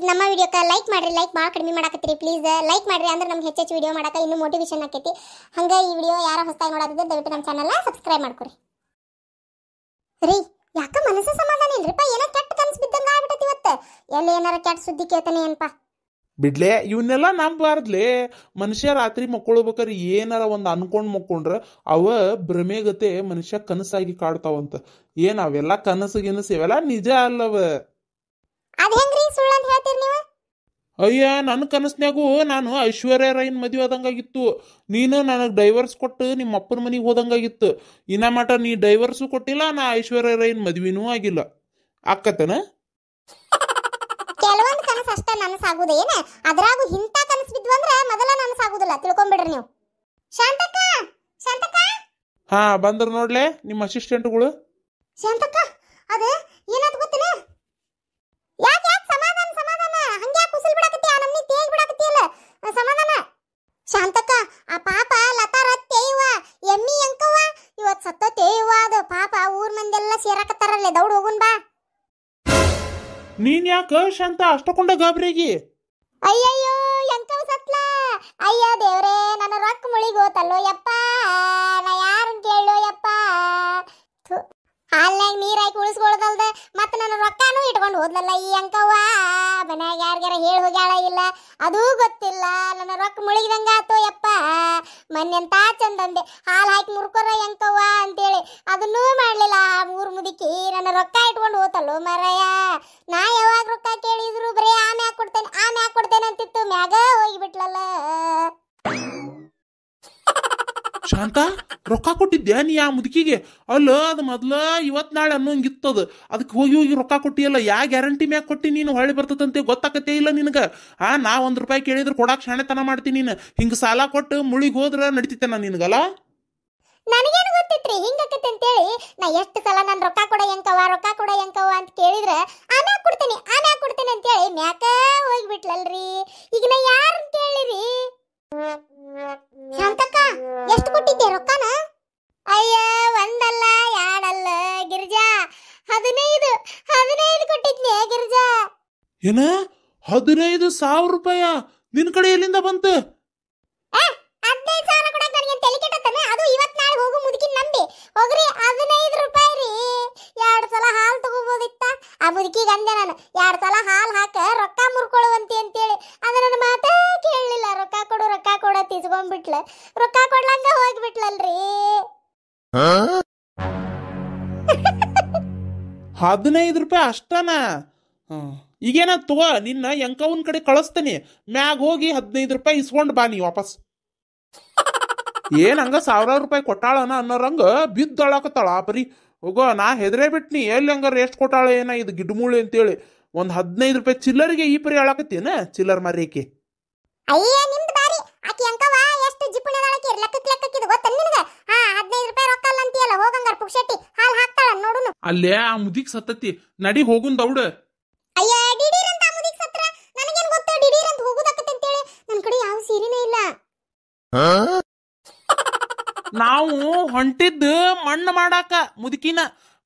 ನಮ್ಮ ವಿಡಿಯೋಕ್ಕೆ ಲೈಕ್ ಮಾಡ್ರಿ. ಲೈಕ್ ಭಾಳ ಕಡಿಮೆ ಮಾಡಾಕತ್ತೀರಿ. ಪ್ಲೀಸ್ ಲೈಕ್ ಮಾಡ್ರಿ ಅಂದ್ರೆ ನಮ್ಗೆ ಹೆಚ್ಚು ವಿಡಿಯೋ ಮಾಡಕ್ಕೆ ಇನ್ನೂ ಮೋಟಿವೇಶನ್ ಆಕೈತಿ. ಹಂಗೆ ಈ ವಿಡಿಯೋ ಯಾರ ಹೊಸದಾಗಿ ನೋಡೋದಿದ್ರೆ ದಯವಿಟ್ಟು ನಮ್ಮ ಚಾನಲ್ನ ಸಬ್ಸ್ಕ್ರೈಬ್ ಮಾಡ್ಕೊರಿ. ರೀ ಯಾಕ ಮನಸ್ಸು ಸಮಾಧಾನ ಇಲ್ರಿಪ್ಪ? ಏನೋ ಕೆಟ್ಟ ಕನಸು ಬಿದ್ದಂಗೆ ಆಗ್ಬಿಟ್ಟೈತಿ ಇವತ್ತು. ಎಲ್ಲಿ ಏನಾರ ಕೆಟ್ಟ ಸುದ್ದಿ ಕೇಳ್ತಾನೆ ಏನಪ್ಪ? ಬಿಡ್ಲೆ ಇವನ್ನೆಲ್ಲ ನಂಬಾರ್ದ್ಲೆ. ಮನುಷ್ಯ ರಾತ್ರಿ ಮಕ್ಕೊಳ್ಬೇಕಾರೆ ಏನಾರ ಒಂದು ಅನ್ಕೊಂಡ್ ಮಕ್ಕೊಂಡ್ರ ಅವ ಭ್ರಮೆಗತೆ ಮನುಷ್ಯ ಕನಸಾಗಿ ಕಾಡ್ತಾವಂತ. ಏನ್ ಅವೆಲ್ಲ ಕನಸು ಗಿನಸು ಇವೆಲ್ಲ ನಿಜ ಅಲ್ಲವ. ಅದ್ ಹೆಂಗ್ರಿ ಸುಳ್ಳು ಅಂತ ಹೇಳ್ತೀರಿ ನೀವು? ಅಯ್ಯ ನನ್ನ ಕನಸ್ನ್ಯಾಗು ನಾನು ಐಶ್ವರ್ಯ ರೈನ್ ಮದುವೆ ಆದಂಗಾಗಿತ್ತು. ನೀನು ನನಗೆ ಡೈವರ್ಸ್ ಕೊಟ್ಟು ನಿಮ್ಮ ಅಪ್ಪನ ಮನೆಗೆ ಹೋದಂಗಾಗಿತ್ತು. ಇನ್ನ ಮಟ ನೀ ಡೈವರ್ಸು ಕೊಟ್ಟಿಲ್ಲ, ನಾ ಐಶ್ವರ್ಯ ರೈನ್ ಮದ್ವಿನೂ ಆಗಿಲ್ಲ. ಆಕತನ ಕೆಲವೊಂದು ಕನಸು ಅಷ್ಟೇ ನನಸಾಗುದು ಏನ, ಅದ್ರಾಗು ಇಂಥ ಕನಸು ಬಿದ್ವು ಅಂದ್ರೆ ಮೊದಲ ನನಸಾಗುದಿಲ್ಲ, ತಿಳ್ಕೊಂಬಿಡ್ರಿ ನೀವು. ಶಾಂತಕ್ಕ, ಶಾಂತಕ್ಕ. ಹಾ ಬಂದ್ರ ನೋಡ್ಲೆ ನಿಮ್ಮ ಅಸಿಸ್ಟೆಂಟ್ಗಳು. ಶಾಂತಕ್ಕ ಅದ ಏನಾದ್ ಗೊತ್ತಿನ? ಯಾಕೆ ಯಾಕೆ ಸಮಾಧಾನ ಸಮಾಧಾನ ಹಂಗ್ಯಾಕೆ ಕುಸಲ್ ಬಿಡಾಕತ್ತಿ? ಆ ನಮ್ನಿ ತೇಜ್ ಬಿಡಾಕತ್ತಿಯಲ್ಲ, ಸಮಾಧಾನ. ಶಾಂತಕ್ಕ ಆ ಪಾಪ ಲತಾರ ತೇಯುವ ಎಮ್ಮಿ ಅಂಕವ್ವ ಇವತ್ತು ಸತ್ತ ತೇಯುವ. ಅದು ಪಾಪ ಊರ್ ಮಂದೆಲ್ಲ ಸೇರಾಕತ್ತಾರಲ್ಲೇ, ದೌಡ್ ಹೋಗುನ್ ಬಾ. ನೀನ್ ಯಾಕ ಶಾಂತ ಅಷ್ಟಕೊಂಡ ಗಾಬ್ರಿಗೆ? ಅಯ್ಯಯ್ಯೋ ಎಂಕವ್ ಸತ್ಲ. ಅಯ್ಯ ದೇವ್ರೇ, ನನ್ನ ರೊಕ್ಕ ಮುಳಿಗೋತಲ್ಲೋ ಯಪ್ಪ, ನಾ ಯಾರನ್ ಕೇಳೋ ಯಪ್ಪ. ಹಾಲ್ನಾಗ ನೀರ್ ಹಾಕಿ ಉಳಿಸ್ಕೊಳ್ದಲ್ದ ಮತ್ತೆ ನನ್ನ ರೊಕ್ಕನೂ ಇಟ್ಕೊಂಡು ಹೋದ್ಲಲ್ಲ ಈ ಅಂಕವ್ವ. ಮನ್ಯಾಗ ಯಾರಿಗಾರ ಹೇಳಿ ಹೋಗ್ಯಾಳ ಇಲ್ಲ ಅದೂ ಗೊತ್ತಿಲ್ಲ. ನನ್ನ ರೊಕ್ಕ ಮುಳುಗಿದಂಗ ಆತೋ ಯಪ್ಪ. ಮೊನ್ನೆಂತ ಚಂದಂದೆ ಹಾಲು ಹಾಕಿ ಮುರ್ಕೊರ ಅಂಕವ್ವ ಅಂತೇಳಿ ಅದನ್ನೂ ಮಾಡ್ಲಿಲ್ಲ. ಮೂರು ಮುದುಕಿ ನನ್ನ ರೊಕ್ಕ ಇಟ್ಕೊಂಡು ಹೋತಲ್ಲೋ ಮರಯ್ಯ. ನಾ ಯಾವಾಗ ರೊಕ್ಕ ಕೇಳಿದ್ರು ಬರೀ ಆಮ್ಯಾಗ ಕೊಡ್ತೇನೆ ಅಂತಿತ್ತು, ಮ್ಯಾಗ ಹೋಗಿಬಿಟ್ಲಲ್ಲ. ಶಾಂತ ರೊಕ್ಕ ಕೊಟ್ಟಿದ್ಯಾ ನೀ ಆ ಮುದುಕಿಗೆ? ಅಲ್ಲ ಅದು ಮೊದ್ಲ ಇವತ್ ನಾಳೆ ಅನ್ನೋಂಗಿತ್ತದ. ಅದಕ್ಕೆ ಹೋಗಿ ಹೋಗಿ ರೊಕ್ಕ ಕೊಟ್ಟಿಯಲ್ಲ, ಯಾ ಗ್ಯಾರಂಟಿ ಮ್ಯಾಗ ಕೊಟ್ಟಿ ನೀನು ಹೊಳ್ಳಿ ಬರ್ತದಂತೆ ಗೊತ್ತಾಕತ್ತೇ ಇಲ್ಲ ನಿನಗ? ನಾ ₹1 ಕೇಳಿದ್ರೆ ಕೊಡಾಕ್ ಶಾಣೆತನ ಮಾಡ್ತೀನಿ. ನೀನು ಹಿಂಗ ಸಾಲ ಕೊಟ್ಟು ಮುಳಿಗೆ ಹೋದ್ರ ನಡಿತೈತೇನ ನಿನಗಲ್ಲ? ನನಗೇನು ಗೊತ್ತಿತ್ರಿ ಹಿಂಗಕ್ಕತ್ತೆ ಅಂತೇಳಿ. ನಾ ಎಷ್ಟು ಸಲ ನನ್ನ ರೊಕ್ಕ ಕೊಡ ಎಂಕವ್ವ ಅಂತ ಕೇಳಿದ್ರೆ ಆಮ್ಯಾಗ ಕೊಡ್ತೇನೆ ಅಂತೇಳಿ ಮ್ಯಾಕ ಹೋಗಿಬಿಟ್ಲಲ್ರಿ. ಈಗ ನಾ ಯಾರನ್ನ ಕೇಳಿರಿ? ಶಾಂತಕ್ಕ ಎಷ್ಟು ಕೊಟ್ಟಿದ್ದೆ ರೊಕ್ಕನ? ಅಯ್ಯ ಒಂದಲ್ಲ ಎರಡಲ್ಲ ಗಿರಿಜಾ, 15 ಕೊಟ್ಟಿದ್ನೆ ಗಿರಿಜಾ. ಏನ ₹15,000? ನಿನ್ ಕಡೆ ಎಲ್ಲಿಂದ ಬಂತು? 15,000 ಕೊಡಕ್ ನನಗೆ ತಲೆ ಕೆಟ್ಟತನ? ಅದು ಇವತ್ ನಾಳೆ ಹೋಗು ಮುದುಕಿನ ನಂಬಿ ಹೋಗ್ರಿ. ₹15 ರೀ. 2 ಸಲ ಹಾಲು ತಗೋಬೋದಿತ್ತ. ಆ ಮುದುಕಿಗೆ ಅಂದೆ ನಾನು 2 ಸಲ ಹಾಲು ಹಾಕ ರೊಕ್ಕ ಮುರ್ಕೊಳ್ಳುವಂತೆ ಅಂತೇಳಿ. ಅದ ನನ್ನ ಮಾತೇ ಕೇಳಲಿಲ್ಲ. ರೊಕ್ಕ ಕೊಡು ತಿಸ್ಕೊಂಡ್ಬಿಟ್ಲ. ರೊಕ್ಕ ಕೊಡ್ಲಂಗ ಹೋಗ್ಬಿಟ್ಲಲ್ರಿ. ₹15 ಅಷ್ಟನ? ಈಗೇನ ತಗೋ, ನಿನ್ನ ಎಂಕವನ್ ಕಡೆ ಕಳಿಸ್ತೇನೆ. ಮ್ಯಾಗ ಹೋಗಿ ₹15 ಇಸ್ಕೊಂಡ್ ಬಾ ನೀ ವಾಪಸ್. ಏನ್ ಹಂಗ ₹1,000 ಕೊಟ್ಟಾಳನ ಅನ್ನೋರಂಗ ಬಿದ್ದಳಾಕತ್ತಾಳ ಬರೀ. ಹೋಗೋ ನಾ ಹೆದರೇ ಬಿಟ್ನಿ. ಎಲ್ಲಿ ಹಂಗಾರ ಎಷ್ಟು ಕೊಟ್ಟಾಳ ಏನ ಇದು ಗಿಡ್ಮೂಳಿ ಅಂತೇಳಿ. ಒಂದ್ ₹15 ಚಿಲ್ಲರಿಗೆ ಈ ಪರಿ ಹೇಳಾಕತ್ತೇನ? ಚಿಲ್ಲರ್ ಮಾರಿಕೆ. ಅಯ್ಯ ನಿಮ್ದು ಬಾರಿ. ಆಕಿ ಅಂಕವ ಎಷ್ಟು ಜಿಪುಣದಾಳಕಿ ಲೆಕ್ಕಕ್ಕಿದು ಗೊತ್ತ ನಿನಗ? ₹15 ರೊಕ್ಕ ಅಲ್ಲ ಅಂತೀಯಲ್ಲ, ಹೋಗಂಗಾರ ಪುಕ್ಷಟ್ಟಿ ಹಾಲು ಹಾಕ್ತಾಳ ನೋಡುನು. ಅಲ್ಲೇ ಆ ಮುದಿಕ್ ಸತ್ತತಿ, ನಡಿ ಹೋಗುನ್ ದೌಡ. ಅಯ್ಯ ಡಿಡೀರ್ ಅಂತ ಆ ಮುದಿಕ್ ಸತ್ರ ನನಗೇನ್ ಗೊತ್ತು ಡಿಡೀರ್ ಅಂತ ಹೋಗುದಾಕತ್ತೆ ಅಂತೇಳಿ. ನನ್ನ ಕಡೆ ಯಾವ ಸೀರೆನೇ ಇಲ್ಲ. ನಾವು ಹೊಂಟಿದ್ದು ಮಣ್ಣು ಮಾಡಾಕ ಮುದುಕಿನ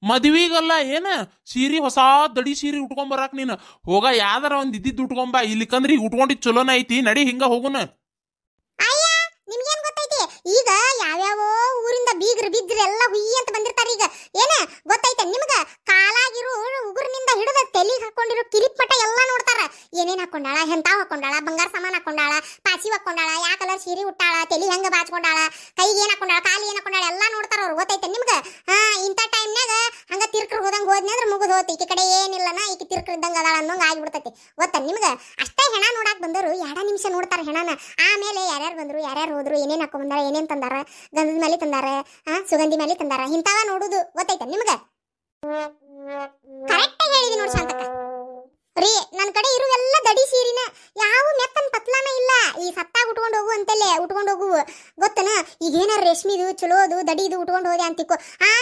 ಮದ್ವಿಗಲ್ಲ. ಏನ ಸೀರೆ ಹೊಸ ದಡಿ ಸೀರೆ ಉಟ್ಕೊಂಬರಾಕ್ ನೀನು. ಹೋಗ ಯಾವ್ದಾರ ಒಂದ್ ಇದ್ದಿದ್ದು ಉಟ್ಕೊಂಬ. ಇಲ್ಲಿಕಂದ್ರೆ ಈಗ ಉಟ್ಕೊಂಡಿದ್ ಚಲೋನ ಐತಿ. ನಡಿ ಹಿಂಗ ಹೋಗುನ. ಅಯ್ಯ ನಿಮ್ಗೇನ್ ಗೊತ್ತೈತಿ? ಈಗ ಯಾವ್ಯಾವ ಊರಿಂದ ಬೀಗ್ರು ಬಿಗ್ರು ಎಲ್ಲ ಹುಯ್ಯಿ ಅಂತ ಬಂದಿರ್ತಾರ. ಈಗ ಏನ ಗೊತ್ತೈತೆ ನಿಮ್ಗ? ಕಾಲಾಗಿರು ಉಗುರಿನಿಂದ ಹಿಡಿದ ತೆಲಿಗೆ ಹಾಕೊಂಡಿರೋ ಕಿಲಿಪ್ ಮಟ್ಟ ಎಲ್ಲ ನೋಡ್ತಾರ. ಏನೇನ್ ಹಾಕೊಂಡಾಳ, ಎಂತಾವ್ ಹಾಕೊಂಡಾಳ, ಬಂಗಾರ ಸಾಮಾನ್ ಹಾಕೊಂಡಾಳ, ಪಾಸಿ ಹಾಕೊಂಡಾಳ, ಯಾ ಕಲರ್ ಸೀರೆ ಉಟ್ಟಾಳ, ತೆಲಿ ಹೆಂಗ ಬಾಚ್ಕೊಂಡಾಳ, ಕೈಗೆ ಏನ್ ಹಾಕೊಂಡಾಳ, ಕಾಲಿ ಏನ್ ಹಾಕೊಂಡಾಳ ಎಲ್ಲ ನೋಡ್ತಾರ ಅವ್ರು. ಗೊತ್ತೈತೆ ನಿಮ್ಗ? ಇಂಥ ಟೈಮ್ನಾಗ ಹಂಗ ತಿರ್ಕರ್ ಹೋದಂಗ ಹೋದ್ನಿ ಅಂದ್ರೆ ಮುಗಿದ್ ಹೋತಿ. ಈಕೆ ಕಡೆ ಏನಿಲ್ಲನ ಈಕೆ ತಿರ್ಕರ್ ಇದ್ದಂಗ ಅದಾಳ ಅನ್ನೋಂಗ ಆಗಿಬಿಡ್ತೈತಿ. ಗೊತ್ತ ನಿಮ್ಗ? ಅಷ್ಟೇ ಹೆಣ ನೋಡಾಕ್ ಬಂದರು 2 ನಿಮಿಷ ನೋಡ್ತಾರ ಹೆಣನ. ಆಮೇಲೆ ಯಾರ್ಯಾರು ಬಂದ್ರು, ಯಾರ್ಯಾರು ಹೋದ್ರು, ಏನೇನ್ ಹಾಕೊಂಡ್ ಬಂದಾರ, ಏನೇನ್ ತಂದಾರ, ಗಂಧದ ಮೇಲೆ ತಂದಾರ, ಸುಗಂಧಿ ಮೇಲೆ ತಂದಾರ, ಇಂಥವ ನೋಡುದು. ಗೊತ್ತೈತೆ ನಿಮ್ಗ? ಕರೆಕ್ಟ್ ಆಗಿ ಹೇಳಿದಿ ನೋಡಿ ಶಾಂತಕ್ಕ. ರೀ ನನ್ನ ಕಡೆ ಇರುವೆಲ್ಲ ದಡಿ ಸೀರಿನ, ಯಾವ ಮೆತ್ತನ್ ಪತ್ಲಾನ ಇಲ್ಲ. ಈ ಸತ್ತಾಗ ಉಟ್ಕೊಂಡು ಹೋಗು ಅಂತಲೇ ಉಟ್ಕೊಂಡು ಹೋಗುವು. ಗೊತ್ತನ? ಈಗೇನಾರ ರೇಷ್ಮಿದು ಚಲೋದು ದಡಿದು ಉಟ್ಕೊಂಡು ಹೋದೆ ಅಂತಿಕೋ,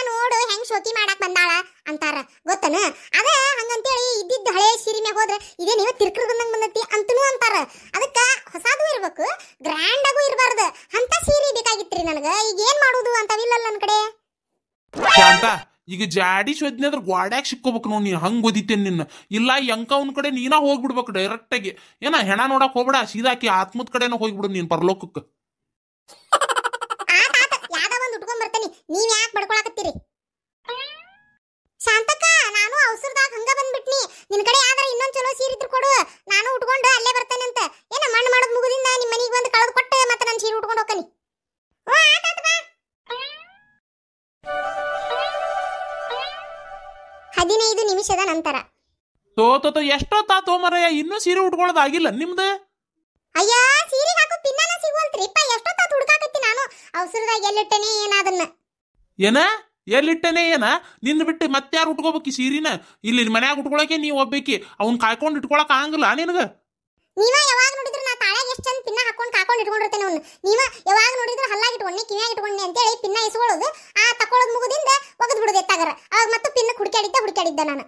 ನೋಡು ಹೆಂಗ್ ಶೋಕಿ ಮಾಡಾಕ್ ಬಂದಾಳ ಅಂತಾರ. ಗೊತ್ತನ? ಅದ ಹಂಗಂತೇಳಿ ಇದ್ದಿದ್ದ ಹಳೆ ಸೀರೆ ಮ್ಯಾಗ ಹೋದ್ರೆ ಇದೇ ನೀವು ತಿರ್ಕರ್ ಬಂದಂಗ ಬಂದತಿ ಅಂತನೂ ಅಂತಾರ. ಅದಕ್ಕ ಹೊಸಾದು ಇರ್ಬೇಕು, ಗ್ರ್ಯಾಂಡ್ ಆಗು ಇರಬಾರ್ದು. ಅಂತ ಸೀರೆ ಬೇಕಾಗಿತ್ರಿ ನನಗ. ಈಗ ಏನ್ ಮಾಡುದು ಅಂತವಿಲ್ಲ ನನ್ನ ಕಡೆ. ಶಾಂತ ಈಗ ಜಾಡಿ ಶೋದ್ನಿ ಅದ್ರ ಗ್ವಾಡ್ಯಾಗ ಸಿಕ್ಕೋಬೇಕು ನೋಡಿ ನೀನು ಹಂಗೆ ಓದಿತೇನೆ ನಿನ್ನ ಇಲ್ಲ ಎಂಕವನ್ ಕಡೆ ನೀನಾ ಹೋಗ್ಬಿಡ್ಬೇಕು ಡೈರೆಕ್ಟಾಗಿ ಏನ ಹೆಣ ನೋಡಕ್ ಹೋಗ್ಬೇಡ ಸೀದಾಕಿ ಆತ್ಮದ ಕಡೆನ ಹೋಗ್ಬಿಡು ನೀನ್ ಪರಲೋಕಕ್ಕೆ ಯಾವ್ದೋ ಒಂದು ಉಟ್ಕೊಂಡ್ ಬರ್ತೇನೆ ನೀವ್ ಯಾಕೆ ಬಡ್ಕೊಳಕತ್ತೀರಿ ಶಾಂತಕ್ಕ ನಾನು ಅವಸರದಾಗ ಹಂಗ ಬಂದ್ಬಿಟ್ನಿ ನಿನ್ ಕಡೆ ಯಾವ್ದಾರ ಇನ್ನೊಂದ್ ಚಲೋ ಸೀರೆ ಇದ್ರು ಕೊಡು ನಾನು ಉಟ್ಕೊಂಡು ಅಲ್ಲೇ ಬರ್ತೇನೆ ಅಂತ ಏನ ಮಣ್ಣು ಮಾಡೋದ್ ಮುಗುದಿಂದ ನಿಮ್ ಮನಿಗೆ ಬಂದು ಕಳೆದು ಕೊಟ್ಟು ಮತ್ತೆ ನಾನು ಸೀರೆ ಉಟ್ಕೊಂಡು ಹೋಗ್ತೀನಿ 15 ನಿಮಿಷದ ನಂತರ ತೋ ಎಷ್ಟೊತ್ತಾತೋ ಮರಯ್ಯ ಇನ್ನೂ ಸೀರೆ ಉಟ್ಕೊಳ್ಳೋದಾಗಿಲ್ಲ ನಿಮ್ದು ಅಯ್ಯ ಸೀರೆ ಹಾಕೋ ಪಿನ್ನನ ಸಿಗುವಲ್ತ್ರಿಪ್ಪ ಎಷ್ಟೊತ್ತಾತು ಹುಡುಕಾಕತ್ತಿ ನಾನು ಅವಸರದಾಗ ಎಲ್ಲಿಟ್ಟನೆ ಏನಾದನ್ನ ಏನ ಎಲ್ಲಿಟ್ಟನೆ ಏನ ನಿನ್ನ ಬಿಟ್ಟು ಮತ್ತಾರು ಉಟ್ಕೋಬೇಕಿ ಸೀರಿನ ಇಲ್ಲಿ ಮನ್ಯಾಗ ಉಟ್ಕೊಳಕ್ಕೆ ನೀವು ಒಬ್ಬೇಕಿ ಅವ್ನ್ ಕಾಯ್ಕೊಂಡು ಇಟ್ಕೊಳಕ್ ಆಗಂಗಿಲ್ಲ ನಿನಗ ನೀವ ಯಾವಾಗ ನೋಡಿದ್ರು ನಾ ತಾಳ್ಯಾಗ ಎಷ್ಟು ಚಂದ ಪಿನ್ನ ಹಾಕೊಂಡು ಕಾಕೊಂಡು ಇಟ್ಕೊಂಡಿರ್ತೇನೆ ಅವ್ನು ನೀವ ಯಾವಾಗ ನೋಡಿದ್ರು ಹಲ್ಲಾಗಿ ಇಟ್ಕೊಂಡೆ ಕಿವ್ಯಾಗ ಇಟ್ಕೊಂಡೆ ಅಂತೇಳಿ ಪಿನ್ನ ಇಸ್ಕೊಳ್ಳೋದು ಆ ತಕೊಳ್ಳೋದು ಮುಗುದಿಂದ ಒಗದ್ ಬಿಡುದು ಎತ್ತಾಗರ ಅವಾಗ ಮತ್ತೆ ಪಿನ್ನ ಹುಡುಕಾಡಿದ್ದ ನಾನು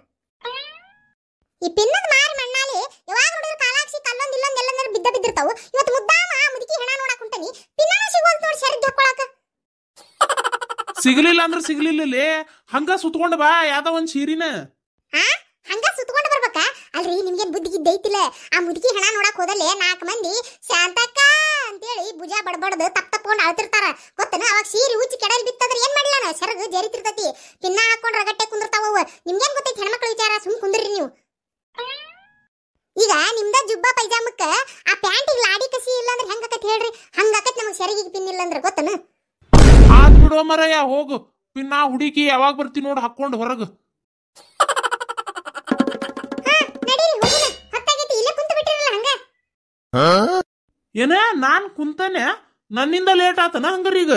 ಈ ಪಿನ್ನದ ಮಾರಿ ಮಣ್ಣಾಲಿ ಯಾವಾಗ ನೋಡಿದ್ರು ಕಾಲಾಕ್ಷಿ ಕಲ್ಲೊಂದ್ ಇಲ್ಲೊಂದ್ ಎಲ್ಲಂದ್ರೆ ಬಿದ್ದಿರ್ತಾವು ಇವತ್ತು ಮುದ್ದಾಮ ಮುದುಕಿ ಹೆಣ ನೋಡಕ್ ಹೊಂಟನಿ ಪಿನ್ನನ ಸಿಗೋಲ್ತ ನೋಡಿ ಶರೀರ ಹಾಕೊಳಕ ಸಿಗ್ಲಿಲ್ಲ ಅಂದ್ರೆ ಸಿಗ್ಲಿಲ್ಲೇ ಹಂಗ ಸುತ್ಕೊಂಡ್ ಬಾ ಯಾವ್ದೋ ಒಂದ್ ಸೀರಿನ ಹಂಗ ಸುತ್ಕೊಂಡು ಬರ್ಬೇಕಾ ಅಲ್ರಿ ನಿಮ್ಗೇನ್ ಬುದ್ಧಿ ಗಿದ್ದೈತಿಲ್ಲ ಆ ಮುದುಕಿ ಹೆಣ ನೋಡಕ್ ಹೋದಲ್ಲೇ 4 ಮಂದಿ ಶಾಂತಕ್ಕ ಅಂತೇಳಿ ಭುಜ ಬಡಬಡ್ದು ತಪ್ಕೊಂಡು ಅಳ್ತಿರ್ತಾರ ಗೊತ್ತನ ಅವಾಗ ಸೀರೆ ಉಚ್ಚಿ ಕೆಡಲ್ ಬಿತ್ತಂದ್ರೆ ಏನ್ ಮಾಡಿಲ್ಲ ನಾ ಸೆರಗು ಜರಿತಿರ್ತತಿ ಪಿನ್ನ ಹಾಕೊಂಡ್ ರಗಟ್ಟೆ ಕುಂದಿರ್ತಾವ ನಿಮ್ಗೇನ್ ಗೊತ್ತೈತಿ ಹೆಣ್ಮಕ್ಳ ವಿಚಾರ ಸುಮ್ ಕುಂದ್ರಿ ನೀವು ಈಗ ನಿಮ್ದ ಜುಬ್ಬ ಪೈಜಾಮಕ್ಕ ಆ ಪ್ಯಾಂಟಿಗೆ ಲಾಡಿ ಕಸಿ ಇಲ್ಲ ಅಂದ್ರೆ ಹೆಂಗಾಕತ್ ಹೇಳ್ರಿ ಹಂಗಾಕತ್ ನಮಗ್ ಸೆರಗಿಗೆ ಪಿನ್ ಇಲ್ಲ ಅಂದ್ರೆ ಗೊತ್ತನ ಆದ್ ಬಿಡೋ ಮರಯ್ಯ ಹೋಗು ಪಿನ್ನ ಹುಡುಕಿ ಯಾವಾಗ ಬರ್ತಿ ನೋಡ್ ಹಾಕೊಂಡು ಹೊರಗ ಏನ ನಾನ್ ಕುಂತಾನೆ ನನ್ನಿಂದ ಲೇಟ್ ಆತನ ಹಂಗಾರ ಈಗ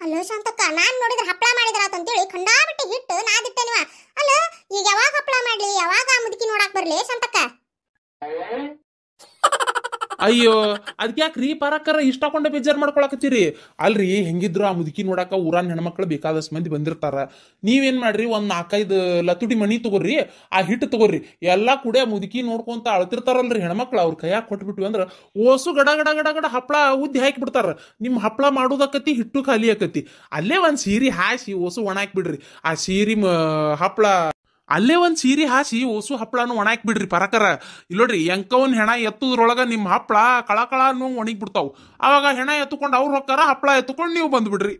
ಅಲ್ಲೋ ಶಾಂತಕ್ಕ ನಾನ್ ನೋಡಿದ್ರೆ ಹಪ್ಪಳ ಮಾಡಿದ್ರ ಅಂತೇಳಿ ಖಂಡಾಬಿಟ್ಟು ಹಿಟ್ಟು ನಾದಿಟ್ಟೆನಿವ ಅಲ್ಲ ಈಗ ಯಾವಾಗ ಹಪ್ಪಳ ಮಾಡ್ಲಿ ಯಾವಾಗ ಆ ಮುದುಕಿ ನೋಡಾಕ್ ಬರ್ಲಿ ಶಾಂತಕ್ಕ ಅಯ್ಯೋ ಅದ್ಕ್ಯಾಕ್ರಿ ಪರಕರ ಇಷ್ಟಕೊಂಡ ಬೇಜಾರ್ ಮಾಡ್ಕೊಳಕತ್ತೀರಿ ಅಲ್ರಿ ಹೆಂಗಿದ್ರು ಆ ಮುದುಕಿ ನೋಡಾಕ ಊರಾನ್ ಹೆಣ್ಮಕ್ಳು ಬೇಕಾದಷ್ಟು ಮಂದಿ ಬಂದಿರ್ತಾರ ನೀವೇನ್ ಮಾಡ್ರಿ ಒಂದ್ 4-5 ಲತುಡಿ ಮಣಿ ತಗೋರಿ ಆ ಹಿಟ್ಟು ತಗೋರಿ ಎಲ್ಲಾ ಕೂಡ ಮುದುಕಿ ನೋಡ್ಕೊಂತ ಅಳ್ತಿರ್ತಾರಲ್ರಿ ಹೆಣ್ಮಕ್ಳು ಅವ್ರ ಕೈಯಾಗ ಕೊಟ್ಬಿಟ್ವಿ ಅಂದ್ರ ಓಸು ಗಡ ಗಡ ಗಡ ಗಡ ಹಪ್ಪಳ ಉದ್ದಿ ಹಾಕಿ ಬಿಡ್ತಾರ ನಿಮ್ ಹಪ್ಪಳ ಮಾಡೋದಕ್ಕತಿ ಹಿಟ್ಟು ಖಾಲಿ ಆಕತಿ ಅಲ್ಲೇ ಒಂದ್ ಸೀರಿ ಹಾಸಿ ಓಸು ಒಣಾಕ್ ಬಿಡ್ರಿ ಆ ಸೀರಿ ಹಪ್ಪಳ ಅಲ್ಲೇ ಒಂದ್ ಸೀರೆ ಹಾಸಿ ಓಸು ಹಪ್ಪಳನು ಒಣಾಕ್ ಬಿಡ್ರಿ ಪರಕರ ಇಲ್ಲೋಡ್ರಿ ಎಂಕವನ್ ಹೆಣ ಎತ್ತುದ್ರೊಳಗ ನಿಮ್ ಹಪ್ಪಳ ಕಳಕಳನು ಒಣಗಿ ಬಿಡ್ತಾವ್ ಅವಾಗ ಹೆಣ ಎತ್ತುಕೊಂಡು ಅವ್ರು ಹೊಕ್ಕಾರ ಹಪ್ಪಳ ಎತ್ತುಕೊಂಡು ನೀವು ಬಂದ್ಬಿಡ್ರಿ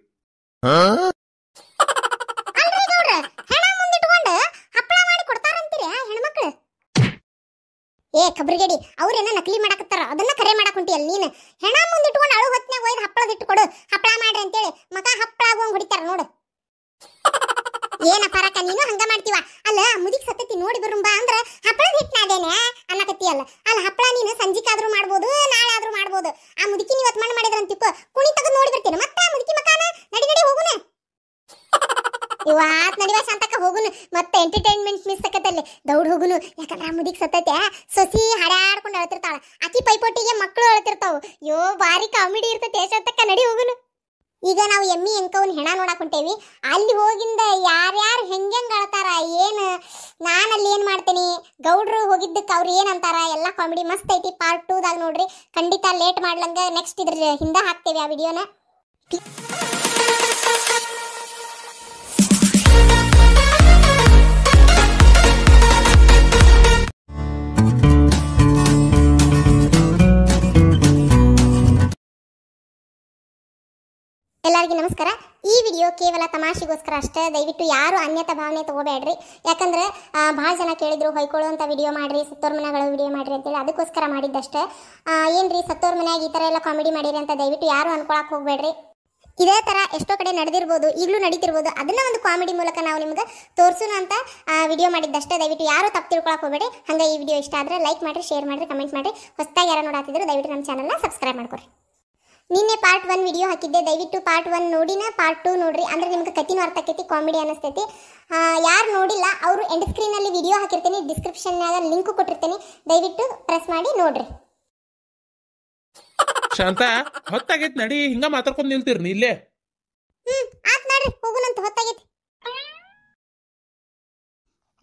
ಏ ಖಬ್ರಿಗೇಡಿ ಅವ್ರೇನ ನಕಲಿ ಮಾಡಕತ್ತಾರ ಅದನ್ನ ಕರೆ ಮಾಡಕ್ ಹೊಂಟಿಯಲ್ಲ ನೀನ್ ಹೆಣ ಮುಂದಿಟ್ಕೊಂಡು ಅಳು ಹೊತ್ನ್ಯಾಗ ಒಯ್ದು ಹಪ್ಪಳದ ಇಟ್ಟು ಕೊಡು ಹಪ್ಪಳ ಮಾಡ್ರಿ ಅಂತೇಳಿ ಮಕ ಹಪ್ಪಳ ಆಗುವಂಗ್ ಹೊಡಿತಾರ ನೋಡು ಏನ ಪರಕ ನೀನು ಹಂಗ ಮಾಡ್ತೀವ ಅಲ್ಲ ಮುದಿಕ್ ಸತ್ತತಿ ನೋಡಿ ಬರುಂಬಾ ಅಂದ್ರ ಹಪ್ಪಳದ ಹಿಟ್ನಾದೇನೆ ಅನ್ನಕತ್ತೀಯಲ್ಲ ಅಲ್ಲ ಹಪ್ಪಳ ನೀನು ಸಂಜಿಕಾದ್ರೂ ಮಾಡ್ಬೋದು ನಾಳೆ ಆದ್ರೂ ಮಾಡ್ಬೋದು ಆ ಮುದುಕಿ ನೀವತ್ ಮಣ್ಣು ಮಾಡಿದ್ರ ಅಂತಿಪ್ಪ ಕುಣಿ ತೆಗೆದು ನೋಡಿ ಬರ್ತೀನಿ ಮತ್ತೆ ಆ ಮುದುಕಿ ಮಕಾನ ನಡಿ ಹೋಗುನ ಇವತ್ ನಡಿವ ಶಾಂತಕ್ಕ ಹೋಗುನು ಮತ್ತೆ ಎಂಟರ್ಟೈನ್ಮೆಂಟ್ ಮಿಸ್ ಆಕತ್ತಲ್ಲಿ ದೌಡ್ ಹೋಗುನು ಯಾಕಂದ್ರ ಆ ಮುದಿಕ್ ಸತ್ತೈತೆ ಸೊಸಿ ಹಾಡಾಡ್ಕೊಂಡು ಅಳ್ತಿರ್ತಾಳ ಆಕಿ ಪೈಪೋಟಿಗೆ ಮಕ್ಕಳು ಅಳ್ತಿರ್ತಾವ ಯೋ ಬಾರಿ ಕಾಮಿಡಿ ಇರ್ತೈತೆ ಶಾಂತಕ್ಕ ನಡಿ ಹೋಗುನು ಈಗ ನಾವು ಎಮ್ಮಿ ಎಂಕವನ್ ಹೆಣ ನೋಡಕ್ ಹೊಂಟೇವಿ ಅಲ್ಲಿ ಹೋಗಿಂದ ಯಾರ್ಯಾರು ಹೆಂಗ್ ಅಳ್ತಾರ ಏನ್ ನಾನಲ್ಲಿ ಏನ್ ಮಾಡ್ತೇನಿ ಗೌಡ್ರು ಹೋಗಿದ್ದಕ್ಕೆ ಅವ್ರು ಏನ್ ಅಂತಾರ ಎಲ್ಲ ಕಾಮಿಡಿ ಮಸ್ತ್ ಐತಿ ಪಾರ್ಟ್ 2 ದಾಗ ನೋಡ್ರಿ ಖಂಡಿತ ಲೇಟ್ ಮಾಡ್ಲಂಗ ನೆಕ್ಸ್ಟ್ ಇದ್ರ ಹಿಂದ ಹಾಕ್ತೇವಿ ಆ ವಿಡಿಯೋನ ಎಲ್ಲರಿಗೂ ನಮಸ್ಕಾರ ಈ ವಿಡಿಯೋ ಕೇವಲ ತಮಾಷೆಗೋಸ್ಕರ ಅಷ್ಟೇ ದಯವಿಟ್ಟು ಯಾರು ಅನ್ಯತಾ ಭಾವನೆ ತಗೋಬೇಡ್ರಿ ಯಾಕಂದ್ರೆ ಭಾಳ ಜನ ಕೇಳಿದ್ರು ಹೊಯ್ಕೊಳ್ಳುವಂಥ ವಿಡಿಯೋ ಮಾಡ್ರಿ ಸತ್ತೋರ್ ಮನೆಗಳ ವಿಡಿಯೋ ಮಾಡ್ರಿ ಅಂತೇಳಿ ಅದಕ್ಕೋಸ್ಕರ ಮಾಡಿದ್ದಷ್ಟೇ ಏನ್ರಿ ಸತ್ತೋರ್ ಮನೆಯಾಗ ಈ ಥರ ಎಲ್ಲ ಕಾಮಿಡಿ ಮಾಡಿರಿ ಅಂತ ದಯವಿಟ್ಟು ಯಾರು ಅನ್ಕೊಳಕ್ ಹೋಗ್ಬೇಡ್ರಿ ಇದೇ ಥರ ಎಷ್ಟೋ ಕಡೆ ನಡೆದಿರ್ಬೋದು ಈಗಲೂ ನಡೀತಿರ್ಬೋದು ಅದನ್ನ ಒಂದು ಕಾಮಿಡಿ ಮೂಲಕ ನಾವು ನಿಮ್ಗೆ ತೋರಿಸೋಣ ಅಂತ ವಿಡಿಯೋ ಮಾಡಿದ್ದಷ್ಟೇ ದಯವಿಟ್ಟು ಯಾರು ತಪ್ಪು ತಿಳ್ಕೊಳಕ್ ಹೋಗ್ಬೇಡಿ ಹಂಗೆ ಈ ವಿಡಿಯೋ ಇಷ್ಟ ಆದರೆ ಲೈಕ್ ಮಾಡಿರಿ ಶೇರ್ ಮಾಡಿರಿ ಕಮೆಂಟ್ ಮಾಡಿರಿ ಹೊಸದಾಗಿ ಯಾರು ನೋಡಾತಿದ್ರು ದಯವಿಟ್ಟು ನಮ್ಮ ಚಾನಲ್ನ ಸಬ್ಸ್ಕ್ರೈಬ್ ಮಾಡ್ಕೊರಿ ನಿನ್ನೆ ಪಾರ್ಟ್ 1 ವಿಡಿಯೋ ಹಾಕಿದ್ದೆ ದಯವಿಟ್ಟು ಪಾರ್ಟ್ 1 ನೋಡಿನ ಪಾರ್ಟ್ 2 ನೋಡ್ರಿ ಅಂದ್ರೆ ನಿಮ್ಗೆ ಕತಿನೂ ಅರ್ಥ ಆಕೈತಿ ಕಾಮಿಡಿ ಅನಿಸ್ತೈತಿ ಯಾರು ನೋಡಿಲ್ಲ ಅವರು ಎಂಡ್ ಸ್ಕ್ರೀನಲ್ಲಿ ವಿಡಿಯೋ ಹಾಕಿರ್ತೀನಿ ಡಿಸ್ಕ್ರಿಪ್ಷನ್ನಾಗ ಲಿಂಕ್ ಕೊಟ್ಟಿರ್ತೀನಿ ದಯವಿಟ್ಟು ಪ್ರೆಸ್ ಮಾಡಿ ನೋಡ್ರಿ ಶಾಂತ ಹೊತ್ತಾಗೈತಿ ನಡಿ ಹಿಂಗ ಮಾತಾಡ್ಕೊಂಡು ನಿಲ್ತೀರಿ ಇಲ್ಲೇ ಆತ್ ನೋಡ್ರಿ ಹೋಗುನಂತ ಹೊತ್ತಾಗೈತಿ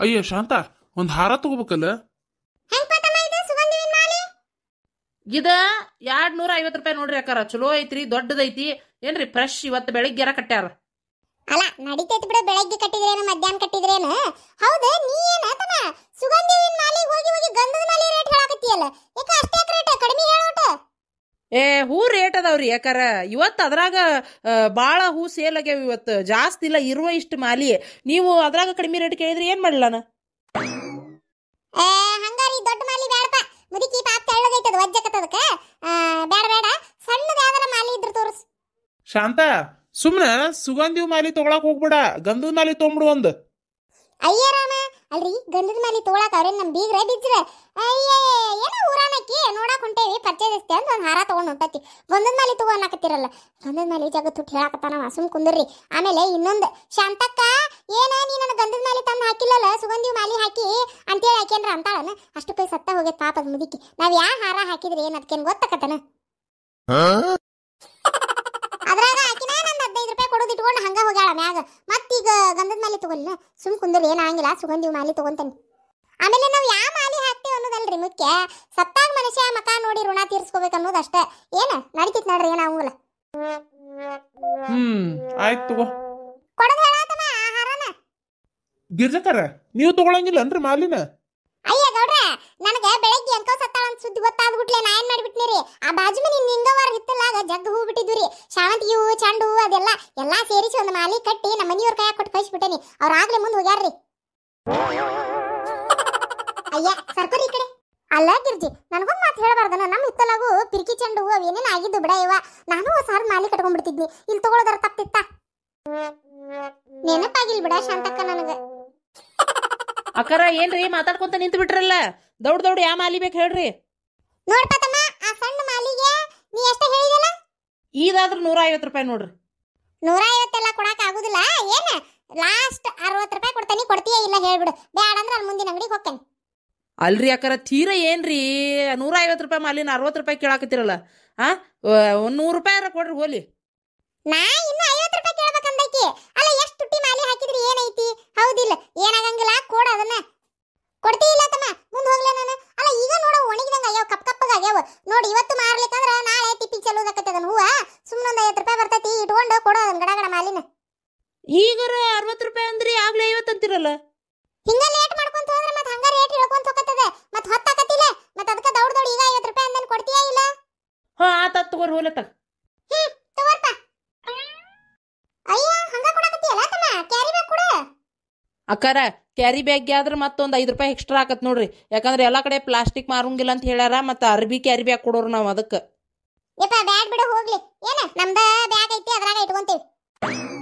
ಅಯ್ಯ ಶಾಂತ ಒಂದ್ ಹಾರ ತಗೋಬೇಕಲ್ಲ. ಹೆಂಗ್ ಪತಮ್ಮ ಇದು ಸುಗಂಧಿ ಹೂವಿನ ಮಾಲೆ? ಇದ 250 ರೂಪಾಯಿ ನೋಡ್ರಿ ಅಕ್ಕಾರ. ಚಲೋ ಐತ್ರಿ, ದೊಡ್ಡದೈತಿ. ಏನ್ರಿ ಫ್ರೆಶ್ ಇವತ್ತು ಬೆಳಿಗ್ಗೆರ ಕಟ್ಟ್ಯಾರ. ಅಲ್ಲ ನಡಿತೈತಿ ಬಿಡು, ಬೆಳಗ್ಗೆ ಕಟ್ಟಿದ್ರೇನು ಮಧ್ಯಾಹ್ನ ಕಟ್ಟಿದ್ರೇನು. ಹೌದು ನೀ ಏನತನ ಸುಗಂಧಿ ಹೂವಿನ ಮಾಲೆ ಹೋಗಿ ಹೋಗಿ ಗಂಧದ ಮಾಲೆ ರೇಟ್ ಹೇಳಾಕತ್ತೀಯಲ್ಲ, ಯಾಕ ಅಷ್ಟೇ ರೇಟ್ ಕಡಿಮೆ ಹೇಳೋಟ? ಹೂ ರೇಟ್ ಅದಾವ್ರಿ ಯಾಕಾರ. ಇವತ್ತು ಅದ್ರಾಗ ಬಾಳ ಹೂ ಸೇಲ್ ಆಗ್ಯಾವ. ಇವತ್ತು ಜಾಸ್ತಿ ಇಲ್ಲ, ಇರುವ ಇಷ್ಟು ಮಾಲಿ. ನೀವು ಅದ್ರಾಗ ಕಡಿಮೆ ರೇಟ್ ಕೇಳಿದ್ರಿ ಏನ್ ಮಾಡ್ಲಾನ? ಹಂಗಾರಿ ದೊಡ್ಡ ಮಾಲಿ ಬೇಡಪ್ಪ, ಮುದುಕಿ ಪಾಪ ತೆಳ್ಳಗೈತದ ವಜ್ಜಕತ್ತದಕ್ಕ. ಬೇಡ ಬೇಡ, ಸಣ್ಣದ ಯಾವ್ದಾರ ಮಾಲಿ ಇದ್ರ ತೋರಿಸ್. ಶಾಂತ ಸುಮ್ನ ಸುಗಂಧಿ ಮಾಲಿ ತಗೊಳಕ್ ಹೋಗ್ಬೇಡ, ಗಂಧದ ಮಾಲಿ ತಗೊಂಬಿಡು ಒಂದ್. ಅಯ್ಯ ರಾಮ, ಅಲ್ರಿ ಗಂಧದ ಮಾಲಿ ತಗೊಳಕ್ ಅವ್ರೇನ್ ನಮ್ ಬೀಗ್ರ ಬಿಜ್ರ? ಅಯ್ಯ ಏನೋ ಊರಾನಕ್ಕಿ ನೋಡಾಕ್ ಹೊಂಟೇವಿ, ಪರ್ಚೇಸ್ ಅಂತ ಒಂದ್ ಹಾರ ತಗೊಂಡ್ ಹೊಂಟತಿ. ಗಂಧದ ಮಾಲಿ ತಗೋ ಅನ್ನಕತ್ತಿರಲ್ಲ. ಗಂಧದ ಮಾಲಿ ಜಗತ್ ಹುಟ್ಟು ಹೇಳಾಕತ್ತಾನ, ಸುಮ್ ಕುಂದ್ರಿ. ಆಮೇಲೆ ಇನ್ನೊಂದ್, ಶಾಂತಕ್ಕ ಏನ ನೀ ನನ್ನ ಗಂಧದ ಮಾಲಿ ತಂದು ಹಾಕಿಲ್ಲಲ್ಲ, ಸುಗಂಧಿ ಮಾಲಿ ಹಾಕಿ ಅಂತೇಳಿ ಹಾಕೇನ್ರ ಅಂತಾಳನ. ಅಷ್ಟು ಕೈ ಸತ್ತ ಹೋಗೈತ್ ಪಾಪದ ಮುದುಕಿ. ನಾವ್ ಯಾ ಹಾರ ಹಾಕಿದ್ರಿ ಏನ್ ಅದಕ್ಕೇನ್ ಗೊತ್ತಾಕತ್ತನ? ಅದ್ರಾಗ ಹಾಕಿನ ನಂದು 15 ರೂಪಾಯಿ ಕೊಡೋದು ಇಟ್ಕೊಂಡು ಹಂಗ ಹೋಗ್ಯಾಳ ಮ್ಯಾಗ. ಮತ್ತೀಗ ಗಂಧದ ಮಾಲಿ ತಗೊಲ್ಲ, ಸುಮ್ ಕುಂದ್ರಿ, ಏನಾಗಿಲ್ಲ ಸುಗಂಧಿ ಮಾಲಿ ತಗೊಂತಾನೆ. ಆಮೇಲೆ ನಾವ್ ಯಾವ ಮಾಲಿ ಹಾಕ್ತೇವೆ ಅನ್ನೋದಲ್ರಿ ಮುಖ್ಯ, ಸತ್ತಾಗ ಮನುಷ್ಯ ಮಕ ನೋಡಿ ಋಣ ತೀರ್ಸ್ಕೋಬೇಕು ಅನ್ನೋದು ಅಷ್ಟೇ. ಏನ ನಡೀತಿತ್ ನೋಡ್ರಿ, ಏನಾಗಲ್ಲ. ಆಯ್ತು ತಗೋ. ಕೊಡೋದು ಹೇಳಾತಮ್ಮ ಆಹಾರನ. ಗಿರ್ಜಕರ ನೀವು ತಗೊಳಂಗಿಲ್ಲನ್ರಿ ಮಾಲಿನ? ಅಯ್ಯ ಗೌಡ್ರ, ನನಗ ಬೆಳಗ್ಗೆ ಎಂಕೋ ಸತ್ತಾಳ ಅಂತ ಸುದ್ದಿ ಗೊತ್ತಾದ್ಬಿಟ್ಲೆ ನಾ ಏನ್ ಮಾಡ್ಬಿಟ್ನಿರಿ, ಆ ಬಾಜು ಮನಿ ನಿಂಗವಾರ ಹಿತ್ತಲಾಗ ಜಗ್ ಹೂ ಬಿಟ್ಟಿದ್ವಿ. ಶಾವಂತಿಗೆ ಹೂ, ಚಂಡು ಹೂ ಅದೆಲ್ಲ ಎಲ್ಲಾ ಸೇರಿಸಿ ಒಂದು ಮಾಲಿ ಕಟ್ಟಿ ನಮ್ಮ ಮನಿಯವ್ರ ಕೈಯಾಗ ಕೊಟ್ಟು ಕಳಿಸ್ಬಿಟ್ಟೇನಿ. ಅವ್ರ ಆಗ್ಲೇ ಮುಂದೆ ಹೋಗ್ಯಾರ್ರಿ. ಅಯ್ಯ ಸರ್ಕೋರಿ ಈ ಕಡೆ. ಅಲ್ಲ ಗಿರ್ಜಿ, ನನಗೊಂದು ಮಾತು ಹೇಳಬಾರ್ದನ? ನಮ್ಮ ಹಿತ್ತಲಾಗು ಪಿರ್ಕಿ ಚಂಡು ಹೂ ಅವೇನೇನು ಆಗಿದ್ದು ಬಿಡ ಇವ. ನಾನು ಹೊಸ ಮಾಲಿ ಕಟ್ಕೊಂಡ್ಬಿಡ್ತಿದ್ನಿ, ಇಲ್ಲಿ ತಗೊಳ್ಳೋದರ ತಪ್ಪಿತ್ತ? ನೆನಪಾಗಿಲ್ ಬಿಡ ಶಾಂತಕ್ಕ ನನಗ. ಅಕ್ಕಾರ ಏನ್ರಿ ಮಾತಾಡ್ಕೊಂತ ನಿಂತು ಬಿಟ್ರಲ್ಲ? ದೌಡ್ ದೌಡ್ ಯಾ ಮಾಲಿ ಬೇಕು ಹೇಳ್ರಿ. ನೋಡ್ಪತಮ್ಮ, ಆ ಸಣ್ಣ ಮಾಲಿಗೆ ನೀ ಎಷ್ಟ ಹೇಳಿದಲ್ಲ? ಇದಾದ್ರ 150 ರೂಪಾಯಿ ನೋಡ್ರಿ. 150 ಎಲ್ಲ ಕೊಡಾಕ ಆಗುದಿಲ್ಲ. ಏನ ಲಾಸ್ಟ್ 60 ರೂಪಾಯಿ ಕೊಡ್ತೇನಿ, ಕೊಡ್ತೀಯ ಇಲ್ಲ ಹೇಳ್ಬಿಡು. ಬೇಡ ಅಂದ್ರೆ ಅಲ್ಲಿ ಮುಂದಿನ ಅಂಗಡಿಗೆ ಹೋಗ್ತೇನೆ. ಅಲ್ರಿ ಅಕ್ಕಾರ ತೀರ ಏನ್ರಿ 150 ರೂಪಾಯಿ ಮಾಲಿನ 60 ರೂಪಾಯಿ ಕೇಳಾಕತ್ತಿರಲ್ಲ. ಒಂದ್ 100 ರೂಪಾಯಿ ಕೊಡ್ರಿ ಹೋಲಿ. ನಾ ಇನ್ನು 50 ರೂಪಾಯಿ ಕೇಳ್ಬೇಕಂದೈತಿ. ಅಲ್ಲ ಎಷ್ಟು ತುಟ್ಟಿ ಮಾಲಿ ಹಾಕಿದ್ರಿ ಏನೈತಿ? ಹೌದಿಲ್ಲ, ಏನಾಗಂಗಿಲ್ಲ, ಕೊಡ ಅದನ್ನ. ಕೊಡ್ತೀ ಇಲ್ಲ ತಮ್ಮ, ಮುಂದೆ ಹೋಗ್ಲೇ ನಾನು. ಅಲ್ಲ ಈಗ ನೋಡ ಒಣಗಿದಂಗ ಆಗ್ಯಾವ, ಕಪ್ ಕಪ್ಪಗ ಆಗ್ಯಾವ ನೋಡಿ. ಇವತ್ತು ಮಾರ್ಲಿಕ್ಕಂದ್ರ ನಾಳೆ ಟಿಪ್ಪಿ ಚಲೋದಕ್ಕತ್ತದನ್ ಹೂವ. ಸುಮ್ಮನೊಂದು 50 ರೂಪಾಯಿ ಬರ್ತೈತಿ, ಇಟ್ಕೊಂಡು ಕೊಡೋ ಅದನ್ನ ಗಡಗಡ ಮಾಲಿನ. ಈಗರ 60 ರೂಪಾಯಿ ಅಂದ್ರಿ, ಆಗ್ಲೇ 50 ಅಂತಿರಲ್ಲ. ಹಿಂಗ ಲೇಟ್ ಮಾಡ್ಕೊಂತ ಹೋದ್ರೆ ಮತ್ತೆ ಹಂಗ ರೇಟ್ ಇಳ್ಕೊಂತ ಹೋಗತ್ತದ, ಮತ್ತೆ ಹೊತ್ತಾಕತ್ತಿಲ್ಲ. ಮತ್ತೆ ಅದಕ್ಕೆ ದೌಡ್ ದೌಡ್ ಈಗ 50 ರೂಪಾಯಿ ಅಂದನ್ ಕೊಡ್ತೀಯಾ ಇಲ್ಲ? ಆತ ತಗೋರಿ ಹೋಲತ್ತ. ತಗೋರ್ಪ. ಅಯ್ಯ ಹಂಗ ಕೊಡಕತ್ತೀಯಲ್ಲ ತಮ್ಮ, ಕ್ಯಾರಿ ಬ್ಯಾಗ್ ಕೊಡು. ಅಕ್ಕಾರ ಕ್ಯಾರಿ ಬ್ಯಾಗ್ ಆದ್ರೆ ಮತ್ತೊಂದು 5 ರೂಪಾಯಿ ಎಕ್ಸ್ಟ್ರಾ ಆಕತ್ ನೋಡ್ರಿ. ಯಾಕಂದ್ರೆ ಎಲ್ಲಾ ಕಡೆ ಪ್ಲಾಸ್ಟಿಕ್ ಮಾರಂಗಿಲ್ಲ ಅಂತ ಹೇಳ್ಯಾರ. ಮತ್ತೆ ಅರ್ಬಿ ಕ್ಯಾರಿ ಬ್ಯಾಗ್ ಕೊಡೋರು ನಾವ್ ಅದಕ್ಕೆ. ಯಪ್ಪ ಬ್ಯಾಗ್ ಬಿಡು ಹೋಗ್ಲಿ. ಏನ ನಮ್ದ ಬ್ಯಾಗ್ ಐತಿ, ಅದ್ರಾಗ ಇಟ್ಕೊಂತೀವಿ.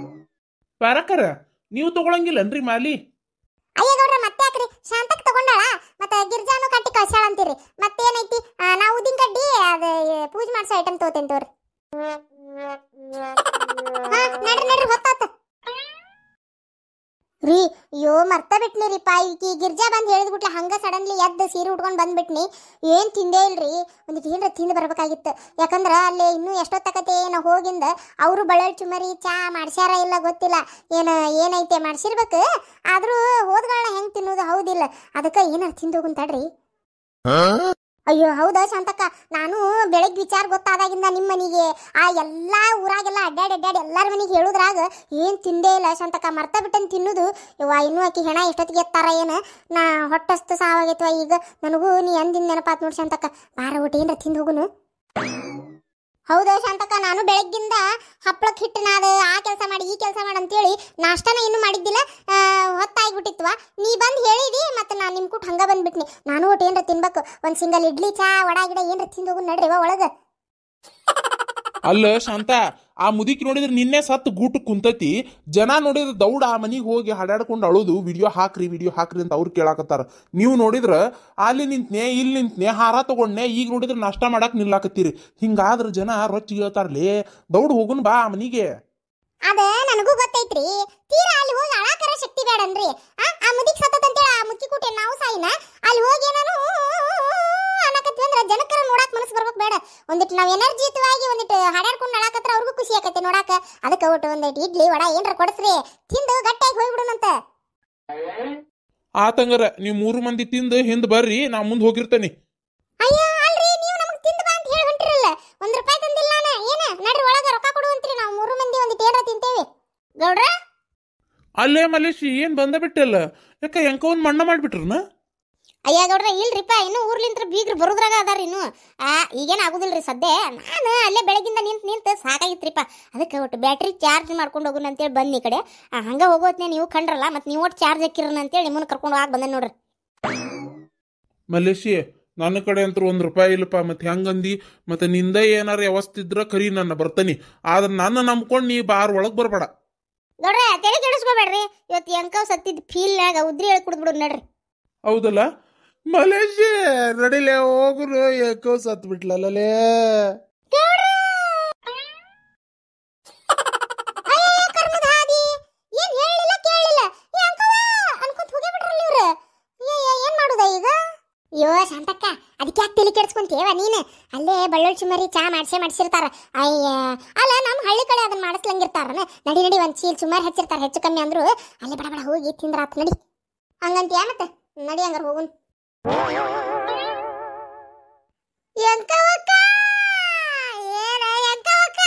ಪಾರಕರ ನೀವು ತಗೊಳಂಗಿಲ್ಲನ್ರಿ ಮಾಲಿ? ಅಯ್ಯ ಗೌಡ್ರ ಮತ್ತೆ ಯಾಕ್ರಿ, ಶಾಂತಕ್ ತಗೊಂಡಾಳ, ಮತ್ತೆ ಗಿರ್ಜಾನು ಕಟ್ಟಿ ಕಳ್ಸಾಳ ಅಂತೀರಿ. ಮತ್ತೇನೈತಿ, ನಾವು ಉದ್ದಿನ ಕಡ್ಡಿ ಅದು ಪೂಜೆ ಮಾಡ್ಸೋ ಐಟಮ್ ತಗೋತೇನೆ ತೋರಿ. ನಡ್ರಿ ನಡ್ರಿ, ಹೊತ್ತಾತ ರೀ. ಅಯ್ಯೋ ಮರ್ತ ಬಿಟ್ನಿರಿಪ್ಪ, ಈಕಿ ಗಿರ್ಜಾ ಬಂದು ಹೇಳಿದ್ಬಿಟ್ಲ, ಹಂಗ ಸಡನ್ಲಿ ಎದ್ದು ಸೀರೆ ಉಟ್ಕೊಂಡು ಬಂದ್ಬಿಟ್ನಿ. ಏನ್ ತಿಂದೇ ಇಲ್ರಿ, ಒಂದಿಟ್ಟು ಏನ್ರ ತಿಂದು ಬರ್ಬೇಕಾಗಿತ್ತು. ಯಾಕಂದ್ರ ಅಲ್ಲಿ ಇನ್ನೂ ಎಷ್ಟೊತ್ತಕತೆ ಏನೋ ಹೋಗಿಂದ ಅವರು ಬಳ್ಳಾರಿ ಚುಮರಿ ಚಾ ಮಾಡ್ಸ್ಯಾರ ಇಲ್ಲ ಗೊತ್ತಿಲ್ಲ, ಏನೈತೆ ಮಾಡ್ಸಿರ್ಬೇಕು. ಆದ್ರೂ ಹೋದ್ಗಳನ್ನ ಹೆಂಗ್ ತಿನ್ನೋದು ಹೌದಿಲ್ಲ, ಅದಕ್ಕೆ ಏನಾರ ತಿಂದು ಹೋಗುಂತಾಡ್ರಿ. ಅಯ್ಯೋ ಹೌದಾ ಶಾಂತಕ್ಕ, ನಾನು ಬೆಳಗ್ಗೆ ವಿಚಾರ ಗೊತ್ತಾದಾಗಿಂದ ನಿಮ್ಮ ಮನೆಗೆ ಆ ಎಲ್ಲಾ ಊರಾಗೆಲ್ಲ ಅಡ್ಡಾಡಿ ಎಲ್ಲಾರ ಮನೆಗೆ ಹೇಳುದ್ರಾಗ ಏನ್ ತಿಂದೇ ಇಲ್ಲ ಶಾಂತಕ್ಕ. ಮರ್ತ ಬಿಟ್ಟನ್ ತಿನ್ನುದು. ಯವ್ವ ಇನ್ನೂ ಆಕಿ ಹೆಣ ಎಷ್ಟೊತ್ತಿಗೆ ಎತ್ತಾರ ಏನ, ನಾ ಹೊಟ್ಟಸ್ತು ಸಾವಾಗೈತವ ಈಗ ನನಗೂ. ನೀ ಅಂದಿನ ನೆನಪಾತ್ ನೋಡಿ ಶಾಂತಕ್ಕ, ಬಾರ ಊಟ ಏನ್ರ ತಿಂದು ಹೋಗುನು. ಹೌದಾ ಶಾಂತಕ್ಕ, ನಾನು ಬೆಳಗ್ಗಿಂದ ಹಪ್ಪಳಕ್ಕೆ ಹಿಟ್ಟಿನಾದ ಆ ಕೆಲಸ ಮಾಡಿ ಈ ಕೆಲಸ ಮಾಡಿ ಅಂತೇಳಿ ನಾಷ್ಟನ ಇನ್ನೂ ಮಾಡಿದ್ದಿಲ್ಲ. ಹೊತ್ತಾಗ್ಬಿಟ್ಟಿತ್ವ, ನೀ ಬಂದು ಹೇಳಿದಿ, ಮತ್ತೆ ನಾನು ನಿಮ್ಮ ಕೂಟ ಹಂಗ ಬಂದ್ಬಿಟ್ನಿ. ನಾನು ಒಟ್ಟು ಏನ್ರ ತಿನ್ಬೇಕು, ಒಂದು ಸಿಂಗಲ್ ಇಡ್ಲಿ ಚಾ ವಡಾ ಗಿಡ ಏನ್ರ ತಿಂದು ಹೋಗು ನಡ್ರಿ ಒಳಗ. ಅಲ್ಲ ಶಾಂತ, ಆ ಮುದುಕಿ ನೋಡಿದ್ರೆ ನಿನ್ನೆ ಸತ್ತು ಗೂಟು ಕುಂತತಿ. ಜನ ನೋಡಿದ್ರೆ ದೌಡ ಆ ಮನಿಗೆ ಹೋಗಿ ಹಾಡಾಡ್ಕೊಂಡು ಅಳುದು, ವಿಡಿಯೋ ಹಾಕ್ರಿ ಅಂತ ಅವ್ರು ಕೇಳಾಕತ್ತಾರ. ನೀವು ನೋಡಿದ್ರ ಅಲ್ಲಿ ನಿಂತ್ನೆ ಇಲ್ಲಿ ನಿಂತ್ನೆ ಹಾರ ತಗೊಂಡ್ನೆ, ಈಗ ನೋಡಿದ್ರೆ ನಾಷ್ಟ ಮಾಡಕ್ ನಿಲ್ಲಾಕತ್ತೀರಿ. ಹಿಂಗಾದ್ರ ಜನ ರೊಚ್ಚಿಗೆ ಹೇಳ್ತಾರಲೇ, ದೌಡ್ ಹೋಗುನ್ ಬಾ ಆ ಮನಿಗೆ. ಅದ ನನಗೂ ಗೊತ್ತೈತ್ರಿ, ತೀರಾ ಅಲ್ಲಿ ಹೋಗಿ ಅಳಾಕರ ಶಕ್ತಿ ಬೇಡನ್ರಿ. ಆ ಮುದಿಕ್ ಸತ್ತಂತೇಳಿ ಆ ಮುಚ್ಚಿ ಕೂಟೆ ನಾವು ಸಾಯಿನ ಅಲ್ಲಿ ಹೋಗಿ ಏನಾನು ಅನ್ನಕತ್ವಿ ಅಂದ್ರೆ ಜನಕರ ನೋಡಾಕ್ ಮನಸ್ಸು ಬರ್ಬೇಕು ಬೇಡ. ಒಂದಿಟ್ಟು ನಾವು ಎನರ್ಜಿಯುತವಾಗಿ ಒಂದಿಟ್ಟು ಹಾಡಾಡ್ಕೊಂಡು ಅಳಾಕತ್ರ ಅವ್ರಿಗೂ ಖುಷಿ ಆಕತ್ತೆ ನೋಡಾಕ. ಅದಕ್ಕೆ ಒಟ್ಟು ಒಂದಿಟ್ಟು ಇಡ್ಲಿ ವಡ ಏನ್ರ ಕೊಡಿಸ್ರಿ, ತಿಂದು ಗಟ್ಟಿಯಾಗಿ ಹೋಗ್ಬಿಡುನಂತ. ಆತಂಗಾರ ನೀವು 3 ಮಂದಿ ತಿಂದು ಹಿಂದ್ ಬರ್ರಿ ನಾ ಮುಂದೆ ಹೋಗಿರ್ತೇನೆ. ಅಯ್ಯ ಅಲ್ರಿ ನೀವು ನಮಗೆ ತಿಂದು ಬಾ ಅಂತ ಹೇಳಿ ಹೊಂಟಿರಲ್ಲ, 1 ರೂಪಾಯಿ ತಂದಿಲ್ಲ ನಾನು. ಏನ ನಡ್ರಿ ಒಳಗೆ ರೊಕ್ಕ ಕೊಡುವಂತ್ರಿ, ನಾವು 3 ಮಂದಿ ಒಂದು ಟೇರ ತಿಂತೇವೆ. ಗೌಡ್ರ ಅಲ್ಲೇ ಮಲೇಶಿ ಏನ್ ಬಂದ ಬಿಟ್ಟಲ್ಲ, ಯಾಕ ಎಂಕವನ್ ಮಣ್ಣ ಮಾಡ್ಬಿಟ್ರನ? ಅಯ್ಯ ಗೌಡ್ರ ಇಲ್ರಿಪ್ಪ, ಇನ್ನು ಊರ್ಲಿಂತ್ರ ಬೀಗ್ರು ಬರೋದ್ರಾಗ ಅದಾರ ಇನ್ನು. ಈಗೇನು ಆಗುದಿಲ್ರಿ ಸದ್ಯ. ನಾನು ಅಲ್ಲೇ ಬೆಳಗಿಂದ ನಿಂತು ಸಾಕಾಗಿತ್ರಿಪ್ಪ. ಅದಕ್ಕೆ ಒಟ್ಟು ಬ್ಯಾಟ್ರಿ ಚಾರ್ಜ್ ಮಾಡ್ಕೊಂಡು ಹೋಗೋಣ ಅಂತೇಳಿ ಬಂದು ಈ ಕಡೆ. ಹಂಗೆ ಹೋಗೋತ್ನೇ ನೀವು ಕಂಡ್ರಲ್ಲ, ಮತ್ತು ನೀವು ಒಟ್ಟು ಚಾರ್ಜ್ ಹಾಕಿರೋಣ ಅಂತೇಳಿ ನಿಮ್ಮನ್ನು ಕರ್ಕೊಂಡು ಹೋಗಿ ಬಂದೆ ನೋಡ್ರಿ. ಮಲೇಶಿ ನನ್ನ ಕಡೆ ಅಂತೂ 1 ರೂಪಾಯಿ ಇಲ್ಲಪ್ಪ. ಮತ್ತೆ ಹೆಂಗಂದಿ? ಮತ್ತೆ ನಿಂದ ಏನಾರ ವ್ಯವಸ್ಥೆ ಇದ್ರ ಕರಿ, ನನ್ನ ಬರ್ತಾನಿ. ಆದ್ರೆ ನನ್ನ ನಂಬ್ಕೊಂಡು ನೀ ಬಾರ್ ಒಳಗೆ ಬರಬೇಡ. ಗೌಡ್ರ ತಲೆ ಕೆಡಿಸ್ಕೋಬೇಡ್ರಿ, ಇವತ್ತು ಎಂಕವ್ ಸತ್ತಿದ್ ಫೀಲ್ನಾಗ ಉದ್ರಿ ಹೇಳಿ ಕುಡಿದ್ಬಿಡು ನಡ್ರಿ. ಹೌದಲ್ಲ ಮಲೇಶಿ? ನಡಿಲೇ ಹೋಗುರು, ಯಾಕೋ ಸತ್ ಬಿಟ್ಲಲ್ಲೇ. ಏನ್ ಹೇಳಿಲ್ಲ ಕೇಳಿಲ್ಲ ಅನ್ಕೊಂತ ಹೋಗೇ ಬಿಟ್ರಲ್ಲ ಇವ್ರು. ಏನ್ ಮಾಡುದ ಈಗ? ಅಯ್ಯೋ ಶಾಂತಕ್ಕ, ಅದಕ್ಕೆ ಯಾಕೆ ತಲೆ ಕೆಡಿಸ್ಕೊಂತೇವ ನೀನು? ಅಲ್ಲೇ ಬಳ್ಳೊಳ್ಳಿ ಸುಮಾರಿ ಚಾ ಮಾಡಿಸಿರ್ತಾರ. ಅಯ್ಯ ಅಲ್ಲ, ನಮ್ಮ ಹಳ್ಳಿ ಕಡೆ ಅದನ್ನ ಮಾಡಿಸ್ಲಂಗಿರ್ತಾರ. ನಡಿ ನಡಿ ಒಂದ್ ಚೀಲ್ ಸುಮಾರು ಹಚ್ಚಿರ್ತಾರ, ಹೆಚ್ಚು ಕಮ್ಮಿ ಅಂದ್ರು ಅಲ್ಲೇ ಬಡ ಬಡ ಹೋಗಿ ತಿಂದ್ರಾತ್ ನಡಿ. ಹಂಗಂತ ಮತ್ತೆ ನಡಿ ಹಂಗಾರ ಹೋಗುನ್. ಎಂಕವಕ್ಕ ಏನ ಎಂಕವಕ್ಕ,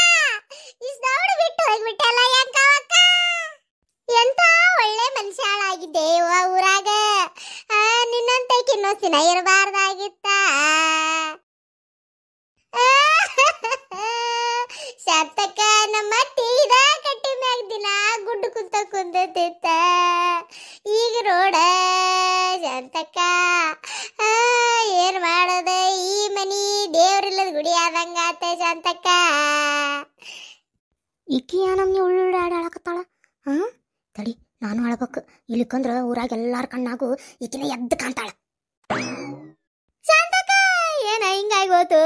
ಇಷ್ಟು ದೌಡ್ ಬಿಟ್ಟು ಹೋಗ್ಬಿಟ್ಟಲ್ಲ ಎಂಕವಕ್ಕ. ಎಂತ ಒಳ್ಳೆ ಮನುಷ್ಯಾಳಾಗಿದ್ದೆ ಊರಾಗ. ನಿನ್ನಂತೈಕೆ ಇನ್ನೊಂದು ದಿನ ಇರಬಾರ್ದಾಗಿತ್ತ. ಶಾಂತಕ್ಕ ನಮ್ಮ ತೀರ ಕಟ್ಟಿ ಮ್ಯಾಗ ದಿನ ಗುಡ್ಡು ಕುಂತಿತ್ತ. ಈಗ ರೋಡ ಶಾಂತಕ್ಕ, ಏನ್ ಮಾಡೋದ? ಈ ಮನಿ ದೇವ್ರಿಲ್ಲದ ಗುಡಿ ಆದಂಗಾತ ಶಾಂತಕ್ಕ. ಈಕಿಯ ನಮ್ಗೆ ಉಳ್ಳಾಡಾಳಕತ್ತಾಳ. ತಡಿ ನಾನು ಅಳ್ಬೇಕು, ಇಲ್ಲಿಕಂದ್ರ ಊರಾಗ ಎಲ್ಲಾರ ಕಣ್ಣಾಗು ಈಕಿನ ಎದ್ದು ಕಾಣ್ತಾಳ. ಶಾಂತಕ್ಕ ಏನ ಹಿಂಗಾಗೋತು?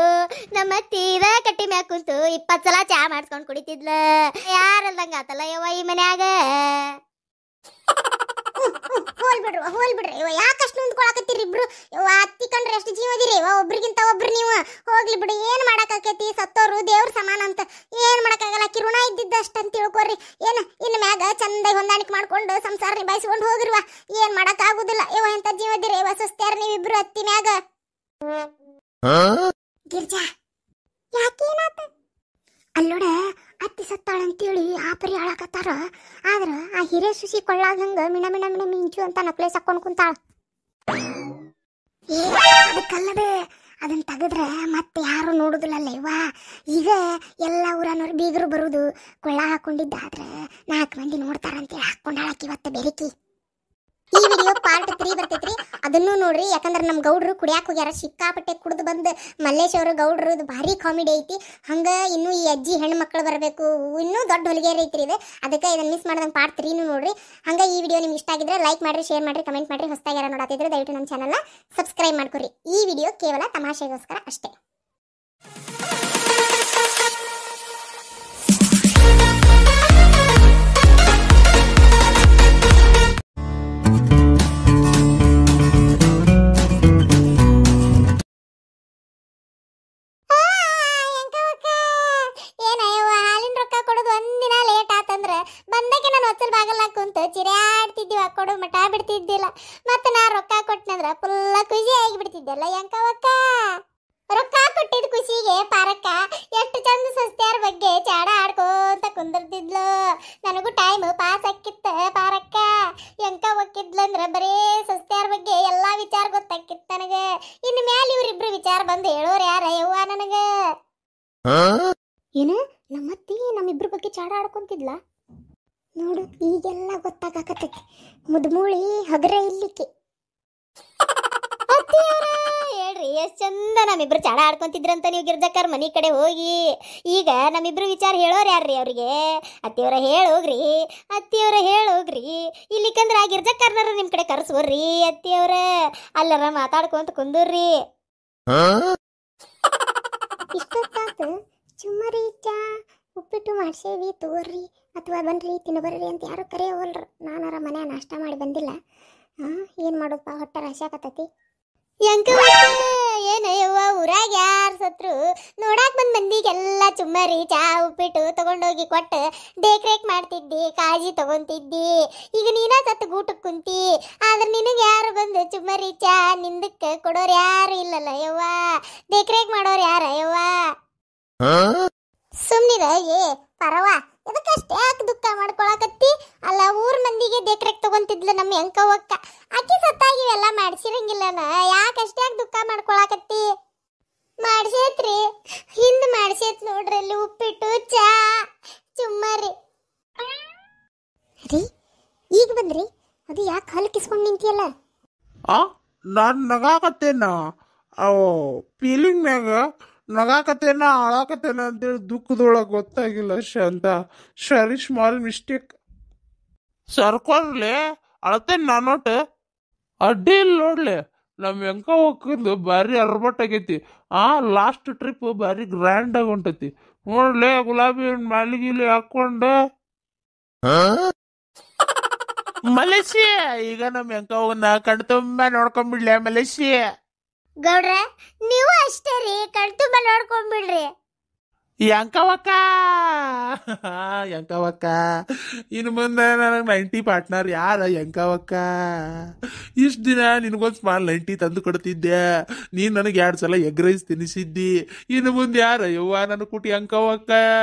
ನಮ್ಮ ತೀರ ಕಟ್ಟಿ ಮ್ಯಾಗ ಕುಂತು 20 ಸಲ ಚಾ ಮಾಡಿಸ್ಕೊಂಡು ಕುಡಿತಿದ್ಲ. ಯಾರಲ್ದಂಗ ಆತಲ್ಲ ಯವ್ವ ಈ ಮನ್ಯಾಗ. ಹೋಲ್ಬಿಡ್ರಿ ಇವ ಯಾಕಷ್ಟು ನಿಂತ್ಕೊಳಕತ್ತೀರಿ ಇಬ್ರು? ಇವ ಅತ್ತಿ ಕಂಡ್ರೆ ಎಷ್ಟು ಜೀವದಿರಿ ಇವ, ಒಬ್ರಿಗಿಂತ ಒಬ್ರು ನೀವು. ಹೋಗ್ಲಿ ಬಿಡು, ಏನ್ ಮಾಡಕ್ಕಾಕೈತಿ? ಸತ್ತೋರು ದೇವ್ರ ಸಮಾನ ಅಂತ ಏನ್ ಮಾಡಕ್ಕಾಗಲ್ಲ. ಕಿರುಣ ಇದ್ದಿದ್ದಷ್ಟ ಅಂತ ತಿಳ್ಕೊರಿ. ಏನ ಇನ್ನು ಮ್ಯಾಗ ಚಂದಾಗಿ ಹೊಂದಾಣಿಕೆ ಮಾಡ್ಕೊಂಡು ಸಂಸಾರ ನಿಭಾಯಿಸ್ಕೊಂಡು ಹೋಗಿರುವ. ಏನ್ ಮಾಡಕ್ ಆಗುದಿಲ್ಲ ಇವ, ಎಂತ ಜೀವದಿರಿ ಇವ. ಸುಸ್ತ್ಯಾರ ನೀವಿಬ್ರು ಅತ್ತಿ ಮ್ಯಾಗ. ಗಿರ್ಜಾ ಯಾಕೇನಾತ? ಅಲ್ಲೋಡ ಅತ್ತಿ ಸತ್ತಾಳಂತೇಳಿ ಆಪರಿ ಆಳಕತ್ತಾರ. ಆದ್ರ ಆ ಹಿರೇ ಸುಸಿ ಕೊಳ್ಳಾದಂಗ ಮಿಣ ಮಿಣ ಮಿಣ ಮಿಂಚು ಅಂತ ನಕ್ಲೇಸ್ ಹಾಕೊಂಡ್ ಕುಂತಾಳ. ಅದಕ್ಕಲ್ಲದೆ ಅದನ್ನ ತೆಗೆದ್ರೆ ಮತ್ತೆ ಯಾರು ನೋಡುದಿಲ್ಲಲ್ಲ ಇವ. ಈಗ ಎಲ್ಲ ಊರನವ್ರು ಬೀಗರು ಬರುದು ಕೊಳ್ಳ ಹಾಕೊಂಡಿದ್ದಾದ್ರೆ 4 ಮಂದಿ ನೋಡ್ತಾರಂತೇಳಿ ಹಾಕೊಂಡಾಳಕಿ ಇವತ್ತು ಬೆರಿಕಿ. ಈ ವಿಡಿಯೋ ಪಾರ್ಟ್ 3 ಬರ್ತೈತ್ರಿ, ಅದನ್ನು ನೋಡ್ರಿ. ಯಾಕಂದ್ರೆ ನಮ್ಮ ಗೌಡ್ರು ಕುಡಿಯಾಕ ಹೋಗ್ಯಾರ, ಸಿಕ್ಕಾಪಟ್ಟೆ ಕುಡಿದು ಬಂದು ಮಲ್ಲೇಶ್ ಅವರು ಗೌಡ್ರು ಭಾರಿ ಕಾಮಿಡಿ ಐತಿ. ಹಂಗ ಇನ್ನೂ ಈ ಅಜ್ಜಿ ಹೆಣ್ಣು ಮಕ್ಕಳು ಬರಬೇಕು, ಇನ್ನೂ ದೊಡ್ಡ ಹೊಲಿಗೆರೆ ಐತ್ರಿ ಇದು. ಅದಕ್ಕೆ ಇದನ್ನ ಮಿಸ್ ಮಾಡ್ದಂಗೆ ಪಾರ್ಟ್ 3 ನೋಡ್ರಿ. ಹಂಗ ಈ ವಿಡಿಯೋ ನಿಮ್ಗೆ ಇಷ್ಟ ಆಗಿದ್ರೆ ಲೈಕ್ ಮಾಡ್ರಿ, ಶೇರ್ ಮಾಡ್ರಿ, ಕಮೆಂಟ್ ಮಾಡ್ರಿ. ಹೊಸದಾಗಿ ಯಾರು ನೋಡತ್ತಿದ್ರೆ ದಯವಿಟ್ಟು ನಮ್ಮ ಚಾನಲ್ನ ಸಬ್ಸ್ಕ್ರೈಬ್ ಮಾಡ್ಕೊರಿ. ಈ ವಿಡಿಯೋ ಕೇವಲ ತಮಾಷೆಗೋಸ್ಕರ ಅಷ್ಟೇ. ಚಿರಾಡ್ತಿದ್ವಿ, ಕೊಡು ಮಠ ಬಿಡ್ತಿದ್ದಿಲ್ಲ. ಮತ್ತೆ ನಾ ರೊಕ್ಕ ಕೊಟ್ಟನಂದ್ರ ಫುಲ್ಲ ಖುಷಿ ಆಗಿಬಿಡ್ತಿದ್ದಲ್ಲ ಎಂಕವಕ್ಕ. ರೊಕ್ಕ ಕೊಟ್ಟಿದ್ ಖುಷಿಗೆ ಪಾರಕ್ಕ ಎಷ್ಟು ಚಂದ ಸಸ್ತ್ಯಾರ ಬಗ್ಗೆ ಚಾಡ ಆಡ್ಕೋತ ಕುಂದಿರ್ತಿದ್ಲು. ನನಗೂ ಟೈಮ್ ಪಾಸ್ ಆಕ್ಕಿತ್ತ ಪಾರಕ್ಕ. ಎಂಕವಕ್ಕಿದ್ಲಂದ್ರ ಬರೇ ಸಸ್ತ್ಯಾರ ಬಗ್ಗೆ ಎಲ್ಲಾ ವಿಚಾರ ಗೊತ್ತಾಕಿತ್ತು ನನಗೆ. ಇನ್ನು ಮ್ಯಾಲ ಇವ್ರಿಬ್ರು ವಿಚಾರ ಬಂದು ಹೇಳೋರು ಯಾರ ಯವ್ವ ನನಗ? ಏನು ನಮ್ಮತ್ತಿ ನಮ್ಮಿಬ್ರ ಬಗ್ಗೆ ಚಾಡ ಆಡ್ಕೊಂತಿದ್ಲ ನೋಡು, ಈಗೆಲ್ಲ ಗೊತ್ತಾಗಕತ್ತೈತಿ. ಮುದ್ಮೂಳಿ ಹಗರ ಇಲ್ಲಿಕ್ಕೆ. ಹೇಳ್ರಿ ಎಷ್ಟ್ ಚಂದ ನಮ್ಮಿಬ್ರು ಚಾಡ ಆಡ್ಕೊಂತಿದ್ರಂತ ನೀವು ಗಿರ್ಜಕ್ಕರ್ ಮನಿ ಕಡೆ ಹೋಗಿ. ಈಗ ನಮ್ಮಿಬ್ರು ವಿಚಾರ ಹೇಳೋರು ಯಾರ್ರಿ ಅವ್ರಿಗೆ? ಅತ್ತಿಯವರ ಹೇಳೋಗ್ರಿ, ಅತ್ತಿಯವರ ಹೇಳೋಗ್ರಿ. ಇಲ್ಲಿಕಂದ್ರ ಆ ಗಿರ್ಜಕ್ಕರ್ನರು ನಿಮ್ ಕಡೆ ಕರ್ಸೋರ್ರಿ ಅತ್ತಿಯವರ. ಅಲ್ಲರ ಮಾತಾಡ್ಕೊಂತ ಕುಂದೂರ್ರಿ. ಇಷ್ಟೊತ್ತಾತು ಚುಮ್ಮರಿ ಚಾ ಉಪ್ಪಿಟ್ಟು ಮಾಡ್ಸೇವಿ ತಗೋರ್ರಿ ಅಥವಾ ಬನ್ರಿ ತಿನ್ನಬರ್ರಿ ಅಂತ ಯಾರು ಕರೆಯೋವಲ್ರು. ನಾನಾರ ಮನೆ ನಾಷ್ಟ ಮಾಡಿ ಬಂದಿಲ್ಲ. ಏನು ಮಾಡೋದಪ್ಪ, ಹೊಟ್ಟೆ ರಾಶಿ ಆಕತ್ತೈತಿ. ಏನ ಯವ್ವ ಊರಾಗ ಯಾರು ಸತ್ರು ನೋಡಾಕ್ ಬಂದ್ ಮಂದಿಗೆಲ್ಲ ಚುಮ್ಮರಿ ಚಾ ಉಪ್ಪಿಟ್ಟು ತಗೊಂಡೋಗಿ ಕೊಟ್ಟ ರೇಕ್ ಮಾಡ್ತಿದ್ದಿ ಕಾಳಜಿ ತಗೊಂತಿದ್ದಿ. ಈಗ ನೀನ ಸತ್ತು ಗೂಟಕ್ ಕುಂತಿ, ಆದ್ರೆ ನಿನಗೆ ಯಾರು ಬಂದು ಚುಮ್ಮರಿ ಚಾ ನಿಂದಕ್ಕೆ ಕೊಡೋರು ಯಾರು ಇಲ್ಲಲ್ಲ ಯವ್ವ. ರೇಕ್ ಮಾಡೋರು ಯಾರ ಯವ್ವ? ಸುಮ್ನಿರ ಏ ಪರವ, ಇದಕ್ಕಷ್ಟೇ ಯಾಕೆ ದುಃಖ ಮಾಡ್ಕೊಳಕತ್ತಿ? ಅಲ್ಲ ಊರ್ ಮಂದಿಗೆ ದೇಕ್ರೆಕ್ ತಗೊಂತಿದ್ಲ ನಮ್ಮ ಎಂಕವಕ್ಕ, ಆಕಿ ಸತ್ತಾಗಿ ಎಲ್ಲ ಮಾಡ್ಸಿರಂಗಿಲ್ಲನ, ಯಾಕಷ್ಟೇ ಯಾಕೆ ದುಃಖ ಮಾಡ್ಕೊಳಕತ್ತಿ? ಮಾಡ್ಸೇತ್ರಿ, ಹಿಂದ್ ಮಾಡ್ಸೇತ್ ನೋಡ್ರಿ ಅಲ್ಲಿ ಉಪ್ಪಿಟ್ಟು ಚಾ ಚುಮ್ಮರಿ. ರೀ ಈಗ ಬಂದ್ರಿ, ಅದು ಯಾಕೆ ಹಲ್ ಕಿಸ್ಕೊಂಡ್ ನಿಂತಿಯಲ್ಲ? ನಾನು ನಗಾಕತ್ತೇನ ಫೀಲಿಂಗ್ ಮ್ಯಾಗ ನಗಾಕತ್ತೇನ ಅಳಾಕತ್ತೇನ ಅಂತೇಳಿ ದುಃಖದೊಳಗೆ ಗೊತ್ತಾಗಿಲ್ಲ ಶಾಂತ. ಸರಿ, ಸ್ಮಾಲ್ ಮಿಸ್ಟೇಕ್. ಸರ್ಕೊಳ್ಲಿ ಅಳತೇನೆ ನಾನೊಟ್ಟು ಅಡ್ಡಿ ಇಲ್ಲ ನೋಡ್ಲಿ. ನಮ್ಮ ಎಂಕ ಹೋಗಿಂದು ಭಾರಿ ಅರ್ಬಟ್ ಆಗೈತಿ. ಲಾಸ್ಟ್ ಟ್ರಿಪ್ ಭಾರಿ ಗ್ರ್ಯಾಂಡ್ ಆಗಿ ಹೊಂಟೈತಿ ನೋಡ್ಲಿ. ಗುಲಾಬಿ ಮಾಲಿಗಿಲಿ ಹಾಕೊಂಡು ಮಲೇಷಿಯ ಈಗ ನಮ್ಮ ಎಂಕ ಹೋಗನ್ನ ಕಣ್ ತುಂಬಾ ನೋಡ್ಕೊಂಡ್ಬಿಡ್ಲಿ ಮಲೇಷಿಯ. ಗೌಡ್ರ ನೀವು ಅಷ್ಟೇ ರೀ, ಕಣ್ತುಂಬ ನೋಡ್ಕೊಂಡ್ಬಿಡ್ರಿ. ಎಂಕವಕ್ಕ ಎಂಕವಕ್ಕ ಇನ್ನು ಮುಂದೆ ನನಗೆ 90 ಪಾರ್ಟ್ನರ್ ಯಾರ ಎಂಕವಕ್ಕ? ಇಷ್ಟು ದಿನ ನಿನಗೊಂದು ಸ್ಮಾಲ್ 90 ತಂದು ಕೊಡ್ತಿದ್ದೆ, ನೀನು ನನಗೆ 2 ಸಲ ಎಗ್ ರೈಸ್ ತಿನ್ನಿಸಿದ್ದಿ. ಇನ್ನು ಮುಂದೆ ಯಾರ ಯವ್ವ ನನ್ನ ಕುಟಿ ಎಂಕವಕ್ಕ?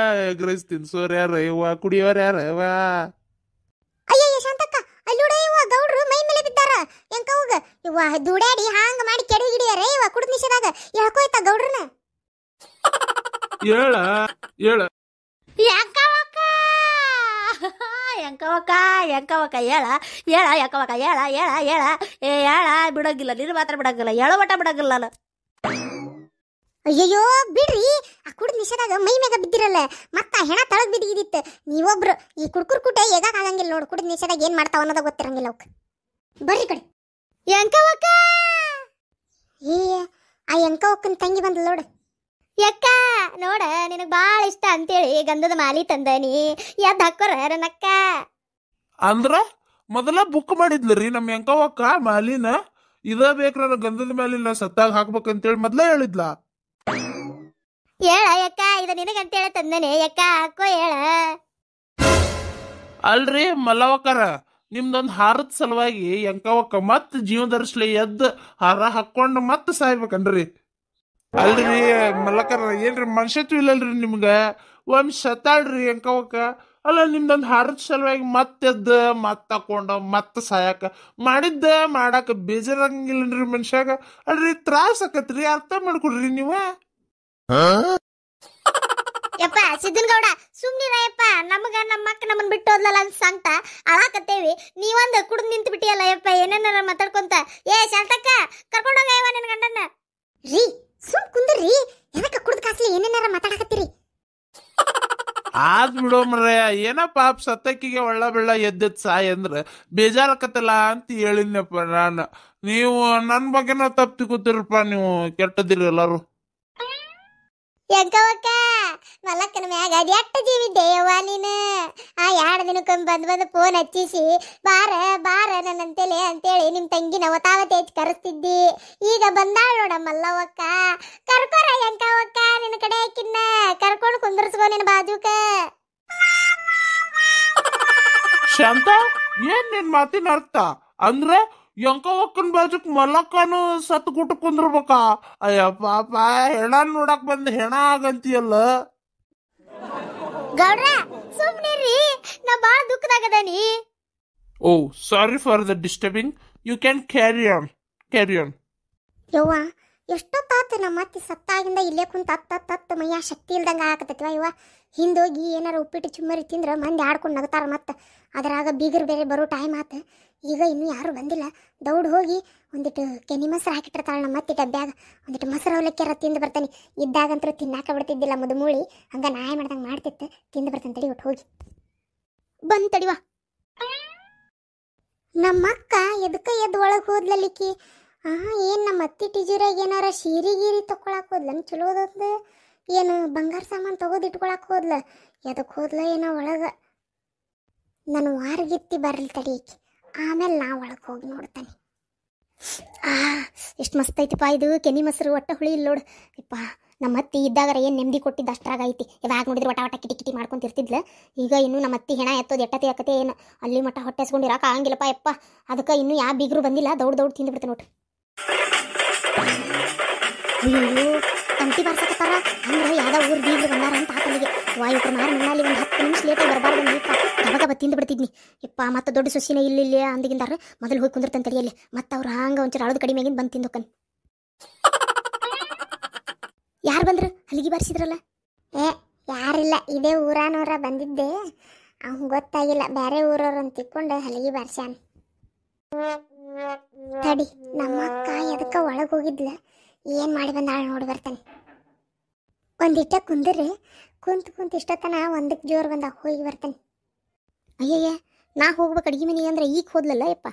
ಎಗ್ ರೈಸ್ ತಿನ್ಸೋರು ಯಾರ ಯವ್ವ? ಕುಡಿಯೋರು ಯಾರ ಯವ್ವ? ಅಯ್ಯಯ್ಯ ಶಾಂತಕ್ಕ, ಅಲ್ಲೂಡ ಇವ ಗೌಡ್ರು ಮೈ ಮೇಲೆ ಬಿದ್ದಾರ ಎಂಕವಾಗ. ಇವ ದುಡ್ಯಾಡಿ ಹಾಂಗ ಮಾಡಿ ಕೆಡಿ ಹಿಡಿಯಾರ ಇವ ಕುಡಿದ ನಿಷೇಧಾಗ. ಹೇಳ್ಕೋಯ್ತ ಗೌಡ್ರನ ಹೇಳ ಹೇಳ ಎಂಕವಕ್ಕ ಎಂಕವಕ್ಕ ಎಂಕವಕ್ಕ ಹೇಳ ಹೇಳ ಎಂಕವಕ್ಕ ಹೇಳ ಹೇಳ ಹೇಳ ಏ ಹೇಳ ಬಿಡಂಗಿಲ್ಲ, ನೀನು ಮಾತ್ರ ಬಿಡಂಗಿಲ್ಲ, ಹೇಳೋ ಮಟ್ಟ ಬಿಡಂಗಿಲ್ಲ ನಾನು. ಅಯ್ಯಯ್ಯೋ ಬಿಡ್ರಿ, ಆ ಕುಡಿದ ನಿಷೇಧಾಗ ಮೈ ಮ್ಯಾಗ ಬಿದ್ದಿರಲ್ಲ, ಮತ್ತ ಹೆಣ ತಳಗ್ ಬಿದ್ದಿದ್ದಿತ್ತು. ನೀವೊಬ್ರು ಈ ಕುಡ್ಕುರ್ ಕುಟೆ ಹೇಗಾಕ ಆಗಂಗಿಲ್ಲ ನೋಡು, ಕುಡಿದ ನಿಷೇಧಾಗ ಏನ್ ಮಾಡ್ತಾವ ಅನ್ನೋದ ಗೊತ್ತಿರಂಗಿಲ್ಲ ಅವಕ್ಕೆ. ಬರ್ರಿ ಕಡೆ ಎಂಕವಕ್ಕ. ಏ ಆ ಎಂಕವಕ್ಕನ ತಂಗಿ ಬಂದಲ್ಲ ನೋಡು. ಯಕ್ಕ ನೋಡ, ನಿನಗ್ ಬಾಳ ಇಷ್ಟ ಅಂತೇಳಿ ಗಂಧದ ಮಾಲಿ ತಂದನಿ, ಎದ್ದು ಹಾಕೋರ ನನ್ನಕ್ಕ. ಅಂದ್ರ ಮೊದಲ ಬುಕ್ ಮಾಡಿದ್ಲರಿ ನಮ್ಮ ಎಂಕವಕ್ಕ ಮಾಲಿನ. ಇದ ಬೇಕ್ರ ನನಗೆ ಗಂಧದ ಮಾಲಿನ ಸತ್ತಾಗ ಹಾಕ್ಬೇಕಂತೇಳಿ ಮೊದ್ಲ ಹೇಳಿದ್ಲ. ಹೇಳ ಯಕ್ಕ, ಇದ ನಿನಗಂತೇಳಿ ತಂದನೆ ಯಕ್ಕ, ಹಾಕೋ ಹೇಳ. ಅಲ್ರಿ ಮಲ್ಲವಕ್ಕರ, ನಿಮ್ದೊಂದು ಹಾರದ ಸಲುವಾಗಿ ಎಂಕವಕ್ಕ ಮತ್ ಜೀವದರ್ಶಲಿ ಎದ್ದು ಹಾರ ಹಾಕೊಂಡು ಮತ್ ಸಾಯ್ಬೇಕನ್ರಿ? ಅಲ್ರಿ ಮಲ್ಲಕ್ಕರ, ಏನ್ರಿ ಮನುಷ್ಯತ್ವ ಇಲ್ಲಲ್ರಿ ನಿಮ್ಗ? ಒಮ್ಮೆ ಸತ್ತಾಳ್ರಿ ಎಂಕವಕ್ಕ. ಅಲ್ಲ ನಿಮ್ದೊಂದು ಹಾರದ ಸಲುವಾಗಿ ಮತ್ತೆದ್ದು ಮತ್ ತಕೊಂಡು ಮತ್ ಸಾಯಕ ಮಾಡಿದ್ದ ಮಾಡಾಕ ಬೇಜಾರಂಗಿಲ್ಲನ್ರಿ ಮನುಷ್ಯಾಗ? ಅಲ್ರಿ ತ್ರಾಸ ಆಕತ್ರಿ, ಅರ್ಥ ಮಾಡ್ಕೊಡ್ರಿ ನೀವ. ಯಪ್ಪ ಸಿದ್ದನ್ ಗೌಡ ಸುಮ್ನಿರ ಯಪ್ಪ, ನಮಗ ನಮ್ಮ ಅಕ್ಕ ನಮ್ಮನ್ ಬಿಟ್ಟು ಹೋದ್ಲಲ್ಲ ಅಂತ ಸಂತ ಅಳಾಕತ್ತೇವಿ, ನೀವೊಂದು ಕುಡ್ದು ನಿಂತು ಬಿಟ್ಟಿಯಲ್ಲ ಯಪ್ಪ, ಏನೇನಾರ ಮಾತಾಡ್ಕೊಂತ. ಏ ಶಾಂತಕ್ಕ, ಕರ್ಕೊಂಡೋಗ ಯವ್ವ ನಿನ್ ಗಂಡನ್ನ. ರೀ ಸುಮ್ ಕುಂದ್ರಿ, ಎದಕ್ಕ ಕುಡ್ದ ಕಾಸ್ಲಿ ಏನೇನಾರ ಮಾತಾಡಕತ್ತೀರಿ? ಆದ್ ಬಿಡೋ ಮರ್ಯ, ಏನ ಪಾಪ ಸತ್ತಕ್ಕಿಗೆ ಒಳ್ಳ ಬೆಳ್ಳ ಎದ್ದೆದ್ ಸಾಯ್ ಅಂದ್ರ ಬೇಜಾರಕತ್ತಲ್ಲ ಅಂತ ಹೇಳಿದ್ನಪ್ಪ ನಾನು. ನೀವು ನನ್ ಬಗ್ಗೆನ ತಪ್ಪು ತಿಳ್ಕೊತೀರಪ್ಪ, ನೀವು ಕೆಟ್ಟದಿರಿ ಎಲ್ಲಾರು. ಎಂಕವಕ್ಕ ಮಲ್ಲಕ್ಕನ ಮ್ಯಾಗ ಅದ್ಯಾಟ ಜೀವಿದ್ದೆ ಯವ್ವ ನೀನು. ಆ 2 ದಿನಕ್ಕೊಮ್ಮೆ ಬಂದ್ ಫೋನ್ ಹಚ್ಚಿಸಿ ಬಾರ ಬಾರ ನನ್ನಂತೇಳಿ ಅಂತೇಳಿ ನಿಮ್ ತಂಗಿನ ಒತಾವತಿ ಹೆಚ್ಚು ಕರೆಸ್ತಿದ್ದಿ. ಈಗ ಬಂದಾಳ ನೋಡ ಮಲ್ಲವಕ್ಕ, ಕರ್ಕೊರ ಎಂಕವಕ್ಕ ನಿನ್ನ ಕಡೆ ಆಕಿನ್ನ ಕರ್ಕೊಂಡು ಕುಂದರ್ಸ್ಕೊ ನಿನ್ನ ಬಾಜುಕ. ಶಾಂತ, ಏನ್ ನಿನ್ ಮಾತಿನ ಅರ್ಥ? ಅಂದ್ರೆ ಎಂಕವಕ್ಕನ ಬಾಜುಕ್ ಮಲ್ಲಕ್ಕನು ಸತ್ ಗುಟ್ಟ ಕುಂದ್ರಬೇಕಾ? ಅಯ್ಯ ಪಾಪ, ಹೆಣ ನೋಡಕ್ ಬಂದ ಹೆಣ ಆಗಂತಿಯಲ್ಲ. ಗೌಡ್ರ ಸುಮ್ನಿರಿ, ನಾ ಬಾಳ ದುಃಖದಾಗದನಿ. Oh sorry for the disturbing, you can carry on carry on. ಯವ್ವ ಎಷ್ಟೊತ್ತಾತು ನಮ್ಮ ಅತ್ತಿ ಸತ್ತಾಗಿಂದ ಇಲ್ಲೇ ಕುಂತ ತತ್ತ ಮೈಯ ಶಕ್ತಿ ಇಲ್ದಂಗ ಆಗತೈತಿವ ಯವ್ವ. ಹಿಂದೋಗಿ ಏನಾರ ಉಪ್ಪಿಟ್ಟು ಚುಮ್ಮರಿ ತಿಂದ್ರ ಮಂದಿ ಆಡ್ಕೊಂಡು ನಗತಾರ. ಮತ್ತೆ ಅದ್ರಾಗ ಬೀಗರ್ ಬೇರೆ ಬರೋ ಟೈಮ್ ಆತ. ಈಗ ಇನ್ನೂ ಯಾರು ಬಂದಿಲ್ಲ, ದೌಡ್ ಹೋಗಿ ಒಂದಿಟ್ಟು ಕೆನಿ ಮೊಸರು ಹಾಕಿಟ್ಟಿರ್ತಾಳೆ ನಮ್ಮ ಅತ್ತಿ ಡಬ್ಬ್ಯಾಗ, ಒಂದಿಟ್ಟು ಮೊಸರು ಅವಲಕ್ಕಿರ ತಿಂದು ಬರ್ತಾನೆ. ಇದ್ದಾಗಂತೂ ತಿನ್ನಾಕ ಬಿಡ್ತಿದ್ದಿಲ್ಲ ಮುದುಮೂಳಿ, ಹಂಗ ನಾಯಿ ಮಾಡ್ದಂಗೆ ಮಾಡ್ತಿತ್ತು. ತಿಂದು ಬರ್ತಾನೆ ತಡಿ, ಒಟ್ಟು ಹೋಗಿ ಬಂದ್ ತಡಿವಾ. ನಮ್ಮ ಅಕ್ಕ ಎದಕ್ಕ ಎದ್ದು ಒಳಗೆ ಹೋದ್ಲಲ್ಲಿಕ್ಕಿ. ಏನು ನಮ್ಮ ಅತ್ತಿ ಟೀಚರಾಗ ಏನಾರ ಸೀರೆ ಗೀರಿ ತಗೊಳಕ್ ಹೋದ್ಲ ಚಲೋ ಓದೋದು, ಏನು ಬಂಗಾರ ಸಾಮಾನು ತಗೋದು ಇಟ್ಕೊಳಕ್ ಹೋದ್ಲ, ಎದಕ್ಕೆ ಹೋದ್ಲ ಏನೋ ಒಳಗೆ. ನಾನು ವಾರಗಿತ್ತಿ ಬರಲಿ ತಡಿ, ಆಮೇಲೆ ನಾ ಒಳಗೆ ಹೋಗಿ ನೋಡ್ತಾನೆ. ಆ ಎಷ್ಟು ಮಸ್ತ್ ಐತಿಪ್ಪ ಇದು ಕೆನಿ ಮೊಸರು ಒಟ್ಟ ಹುಳಿ ಇಲ್ಲ ನೋಡು. ಯಪ್ಪ ನಮ್ಮ ಅತ್ತಿ ಇದ್ದಾಗರ ಏನು ನೆಮ್ಮದಿ ಕೊಟ್ಟಿದ್ದು ಅಷ್ಟ್ರಾಗ ಐತಿ. ಯಾವಾಗ ನೋಡಿದ್ರೆ ವಟ ವಟ ಕಿಟಿ ಕಿಟಿ ಮಾಡ್ಕೊಂತಿರ್ತಿದ್ಲ. ಈಗ ಇನ್ನೂ ನಮ್ಮ ಅತ್ತಿ ಹೆಣ ಎತ್ತೋದು ಎಟ್ಟತಿ ಆಕತೆ ಏನು ಅಲ್ಲಿ ಮಟ್ಟ ಹೊಟ್ಟೆಸ್ಕೊಂಡಿರಾಕ ಆಗಂಗಿಲ್ಲಪ್ಪ ಯಪ್ಪ. ಅದಕ್ಕೆ ಇನ್ನೂ ಯಾವ ಬೀಗರು ಬಂದಿಲ್ಲ, ದೌಡ್ ದೌಡ್ ತಿಂದು ಬಿಡ್ತೆ ನೋಡ್ರಿ. ಅಯ್ಯೋ ತಂತಿ ಬಾರ್ಸಕತ್ತಾರ ಅಂದ್ರೆ ಯಾವ್ದೋ ಊರು ಬೀಗರು ಬಂದಾರ ಅಂತ ಆತನಿಗೆ. ವಾಯುಕ್ರ ಮಾರ ಮಣ್ಣಲ್ಲಿ ಒಂದು 10 ನಿಮಿಷ ಲೇಟಾಗಿ ಬರಬಾರ್ದು ಯಪ್ಪ. ಗಬಗಬ ತಿಂದು ಬಿಡ್ತಿದ್ನಿ ಯಪ್ಪ. ಮತ್ತೆ ದೊಡ್ಡ ಸೊಸಿನ ಇಲ್ಲಿ ಅಂದಿಗಿಂದಾರ ಮೊದಲು ಹೋಗಿ ಕುಂದಿರ್ತಂತ ತಡಿಯಲ್ಲಿ. ಮತ್ತೆ ಅವ್ರು ಹಂಗೆ ಒಂಚೂರು ಅಳದು ಕಡಿಮೆಗಿಂದ ಬಂದು ತಿಂದೋಕನ್. ಯಾರು ಬಂದ್ರು ಹಲಿಗೆ ಬಾರಿಸಿದ್ರಲ್ಲ? ಯಾರಿಲ್ಲ, ಇದೇ ಊರಾನವರ ಬಂದಿದ್ದೆ. ಅವ್ನು ಗೊತ್ತಾಗಿಲ್ಲ, ಬೇರೆ ಊರವ್ರು ಅಂತ ತಿಕ್ಕೊಂಡು ಹಲಿಗೆ ಬಾರಿಸ್ಯಾನ. ತಡಿ, ನಮ್ಮ ಅಕ್ಕ ಎದಕ್ಕೆ ಒಳಗೆ ಹೋಗಿದ್ಲ, ಏನು ಮಾಡಿ ಬಂದಾಳ ನೋಡಿ ಬರ್ತಾನೆ. ಒಂದಿಟ್ಟ ಕುಂದ್ರಿ ಕುಂತ ಇಷ್ಟತನ ಒಂದಕ್ಕೆ ಜೋರು ಬಂದ ಹೋಗಿ ಬರ್ತಾನೆ. ಅಯ್ಯಯ್ಯ, ನಾ ಹೋಗ್ಬೇಕು ಅಡ್ಗೆ ಮನೆ ಅಂದ್ರೆ ಈಗ ಹೋದ್ಲಲ್ಲ ಯಪ್ಪ.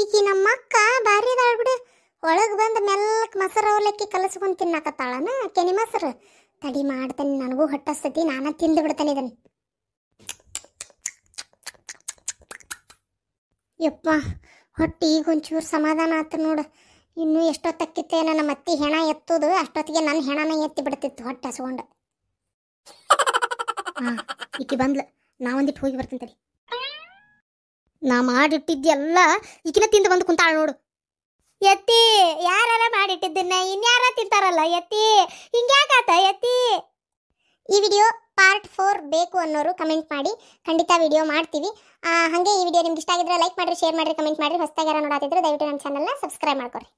ಈಕಿ ನಮ್ಮ ಅಕ್ಕ ಭಾರಿ ಅದಾಳ ಬಿಡು. ಒಳಗೆ ಬಂದು ಮೆಲ್ಲಕ್ಕೆ ಮೊಸರು ಅವಲಕ್ಕಿ ಕಲಸ್ಕೊಂಡು ತಿನ್ನಾಕತ್ತಾಳನ ಕೆನಿ ಮೊಸರು. ತಡಿ ಮಾಡ್ತಾನೆ, ನನಗೂ ಹೊಟ್ಟಸ್ತತಿ, ನಾನು ತಿಂದು ಬಿಡ್ತಾನೆ ಇದನ್ನು. ಯಪ್ಪ ಹೊಟ್ಟೆ ಈಗ ಒಂಚೂರು ಸಮಾಧಾನ ಆತು ನೋಡು. ಇನ್ನೂ ಎಷ್ಟೊತ್ತಕ್ಕಿತ್ತೇನ ನಮ್ಮ ಅತ್ತಿ ಹೆಣ ಎತ್ತೋದು, ಅಷ್ಟೊತ್ತಿಗೆ ನನ್ನ ಹೆಣನ ಎತ್ತಿ ಬಿಡ್ತಿತ್ತು ಹೊಟ್ಟೆ ಹಸ್ಕೊಂಡು. ಹಾಂ ಈಕಿ ಬಂದ್ಲ, ನಾ ಒಂದಿಟ್ಟು ಹೋಗಿ ಬರ್ತೀನಿ ತಡಿ. ನಾ ಮಾಡಿಟ್ಟಿದ್ದೆಲ್ಲ ಈಕಿನ ತಿಂದು ಬಂದು ಕುಂತಾಳ ನೋಡು. ಎತ್ತಿ ಯಾರ ಮಾಡಿಟ್ಟಿದ್ದನ್ನ ಇನ್ಯಾರ ತಿಂತಾರಲ್ಲ ಎತ್ತಿ, ಹಿಂಗ್ಯಾಕಾತ ಎತ್ತಿ. ಈ ವಿಡಿಯೋ ಪಾರ್ಟ್ 4 ಬೇಕು ಅನ್ನೋರು ಕಮೆಂಟ್ ಮಾಡಿ, ಖಂಡಿತ ವಿಡಿಯೋ ಮಾಡ್ತೀವಿ. ಹಾಗೆ ಈ ವಿಡಿಯೋ ನಿಮ್ಗೆ ಇಷ್ಟ ಆಗಿದ್ರೆ ಲೈಕ್ ಮಾಡಿರಿ, ಶೇರ್ ಮಾಡಿರಿ, ಕಮೆಂಟ್ ಮಾಡಿರಿ. ಹೊಸದಾಗಿ ಯಾರು ನೋಡಾತಿದ್ರೆ ದಯವಿಟ್ಟು ನಮ್ಮ ಚಾನಲ್ನ ಸಬ್ಸ್ಕ್ರೈಬ್ ಮಾಡ್ಕೊರಿ.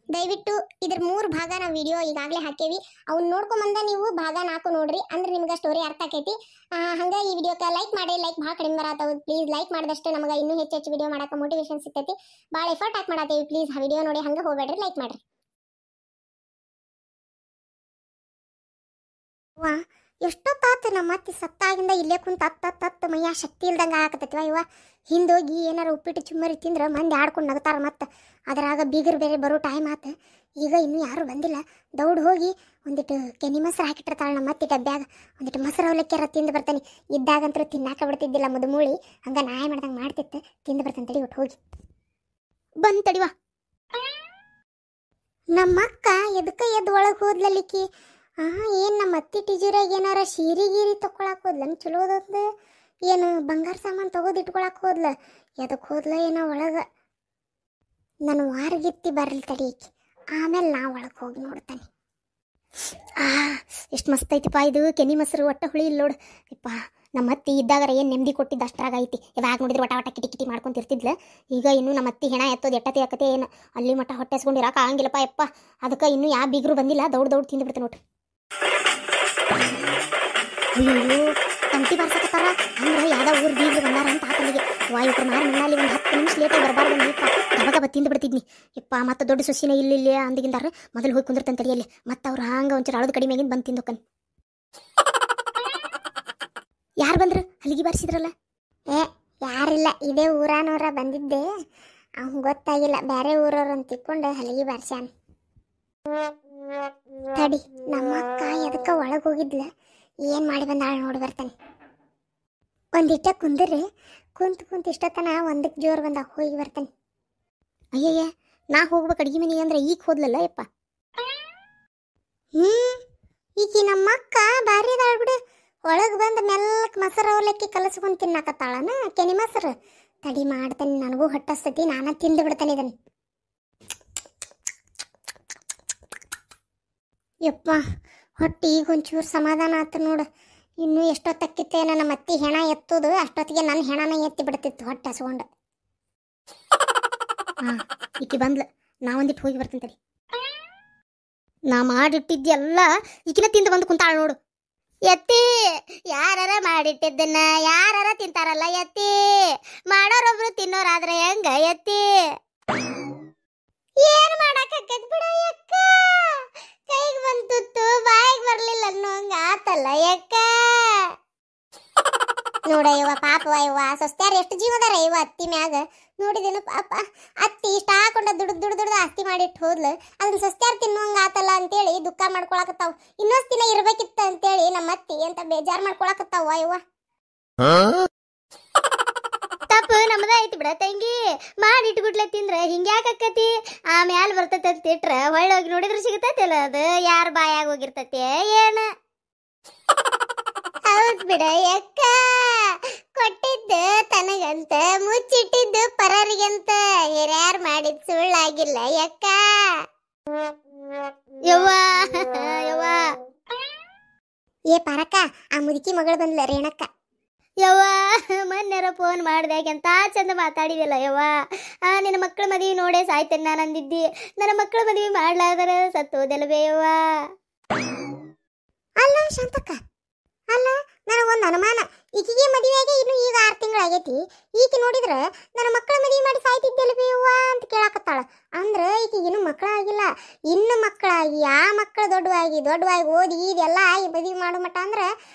ದಯವಿಟ್ಟು ಇದ್ರ 3 ಭಾಗ ನಾವು ವಿಡಿಯೋ ಈಗಾಗಲೇ ಹಾಕೇವಿ. ಅವ್ನು ನೋಡ್ಕೊಂಬಂದ ನೀವು ಭಾಗ 4 ನೋಡ್ರಿ, ಅಂದ್ರೆ ನಿಮ್ಗೆ ಸ್ಟೋರಿ ಅರ್ಥ ಆಕೈತಿ. ಹಂಗೆ ಈ ವಿಡಿಯೋಕ್ಕೆ ಲೈಕ್ ಮಾಡಿ. ಲೈಕ್ ಭಾಳ ಕಡಿಮೆ ಬರತ್ತವು. ಪ್ಲೀಸ್ ಲೈಕ್ ಮಾಡಿದಷ್ಟು ನಮಗೆ ಇನ್ನೂ ಹೆಚ್ಚು ವಿಡಿಯೋ ಮಾಡಕ್ಕೆ ಮೋಟಿವೇಶನ್ ಸಿಗ್ತೈತಿ. ಭಾಳ ಎಫರ್ಟ್ ಹಾಕಿ ಮಾಡತ್ತೀವಿ. ಪ್ಲೀಸ್ ಆ ವಿಡಿಯೋ ನೋಡಿ ಹಂಗೆ ಹೋಗ್ಬೇಡ್ರಿ, ಲೈಕ್ ಮಾಡಿರಿ. ವಾ ಎಷ್ಟೊತ್ತಾತು ನಮ್ಮ ಅತ್ತಿ ಸತ್ತಾಗಿಂದ ಇಲ್ಲೇ ಕುಂತ ತತ್ತ ಮೈಯ ಶಕ್ತಿ ಇಲ್ದಂಗೆ ಆಗಕತ್ತೈತಿವ. ಇವ ಹಿಂದೋಗಿ ಏನಾರ ಉಪ್ಪಿಟ್ಟು ಚುಮ್ಮರಿ ತಿಂದ್ರೆ ಮಂದಿ ಆಡ್ಕೊಂಡು ನಗ್ತಾರ. ಮತ್ತೆ ಅದರಾಗ ಬೀಗರು ಬೇರೆ ಬರೋ ಟೈಮ್ ಆತು. ಈಗ ಇನ್ನೂ ಯಾರೂ ಬಂದಿಲ್ಲ. ದೌಡ್ ಹೋಗಿ ಒಂದಿಟ್ಟು ಕೆನಿ ಮೊಸರು ಹಾಕಿಟ್ಟಿರ್ತಾಳೆ ನಮ್ಮ ಅತ್ತಿ ಡಬ್ಬ್ಯಾಗ. ಒಂದಿಟ್ಟು ಮೊಸರು ಅವಲಕ್ಕಿರ ತಿಂದು ಬರ್ತಾನೆ. ಇದ್ದಾಗಂತೂ ತಿನ್ನಾಕ ಬಿಡ್ತಿದ್ದಿಲ್ಲ ಮದುಮೂಳಿ, ಹಂಗೆ ನಾಯಿ ಮಾಡ್ದಂಗೆ ಮಾಡ್ತಿತ್ತು. ತಿಂದು ಬರ್ತಾನೆ ತಡಿ, ಒಟ್ಟು ಹೋಗಿ ಬಂದು ತಡಿವಾ. ನಮ್ಮ ಅಕ್ಕ ಎದಕ್ಕೆ ಎದ್ದು ಒಳಗೆ ಹೋದ್ಲಲ್ಲಿಕ್ಕಿ. ಏನು ನಮ್ಮ ಅತ್ತಿ ಟೀಚರಾಗ ಏನಾರ ಸೀರೆ ಗೀರಿ ತೊಗೊಳಕ್ಕೆ ಹೋದ್ಲ, ಚಲೋ ಹೋದ. ಏನು ಬಂಗಾರ ಸಾಮಾನು ತೊಗೋದು ಇಟ್ಕೊಳಕ್ಕೆ ಹೋದ್ಲ, ಎದಕ್ಕೆ ಹೋದ್ಲ ಏನೋ ಒಳಗೆ. ನಾನು ವಾರಗಿತ್ತಿ ಬರಲಿ ತಡೀಕಿ, ಆಮೇಲೆ ನಾ ಒಳಗೆ ಹೋಗಿ ನೋಡ್ತಾನೆ. ಎಷ್ಟು ಮಸ್ತ್ ಐತಿಪ್ಪ ಇದು ಕೆನಿ ಮೊಸರು ಒಟ್ಟ ಹುಳಿ ಇಲ್ಲ ನೋಡು. ಯಪ್ಪ ನಮ್ಮ ಅತ್ತಿ ಇದ್ದಾಗರ ಏನು ನೆಮ್ಮದಿ ಕೊಟ್ಟಿದ್ದು ಅಷ್ಟ್ರಾಗ ಐತಿ. ಯಾವಾಗ ನೋಡಿದ್ರೆ ವಟ ವಟ ಕಿಟಿ ಕಿಟಿ ಮಾಡ್ಕೊಂತಿರ್ತಿದ್ಲ. ಈಗ ಇನ್ನೂ ನಮ್ಮ ಅತ್ತಿ ಹೆಣ ಎತ್ತೋದು ಎಟ್ಟತಿ ಆಕತೆ ಏನು ಅಲ್ಲಿ ಮಟ್ಟ ಹೊಟ್ಟೆಸ್ಕೊಂಡಿರಾಕ ಆಗಂಗಿಲ್ಲಪ್ಪ ಯಪ್ಪ. ಅದಕ್ಕೆ ಇನ್ನೂ ಯಾವ ಬೀಗರು ಬಂದಿಲ್ಲ, ದೌಡ್ ದೌಡ್ ತಿಂದು ಬಿಡ್ತೆ ನೋಡ್ರಿ. ಅಯ್ಯೋ ತಂತಿ ಬಾರ್ಸಕತ್ತಾರ ಅಂದ್ರೆ ಯಾವ್ದೋ ಊರು ಬೀಗರು ಬಂದಾರ ಅಂತ ಆತನಿಗೆ. ವಾಯುಕ್ರ ಮಾರ ಮಣ್ಣಲ್ಲಿ ಒಂದು 10 ನಿಮಿಷ ಲೇಟಾಗಿ ಬರಬಾರ್ದು ಯಪ್ಪ. ಗಬಗಬ ತಿಂದು ಬಿಡ್ತಿದ್ನಿ ಯಪ್ಪ. ಮತ್ತೆ ದೊಡ್ಡ ಸೊಸಿನ ಇಲ್ಲಿ ಅಂದಿಗಿಂದಾರ ಮೊದಲು ಹೋಗಿ ಕುಂದಿರ್ತಂತ ತಡಿಯಲ್ಲಿ. ಮತ್ತೆ ಅವ್ರು ಹಂಗೆ ಒಂಚೂರು ಅಳದು ಕಡಿಮೆಗಿಂದ ಬಂದು ತಿಂದೋಕನ್. ಯಾರು ಬಂದ್ರು ಹಲಿಗೆ ಬಾರಿಸಿದ್ರಲ್ಲ? ಯಾರಿಲ್ಲ, ಇದೇ ಊರಾನವರ ಬಂದಿದ್ದೆ. ಅವ್ನು ಗೊತ್ತಾಗಿಲ್ಲ, ಬೇರೆ ಊರವ್ರು ಅಂತ ತಿಕ್ಕೊಂಡು ಹಲಿಗೆ ಬಾರಿಸ್ಯಾನ. ತಡಿ, ನಮ್ಮ ಅಕ್ಕ ಎದಕ್ಕೆ ಒಳಗೆ ಹೋಗಿದ್ಲ, ಏನು ಮಾಡಿ ಬಂದಾಳ ನೋಡಿ ಬರ್ತಾನೆ. ಒಂದಿಟ್ಟ ಕುಂದ್ರಿ ಕುಂತ ಇಷ್ಟತನ ಒಂದಕ್ಕೆ ಜೋರು ಬಂದ ಹೋಗಿ ಬರ್ತಾನೆ. ಅಯ್ಯಯ್ಯ, ನಾ ಹೋಗ್ಬೇಕು ಅಡ್ಗೆ ಮನೆ ಅಂದ್ರೆ ಈಗ ಹೋದ್ಲಲ್ಲ ಯಪ್ಪ. ಈಕಿ ನಮ್ಮ ಅಕ್ಕ ಭಾರಿ ಅದಾಳ ಬಿಡು. ಒಳಗೆ ಬಂದು ಮೆಲ್ಲಕ್ಕೆ ಮೊಸರು ಅವಲಕ್ಕಿ ಕಲಸ್ಕೊಂಡು ತಿನ್ನಾಕತ್ತಾಳನ ಕೆನಿ ಮೊಸರು. ತಡಿ ಮಾಡ್ತಾನೆ, ನನಗೂ ಹೊಟ್ಟಸ್ತತಿ, ನಾನು ತಿಂದು ಬಿಡ್ತಾನೆ ಇದನ್ನು. ಯಪ್ಪ ಹೊಟ್ಟೆ ಈಗ ಒಂಚೂರು ಸಮಾಧಾನ ಆತು ನೋಡು. ಇನ್ನೂ ಎಷ್ಟೊತ್ತಕ್ಕಿತ್ತೇನ ನಮ್ಮ ಅತ್ತಿ ಹೆಣ ಎತ್ತೋದು, ಅಷ್ಟೊತ್ತಿಗೆ ನನ್ನ ಹೆಣನ ಎತ್ತಿ ಬಿಡ್ತಿತ್ತು ಹೊಟ್ಟೆ ಹಸ್ಕೊಂಡು. ಈಕಿ ಬಂದ್ಲ, ನಾ ಒಂದಿಟ್ಟು ಹೋಗಿ ಬರ್ತೀನಿ ತಡಿ. ನಾ ಮಾಡಿಟ್ಟಿದ್ದೆಲ್ಲ ಈಕಿನ ತಿಂದು ಬಂದು ಕುಂತಾಳ ನೋಡು. ಎತ್ತಿ ಯಾರ ಮಾಡಿಟ್ಟಿದ್ದನ್ನ ಯಾರ ತಿಂತಾರಲ್ಲ ಎತ್ತಿ. ಮಾಡೋರೊಬ್ರು ತಿನ್ನೋರಾದ್ರೆ ಹೆಂಗ ಎತ್ತಿ. ಏನು ಮಾಡಕ್ಕಾಗತ್ ಬಿಡ ಯಕ್ಕ, ಕೈಗೆ ಬಂತು ಬಾಯಿಗೆ ಬರ್ಲಿಲ್ಲ ಅನ್ನೋಂಗ ಆತಲ್ಲ ಯಕ್ಕ. ನೋಡ ಇವ ಪಾಪ ಇವ ಸೊಸ್ತ್ಯಾರ ಎಷ್ಟು ಜೀವದಾರ ಇವ ಅತ್ತಿ ಮ್ಯಾಗ. ನೋಡಿದೇನು ಪಾಪ ಅತ್ತಿ ಇಷ್ಟ ಹಾಕೊಂಡ ದುಡ್ದು ಆಸ್ತಿ ಮಾಡಿಟ್ಟು ಹೋದ್ಲು ಅದನ್ನ ಸಸ್ತ್ಯಾರ ತಿನ್ನುವಂಗ ಆತಲ್ಲ ಅಂತೇಳಿ ದುಃಖ ಮಾಡ್ಕೊಳಕತ್ತಾವ. ಇನ್ನೊಂದ್ ದಿನ ಇರ್ಬೇಕಿತ್ತ ಅಂತೇಳಿ ನಮ್ಮ ಅತ್ತಿ ಅಂತ ಬೇಜಾರ್ ಮಾಡ್ಕೊಳಕತ್ತಾವ. ಯವ್ವ ತಪ್ಪು ನಮ್ದ ಐತಿ ಬಿಡ ತಂಗಿ. ಮಾಡಿಟ್ಬಿಡ್ಲೆ ತಿಂದ್ರ ಹಿಂಗ್ಯಾಕತಿ ಆಮ್ಯಾಲ ಬರ್ತೈತಿ ಅಂತ ಇಟ್ರ ಹೊಳ್ಳೋಗಿ ನೋಡಿದ್ರ ಸಿಗತೈತಿಲ್ಲ ಅದು ಯಾರ ಬಾಯಾಗ ಹೋಗಿರ್ತೈತಿ ಏನ. ಹೌದ್ ಬಿಡ ಯಕ್ಕ, ಕೊಟ್ಟಿದ್ದು ತನಗಂತ ಮುಚ್ಚಿಟ್ಟಿದ್ದು ಪರರಿಗಂತ ಹಿರಿಯಾರ್ ಮಾಡಿದ್ ಸುಳ್ಳಾಗಿಲ್ಲ ಯಕ್ಕ. ಯವ್ವ ಯವ್ವ ಏ ಪರಕ, ಆ ಮುದುಕಿ ಮಗಳು ಬಂದ್ಲ ರೇಣಕ್ಕ. ಯವ್ವ ಮೊನ್ನೆರ ಫೋನ್ ಮಾಡ್ದಾಗ ಎಂತ ಚಂದ ಮಾತಾಡಿದಲ್ಲ ಯವ್ವ. ನಿನ್ನ ಮಕ್ಕಳ ಮದುವೆ ನೋಡೇ ಸಾಯ್ತೇನೆ ನಾನು ಅಂದಿದ್ದಿ. ನನ್ನ ಮಕ್ಕಳ ಮದುವೆ ಮಾಡ್ಲಾರ್ದರ ಸತ್ತೋದಲ್ವೇ ಯವ್ವ. ಅಲ್ಲ ಶಾಂತಕ್ಕ, ಅಲ್ಲ ನನಗೊಂದು ಅನುಮಾನ. ಈಕಿಗೆ ಮದುವೆಗೆ ಇನ್ನು ಈಗ 6 ತಿಂಗಳಾಗೈತಿ. ಈಕಿ ನೋಡಿದ್ರ ನನ್ನ ಮಕ್ಕಳ ಮದುವೆ ಮಾಡಿ ಸಾಯ್ತಿದ್ದಲ್ವೇ ಯವ್ವ ಅಂತ ಕೇಳಾಕತ್ತಾಳ. ಅಂದ್ರೆ ಈಕಿಗಿನ್ನು ಮಕ್ಕಳಾಗಿಲ್ಲ. ಇನ್ನು ಮಕ್ಕಳಾಗಿ ಆ ಮಕ್ಕಳು ದೊಡ್ಡವಾಗಿ ಓದಿ ಇದೆಲ್ಲ ಆಗಿ ಮದುವೆ ಮಾಡೋ ಮಟ್ಟ ಅಂದ್ರೆ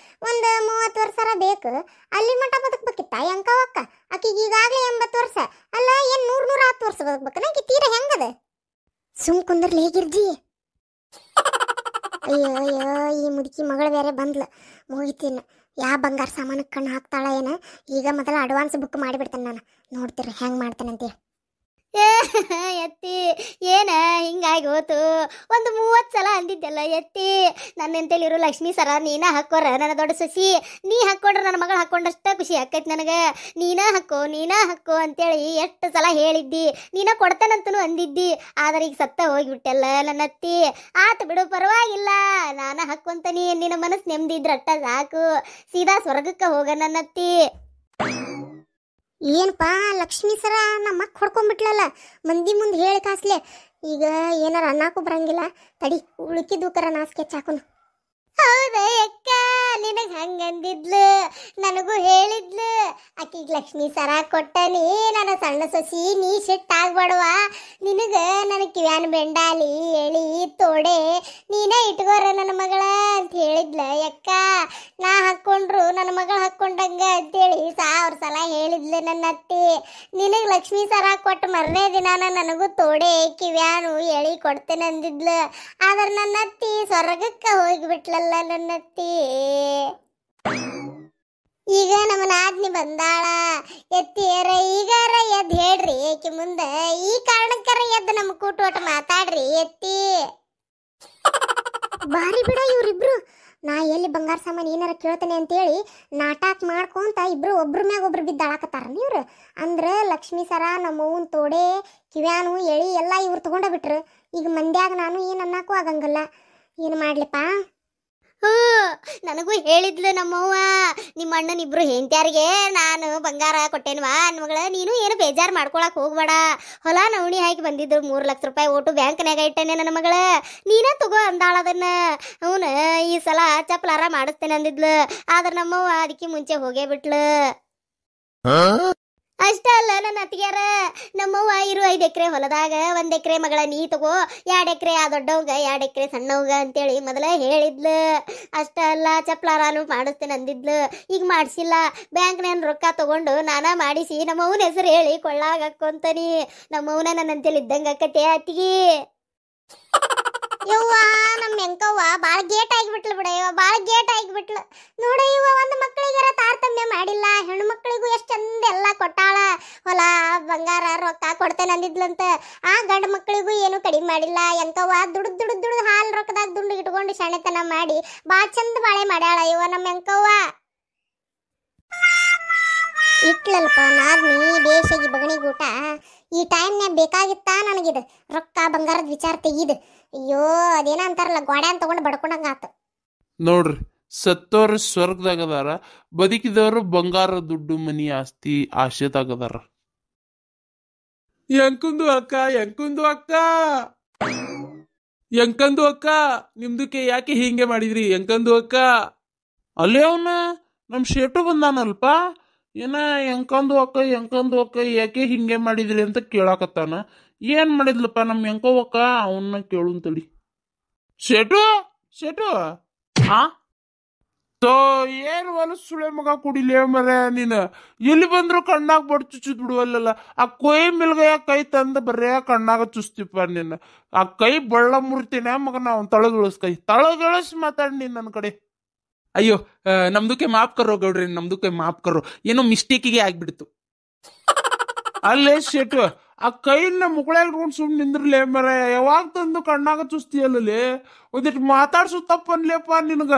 ಒಂದು 30 ವರ್ಷರ ಬೇಕು. ಅಲ್ಲಿ ಮಟ್ಟ ಬದುಕ್ಬೇಕಿತ್ತ ಹೆಂಕವಕ್ಕ? ಆಕಿಗೆ ಈಗಾಗಲೇ 80 ವರ್ಷ. ಅಲ್ಲ ಏನ್ 110 ವರ್ಷ ಬದುಕ್ಬೇಕನ? ಆಕಿ ತೀರ ಹೆಂಗದ? ಸುಮ್ ಕುಂದ್ರಲಿ ಹೇಗಿರ್ಜಿ. ಅಯ್ಯೋ ಅಯ್ಯೋ, ಈ ಮುದುಕಿ ಮಗಳು ಬೇರೆ ಬಂದ್ಲ. ಮುಗಿತೀನಿ. ಯಾವ ಬಂಗಾರ ಸಾಮಾನಕ್ಕೆ ಕಣ್ಣು ಹಾಕ್ತಾಳ ಏನ? ಈಗ ಮೊದಲ ಅಡ್ವಾನ್ಸ್ ಬುಕ್ ಮಾಡಿಬಿಡ್ತೇನೆ ನಾನು. ನೋಡ್ತೀರಿ ಹೆಂಗೆ ಮಾಡ್ತೇನಂತೇಳಿ. ಎತ್ತಿ ಏನ ಹಿಂಗಾಗಿ ಹೋತು? ಒಂದು 30 ಸಲ ಅಂದಿದ್ದೆಲ್ಲ ಎತ್ತಿ. ನನ್ನಂತೇಳಿರು ಲಕ್ಷ್ಮೀ ಸರ ನೀನ ಹಾಕೋರ ನನ್ನ ದೊಡ್ಡ ಸೊಸಿ. ನೀ ಹಾಕೊಂಡ್ರೆ ನನ್ನ ಮಗಳು ಹಾಕೊಂಡಷ್ಟ ಖುಷಿ ಆಕೈತಿ ನನಗೆ. ನೀನ ಹಾಕೋ ಅಂತೇಳಿ ಎಷ್ಟು ಸಲ ಹೇಳಿದ್ದಿ. ನೀನ ಕೊಡ್ತೇನಂತನೂ ಅಂದಿದ್ದಿ. ಆದ್ರೆ ಈಗ ಸತ್ತ ಹೋಗಿಬಿಟ್ಟೆಲ್ಲ ನನ್ನ ಅತ್ತಿ. ಆತ ಬಿಡು, ಪರವಾಗಿಲ್ಲ, ನಾನ ಹಾಕೊಂತನಿ. ನಿನ್ನ ಮನಸ್ಸು ನೆಮ್ಮದಿ ಇದ್ರಟ್ಟ ಸಾಕು. ಸೀದಾ ಸ್ವರ್ಗಕ್ಕೆ ಹೋಗ ನನ್ನ ಅತ್ತಿ. ಏನಪ್ಪಾ ಲಕ್ಷ್ಮೀ ಸರ ನಮ್ಮ ಅಕ್ಕ ಹೊಡ್ಕೊಂಡ್ಬಿಟ್ಲಲ್ಲ, ಮಂದಿ ಮುಂದೆ ಹೇಳಿ ಕಾಸ್ಲೆ. ಈಗ ಏನಾರ ಅನ್ನಕ್ಕೂ ಬರಂಗಿಲ್ಲ. ತಡಿ ಉಳುಕಿದ್ದು ಕರ ನಾ ಸ್ಕೆಚ್ ಹಾಕೋನು. ಹೌದಾ ಅಕ್ಕ, ನಿನಗೆ ಹಂಗಂದಿದ್ಲು, ನನಗೂ ಹೇಳಿದ್ಲು. ಆಕಿಗೆ ಲಕ್ಷ್ಮೀ ಸರ ಕೊಟ್ಟನಿ ನನ್ನ ಸಣ್ಣ ಸೊಸಿ, ನೀ ಸಿಟ್ಟಾಗ್ಬೇಡವ. ನಿನಗ ನನ್ನ ಕಿವ್ಯಾನ ಬೆಂಡಾಲಿ ಎಳಿ ತೋಡೆ ನೀನೇ ಇಟ್ಕೋರ ನನ್ನ ಮಗಳ ಅಂತ ಹೇಳಿದ್ಲ ಅಕ್ಕ. ನಾ ಹಾಕ್ಕೊಂಡ್ರು ನನ್ನ ಮಗಳು ಹಾಕ್ಕೊಂಡಂಗ ಅಂತೇಳಿ 1000 ಸಲ ಹೇಳಿದ್ಲು ನನ್ನ ಅತ್ತಿ. ನಿನಗೆ ಲಕ್ಷ್ಮೀ ಸರ ಕೊಟ್ಟು ಮರನೇ ದಿನ ನನಗೂ ತೋಡೆ ಕಿವ್ಯಾನು ಎಳಿ ಕೊಡ್ತೇನೆ ಅಂದಿದ್ಲು. ಆದ್ರೆ ನನ್ನ ಅತ್ತಿ ಸ್ವರ್ಗಕ್ಕೆ ಹೋಗಿಬಿಟ್ಲಲ್ಲ ನನ್ನ ಅತ್ತಿ. ಈಗ ನಮ್ಮ ನಾದ್ನಿ ಬಂದಾಳ. ಎತ್ತಿಯರ ಈಗಾರ ಎದ್ದು ಹೇಳ್ರಿ ಏಕೆ ಮುಂದೆ. ಈ ಕಾರಣಕ್ಕರ ಎದ್ದು ನಮ್ಮ ಕೂಟೋಟ ಮಾತಾಡ್ರಿ ಎತ್ತಿ. ಬಾರಿ ಬಿಡ ಇವ್ರಿಬ್ರು. ನಾ ಎಲ್ಲಿ ಬಂಗಾರ ಸಾಮಾನು ಏನಾರ ಕೇಳ್ತೇನೆ ಅಂತೇಳಿ ನಾಟಕ ಮಾಡ್ಕೊಂತ ಇಬ್ರು ಒಬ್ರ ಮ್ಯಾಗ ಒಬ್ರು ಬಿದ್ದಾಳಕತ್ತಾರ ಇವ್ರು. ಅಂದ್ರೆ ಲಕ್ಷ್ಮೀ ಸರ, ನಮ್ಮವ್ವನ ತೋಡೆ, ಕಿವ್ಯಾನು ಎಳಿ ಎಲ್ಲ ಇವ್ರು ತಗೊಂಡ ಬಿಟ್ರು. ಈಗ ಮಂದ್ಯಾಗ ನಾನು ಏನು ಅನ್ನಕ್ಕೂ ಆಗಂಗಿಲ್ಲ. ಏನು ಮಾಡ್ಲಿಪ್ಪ? ನನಗೂ ಹೇಳಿದ್ಲು ನಮ್ಮವ್ವ, ನಿಮ್ಮ ಅಣ್ಣನಿಬ್ರು ಹೆಂಡ್ತಿಯಾರಿಗೆ ನಾನು ಬಂಗಾರ ಕೊಟ್ಟೇನ್ವಾ ಮಗಳ. ನೀನು ಏನು ಬೇಜಾರು ಮಾಡ್ಕೊಳಕ್ ಹೋಗ್ಬೇಡ. ಹೊಲ ನವಣಿ ಹಾಕಿ ಬಂದಿದ್ರು 3 ಲಕ್ಷ ರೂಪಾಯಿ ಓಟು ಬ್ಯಾಂಕ್ನಾಗ ಇಟ್ಟೇನೆ ನನ್ನ ಮಗಳ. ನೀನ ತಗೋ ಅಂದಾಳ ಅದನ್ನ. ಅವನು ಈ ಸಲ ಚಪ್ಲಾರ ಮಾಡಿಸ್ತೇನೆ ಅಂದಿದ್ಲು. ಆದ್ರೆ ನಮ್ಮವ್ವ ಅದಕ್ಕೆ ಮುಂಚೆ ಹೋಗೇ ಬಿಟ್ಲು. ಅಷ್ಟ ಅಲ್ಲ ನನ್ನ ಅತ್ತಿಗ್ಯಾರ, ನಮ್ಮವ್ವ ಇರು 5 ಎಕರೆ ಹೊಲದಾಗ 1 ಎಕರೆ ಮಗಳ ನೀ ತಗೋ, 2 ಎಕರೆ ಆ ದೊಡ್ಡವಂಗ 2 ಎಕರೆ ಸಣ್ಣವಂಗ ಅಂತೇಳಿ ಮೊದಲ ಹೇಳಿದ್ಲು. ಅಷ್ಟ ಅಲ್ಲ ಚಪ್ಲಾರಾನು ಮಾಡಿಸ್ತೇನೆ ಅಂದಿದ್ಲು. ಈಗ ಮಾಡಿಸಿಲ್ಲ. ಬ್ಯಾಂಕ್ನ ರೊಕ್ಕ ತಗೊಂಡು ನಾನಾ ಮಾಡಿಸಿ ನಮ್ಮವ್ವನ ಹೆಸರು ಹೇಳಿ ಕೊಳ್ಳಾಗ ಹಾಕೊಂತಾನಿ. ನಮ್ಮವ್ವನ ನನ್ನ ಅಂತೇಳಿ ಇದ್ದಂಗ ಅಕ್ಕತೆ ಅತ್ತಿಗೆ. ಯವ್ವ ನಮ್ಮ ಎಂಕವ್ವ ಬಾಳ ಗೇಟ್ ಆಗಿಬಿಟ್ಲು ಬಿಡ. ಯವ್ವ ಬಾಳ ಗೇಟ್ ಆಗಿಬಿಟ್ಲು ನೋಡ. ಇವ ಒಂದು ಮಕ್ಕಳಿಗಾರ ತಾರತಮ್ಯ ಮಾಡಿಲ್ಲ. ಹೆಣ್ಣು ಮಕ್ಕಳಿಗೂ ಎಷ್ಟು ಚಂದ ಎಲ್ಲ ಕೊಟ್ಟಾಳ. ಹೊಲ ಬಂಗಾರ ರೊಕ್ಕ ಕೊಡ್ತೇನೆ ಅಂದಿದ್ಲಂತ. ಆ ಗಂಡು ಮಕ್ಕಳಿಗೂ ಏನು ಕಡಿಮೆ ಮಾಡಿಲ್ಲ. ಎಂಕವ್ವ ದುಡ್ದು ಹಾಲು ರೊಕ್ಕದಾಗ ದುಂಡು ಇಟ್ಕೊಂಡು ಶಾಣೆತನ ಮಾಡಿ ಬಾಳ ಚಂದ ಬಾಳೆ ಮಾಡ್ಯಾಳ ಇವ ನಮ್ಮ ಎಂಕವ್ವ. ಇಟ್ಲಲ್ಪ ನಾದ್ನಿ ಬೇಷಗಿ ಬಗಣಿಗೂಟ. ಈ ಟೈಮ್ನ್ಯಾಗ ಬೇಕಾಗಿತ್ತಾ ನನಗಿದು ರೊಕ್ಕ ಬಂಗಾರದ ವಿಚಾರ ತೆಗೀದು. ಅಯ್ಯೋ ಅದೇನ ಅಂತಾರಲ್ಲ, ಗೋಡ್ಯಾನ್ ತಗೊಂಡು ಬಡ್ಕೊಂಡಂಗಾತ ನೋಡ್ರಿ. ಸತ್ತೋರು ಸ್ವರ್ಗದಾಗದಾರ, ಬದುಕಿದವರು ಬಂಗಾರ ದುಡ್ಡು ಮನಿ ಆಸ್ತಿ ಆಶೆದಾಗದಾರ. ಎಂಕುಂದು ಅಕ್ಕ ನಿಮ್ದಕ್ಕೆ ಯಾಕೆ ಹೀಗೆ ಮಾಡಿದ್ರಿ ಎಂಕಂದು ಅಕ್ಕ? ಅಲ್ಲೇ ಅವನ ನಮ್ ಶೇಟು ಬಂದಾನಲ್ಪ. ಏನ ಎಂಕಂದು ಅಕ್ಕ ಯಾಕೆ ಹಿಂಗೆ ಮಾಡಿದ್ರಿ ಅಂತ ಕೇಳಾಕತ್ತಾನ. ಏನ್ ಮಾಡಿದ್ಲಪ್ಪ ನಮ್ ಎಂಕವ್ವಕ್ಕ? ಅವನ್ನ ಕೇಳುಂತಳಿ. ಶೇಟು ಆ ತೋ ಏನ್ ಹೊಲಸ್ ಸುಳೆ ಮಗ ಕುಡಿಲೇ ಮರ ನೀನು ಎಲ್ಲಿ ಬಂದ್ರು ಕಣ್ಣಾಗ ಬಡ್ ಚುಚ್ಚುದ್ ಬಿಡುವಲ್ಲ ಆ ಕೊಯ್ ಮಿಲ್ಗಯ ಕೈ ತಂದು ಬರೇ ಕಣ್ಣಾಗ ಚುಸ್ತಿಪ್ಪ ನೀನು ಆ ಕೈ ಬಳ್ಳ ಮುರ್ತೀನಿ ಮಗ ನಾವು ತಳಗಿಳಿಸ್ ಕೈ ತಳಗಿಳಿಸ್ ಮಾತಾಡಿ ನೀನ್ ನನ್ನ ಕಡೆ. ಅಯ್ಯೋ ನಮ್ದಕ್ಕೆ ಮಾಫ್ ಕರೋ ಗೌಡ್ರಿ, ನಮ್ದಕ್ಕೆ ಮಾಫ್ ಕರೋ, ಏನೋ ಮಿಸ್ಟೇಕಿಗೆ ಆಗ್ಬಿಡ್ತು. ಅಲ್ಲೇ ಶೆಟು ಆ ಕೈನ ಮುಗಳಾಗ ಇಟ್ಕೊಂಡು ಸುಮ್ಮನೆ ನಿಂದ್ರಲೇ ಮರ, ಯಾವಾಗ ತಂದು ಕಣ್ಣಾಗ ಚುಸ್ತಿಯಲ್ಲೇ ಒಂದಿಟ್ಟು ಮಾತಾಡ್ಸು ತಪ್ಪನ್ಲೇಪ್ಪ ನಿನಗ.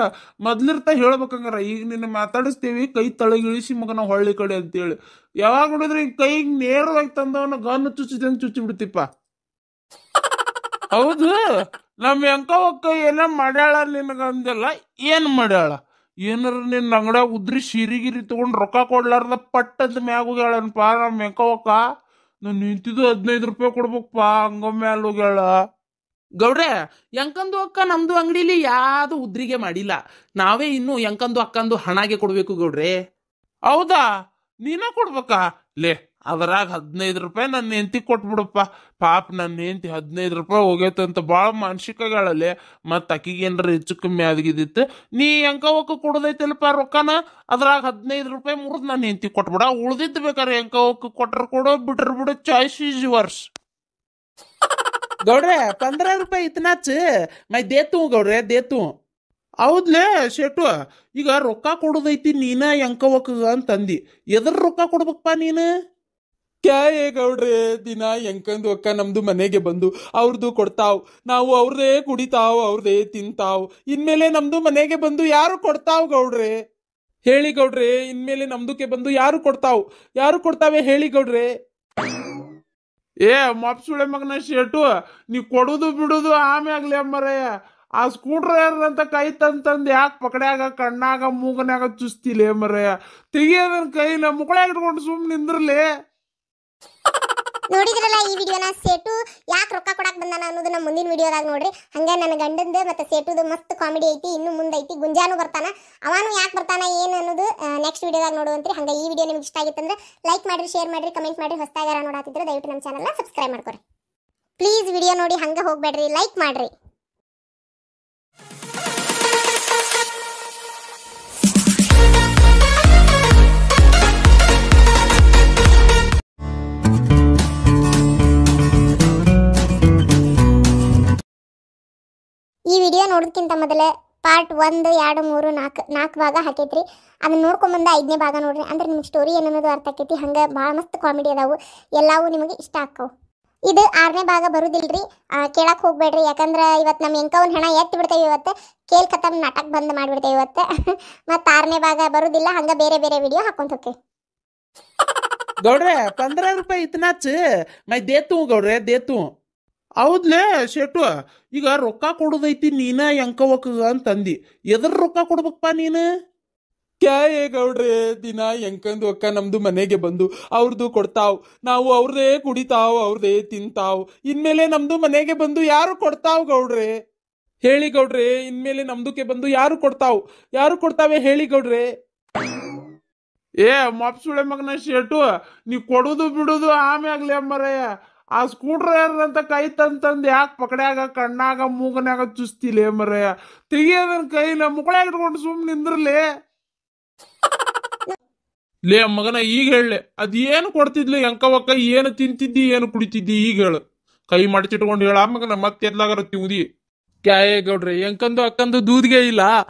ಮೊದ್ಲಿರ್ತಾ ಹೇಳ್ಬೇಕಂಗಾರ, ಈಗ ನಿನ್ನ ಮಾತಾಡಿಸ್ತೀವಿ ಕೈ ತಳಗಿಳಿಸಿ ಮಗ ನಾವು ಹೊಳ್ಳಿ ಕಡೆ ಅಂತೇಳಿ. ಯಾವಾಗ ನೋಡಿದ್ರೆ ಈ ಕೈಗೆ ನೇರವಾಗಿ ತಂದವನ ಗನ್ನು ಚುಚ್ಚಿದಂಗೆ ಚುಚ್ಚಿ ಬಿಡ್ತಿಪ್ಪ. ಹೌದು, ನಮ್ ಎಂಕವಕ್ಕ ಏನ ಮಾಡ್ಯಾಳ ನಿನಗ ಅಂದೆಲ್ಲ, ಏನ್ ಮಾಡ್ಯಾಳ? ಏನಾರ ನಿನ್ನ ಅಂಗಡ್ಯಾಗ ಉದ್ರಿ ಸಿರಿಗಿರಿ ತಗೊಂಡ್ ರೊಕ್ಕ ಕೊಡ್ಲಾರ್ದ ಪಟ್ಟಂತ ಮ್ಯಾಗ ಹೋಗ್ಯಾಳನ್ಪ ನಮ್ ಎಂಕವಕ್ಕ. ನಾನು ನಿಂತಿದ್ದು 15 ರೂಪಾಯಿ ಕೊಡ್ಬೇಕಪ್ಪ, ಹಂಗ ಮ್ಯಾಲ ಹೋಗ್ಯಾಳ. ಗೌಡ್ರೆ, ಎಂಕಂದು ಅಕ್ಕ ನಮ್ದು ಅಂಗಡಿಲಿ ಯಾವ್ದು ಉದ್ರಿಗೆ ಮಾಡಿಲ್ಲ, ನಾವೇ ಇನ್ನು ಎಂಕಂದು ಅಕ್ಕಂದು ಹಣಗೆ ಕೊಡ್ಬೇಕು ಗೌಡ್ರೆ. ಹೌದಾ, ನೀನ ಕೊಡ್ಬೇಕಾ? ಲೇ ಅದ್ರಾಗ 15 ರೂಪಾಯಿ ನನ್ನ ಹೆಂಡತಿ ಕೊಟ್ಬಿಡಪ್ಪ. ಪಾಪ ನನ್ನ ಹೆಂಡತಿ 15 ರೂಪಾಯಿ ಹೋಗೈತಂತ ಭಾಳ ಮಾನಸಿಕಗಳಲ್ಲೇ. ಮತ್ತು ಅಕ್ಕಿಗೆ ಏನಾರ ಹೆಚ್ಚು ಕಮ್ಮಿ ಆದಗಿದ್ದಿತ್ತು, ನೀ ಎಂಕವಕ್ಕ ಕೊಡೋದೈತಲ್ಪ ರೊಕ್ಕನ, ಅದ್ರಾಗ 15 ರೂಪಾಯಿ ಮುರಿದು ನನ್ನ ಹೆಂಡತಿ ಕೊಟ್ಬಿಡ. ಉಳ್ದಿದ್ದು ಬೇಕಾರೆ ಎಂಕವಕ್ಕ ಕೊಟ್ರ ಕೊಡೋ, ಬಿಟ್ರ ಬಿಡು, ಚಾಯ್ಸ್ ಈಸ್ ಯುವರ್ಸ್. ಗೌಡ್ರೆ 15 ರೂಪಾಯಿ ಇತ್ನಾಚ್ ಮೈ ದೇತು ಗೌಡ್ರೆ, ದೇತು. ಹೌದ್ಲೇ ಶೆಟು, ಈಗ ರೊಕ್ಕ ಕೊಡೋದೈತಿ ನೀನ ಎಂಕವಕ್ಕ ಅಂತಂದಿ, ಎದ್ರ ರೊಕ್ಕ ಕೊಡ್ಬೇಕಪ್ಪ ನೀನು? ಕ್ಯಾಯೇ ಗೌಡ್ರೆ, ದಿನ ಎಂಕಂದು ಅಕ್ಕ ನಮ್ದು ಮನೆಗೆ ಬಂದು ಅವ್ರದ್ದು ಕೊಡ್ತಾವ್, ನಾವು ಅವ್ರದೇ ಕುಡಿತಾವ್, ಅವ್ರದೇ ತಿಂತಾವ್. ಇನ್ಮೇಲೆ ನಮ್ದು ಮನೆಗೆ ಬಂದು ಯಾರು ಕೊಡ್ತಾವ್ ಗೌಡ್ರೆ? ಹೇಳಿ ಗೌಡ್ರೆ, ಇನ್ಮೇಲೆ ನಮ್ದಕ್ಕೆ ಬಂದು ಯಾರು ಕೊಡ್ತಾವ್, ಯಾರು ಕೊಡ್ತಾವೆ ಹೇಳಿ ಗೌಡ್ರೆ? ಏ ಮಪ್ಸುಳೆ ಮಗನ ಶೆಟು, ನೀ ಕೊಡುದು ಬಿಡುದು ಆಮ್ಯಾಗ್ಲಿ ಅಮ್ಮರಯ್ಯ. ಆ ಸ್ಕೂಟ್ರ್ ಅಂತ ಕೈ ತಂತಂದು ಯಾಕೆ ಪಕಡ್ಯಾಗ ಕಣ್ಣಾಗ ಮೂಗನ್ಯಾಗ ಚುಸ್ತಿಲೇ ಮರಯ್ಯ? ತೆಗಿಯೋದನ್ ಕೈನ ಮುಕ್ಕಳಾಗ ಇಟ್ಕೊಂಡು ಸುಮ್ಮನೆ ನಿಂದ್ರಲೇ. ನೋಡಿದ್ರಲ್ಲ ಈ ವಿಡಿಯೋನ, ಸೇಟು ಯಾಕೆ ರೊಕ್ಕ ಕೊಡಕ್ ಬಂದಾನ ಅನ್ನೋದು ನಮ್ಮ ಮುಂದಿನ ವಿಡಿಯೋದಾಗ ನೋಡ್ರಿ. ಹಂಗೆ ನನ್ನ ಗಂಡಂದು ಮತ್ತೆ ಸೇಟುದು ಮಸ್ತ್ ಕಾಮಿಡಿ ಐತಿ, ಇನ್ನು ಮುಂದೈತಿ. ಗುಂಜಾನು ಬರ್ತಾನ, ಅವನು ಯಾಕೆ ಬರ್ತಾನ ಏನು ಅನ್ನೋದು ನೆಕ್ಸ್ಟ್ ವಿಡಿಯೋದಾಗ ನೋಡುವಂತ್ರಿ. ಹಂಗೆ ಈ ವಿಡಿಯೋ ನಿಮ್ಗೆ ಇಷ್ಟ ಆಗಿತ್ತಂದ್ರೆ ಲೈಕ್ ಮಾಡ್ರಿ, ಶೇರ್ ಮಾಡ್ರಿ, ಕಮೆಂಟ್ ಮಾಡ್ರಿ. ಹೊಸದಾಗಾರ ನೋಡಾತಿದ್ರೆ ದಯವಿಟ್ಟು ನಮ್ಮ ಚಾನಲ್ನ ಸಬ್ಸ್ಕ್ರೈಬ್ ಮಾಡ್ಕೊರಿ ಪ್ಲೀಸ್. ವಿಡಿಯೋ ನೋಡಿ ಹಂಗೆ ಹೋಗ್ಬೇಡ್ರಿ, ಲೈಕ್ ಮಾಡ್ರಿ. ಈ ವಿಡಿಯೋ ನೋಡೋದಕ್ಕಿಂತ ಮೊದಲೇ ಪಾರ್ಟ್ 1, 2, 3, 4 ಭಾಗ ಹಾಕೈತ್ರಿ. ಅದನ್ನ ನೋಡ್ಕೊಂಬಂದ 5ನೇ ಭಾಗ ನೋಡ್ರಿ, ಅಂದ್ರೆ ನಿಮ್ಗೆ ಸ್ಟೋರಿ ಏನನ್ನೋದು ಅರ್ಥ ಆಕೈತಿ. ಹಂಗೆ ಭಾಳ ಮಸ್ತ್ ಕಾಮಿಡಿ ಅದಾವು, ಎಲ್ಲವೂ ನಿಮಗೆ ಇಷ್ಟ ಆಕ್ಕವು. ಇದು 6ನೇ ಭಾಗ ಬರುದಿಲ್ರಿ, ಕೇಳಕ್ಕೆ ಹೋಗ್ಬೇಡ್ರಿ. ಯಾಕಂದ್ರೆ ಇವತ್ತು ನಮ್ಮ ಎಂಕವನ್ ಹಣ ಎತ್ತಿ ಬಿಡ್ತೇವೆ, ಇವತ್ತು ಕೇಲ್ ಖತಮ್ ನಾಟಕ ಬಂದ್ ಮಾಡಿಬಿಡ್ತೇವೆ ಇವತ್ತು. ಮತ್ತು 6ನೇ ಭಾಗ ಬರುದಿಲ್ಲ, ಹಂಗೆ ಬೇರೆ ಬೇರೆ ವಿಡಿಯೋ ಹಾಕೊಂತ ಹೋಗ್ತೇವೆ. ಗೌಡ್ರೆ 15 ರೂಪಾಯಿ ಇತ್ನಾಚ್ ಮೈ ದೇತು ಗೌಡ್ರೆ, ದೇತು. ಹೌದ್ಲೇ ಶೆಟು, ಈಗ ರೊಕ್ಕ ಕೊಡೋದೈತಿ ನೀನ ಎಂಕವಕ್ಕ ಅಂತಂದಿ, ಎದ್ರ ರೊಕ್ಕ ಕೊಡ್ಬೇಕಪ್ಪ ನೀನು? ಕ್ಯಾಯೇ ಗೌಡ್ರೆ, ದಿನ ಎಂಕಂದು ಅಕ್ಕ ನಮ್ದು ಮನೆಗೆ ಬಂದು ಅವ್ರದ್ದು ಕೊಡ್ತಾವ್, ನಾವು ಅವ್ರದೇ ಕುಡಿತಾವ್, ಅವ್ರದೇ ತಿಂತಾವ್. ಇನ್ಮೇಲೆ ನಮ್ದು ಮನೆಗೆ ಬಂದು ಯಾರು ಕೊಡ್ತಾವ್ ಗೌಡ್ರೆ? ಹೇಳಿ ಗೌಡ್ರೆ, ಇನ್ಮೇಲೆ ನಮ್ದಕ್ಕೆ ಬಂದು ಯಾರು ಕೊಡ್ತಾವ್, ಯಾರು ಕೊಡ್ತಾವೆ ಹೇಳಿ ಗೌಡ್ರೆ? ಏ ಮಪ್ಸುಳೆ ಮಗನ ಶೆಟು, ನೀ ಕೊಡುದು ಬಿಡುದು ಆಮ್ಯಾಗ್ಲಿ ಅಮ್ಮರಯ್ಯ. ಆ ಸ್ಕೂಟ್ರ್ ಅಂತ ಕೈ ತಂತಂದು ಯಾಕೆ ಪಕಡ್ಯಾಗ ಕಣ್ಣಾಗ ಮೂಗನ್ಯಾಗ ಚುಸ್ತಿಲೇ ಮರಯ್ಯ? ತೆಗಿಯೋದನ್ ಕೈನ ಮುಕ್ಕಳಾಗ ಇಟ್ಕೊಂಡು ಸುಮ್ಮನೆ ನಿಂದ್ರಲೇ. ಲೇ ಮಗನ, ಈಗ ಹೇಳಲೆ, ಅದೇನು ಕೊಡ್ತಿದ್ಲಿ ಎಂಕವಕ್ಕ? ಏನು ತಿಂತಿದ್ದಿ, ಏನು ಕುಡಿತಿದ್ದಿ? ಈಗ ಹೇಳು, ಕೈ ಮಡಚಿಟ್ಕೊಂಡು ಹೇಳ ಮಗನ, ಮತ್ತೆ ಎದ್ಲಾಗಾರ ತಿವುದಿ. ಕ್ಯಾಯೇ ಗೌಡ್ರೆ, ಎಂಕಂದು ಅಕ್ಕಂದು ದೂದ್ಗೆ ಇಲ್ಲ,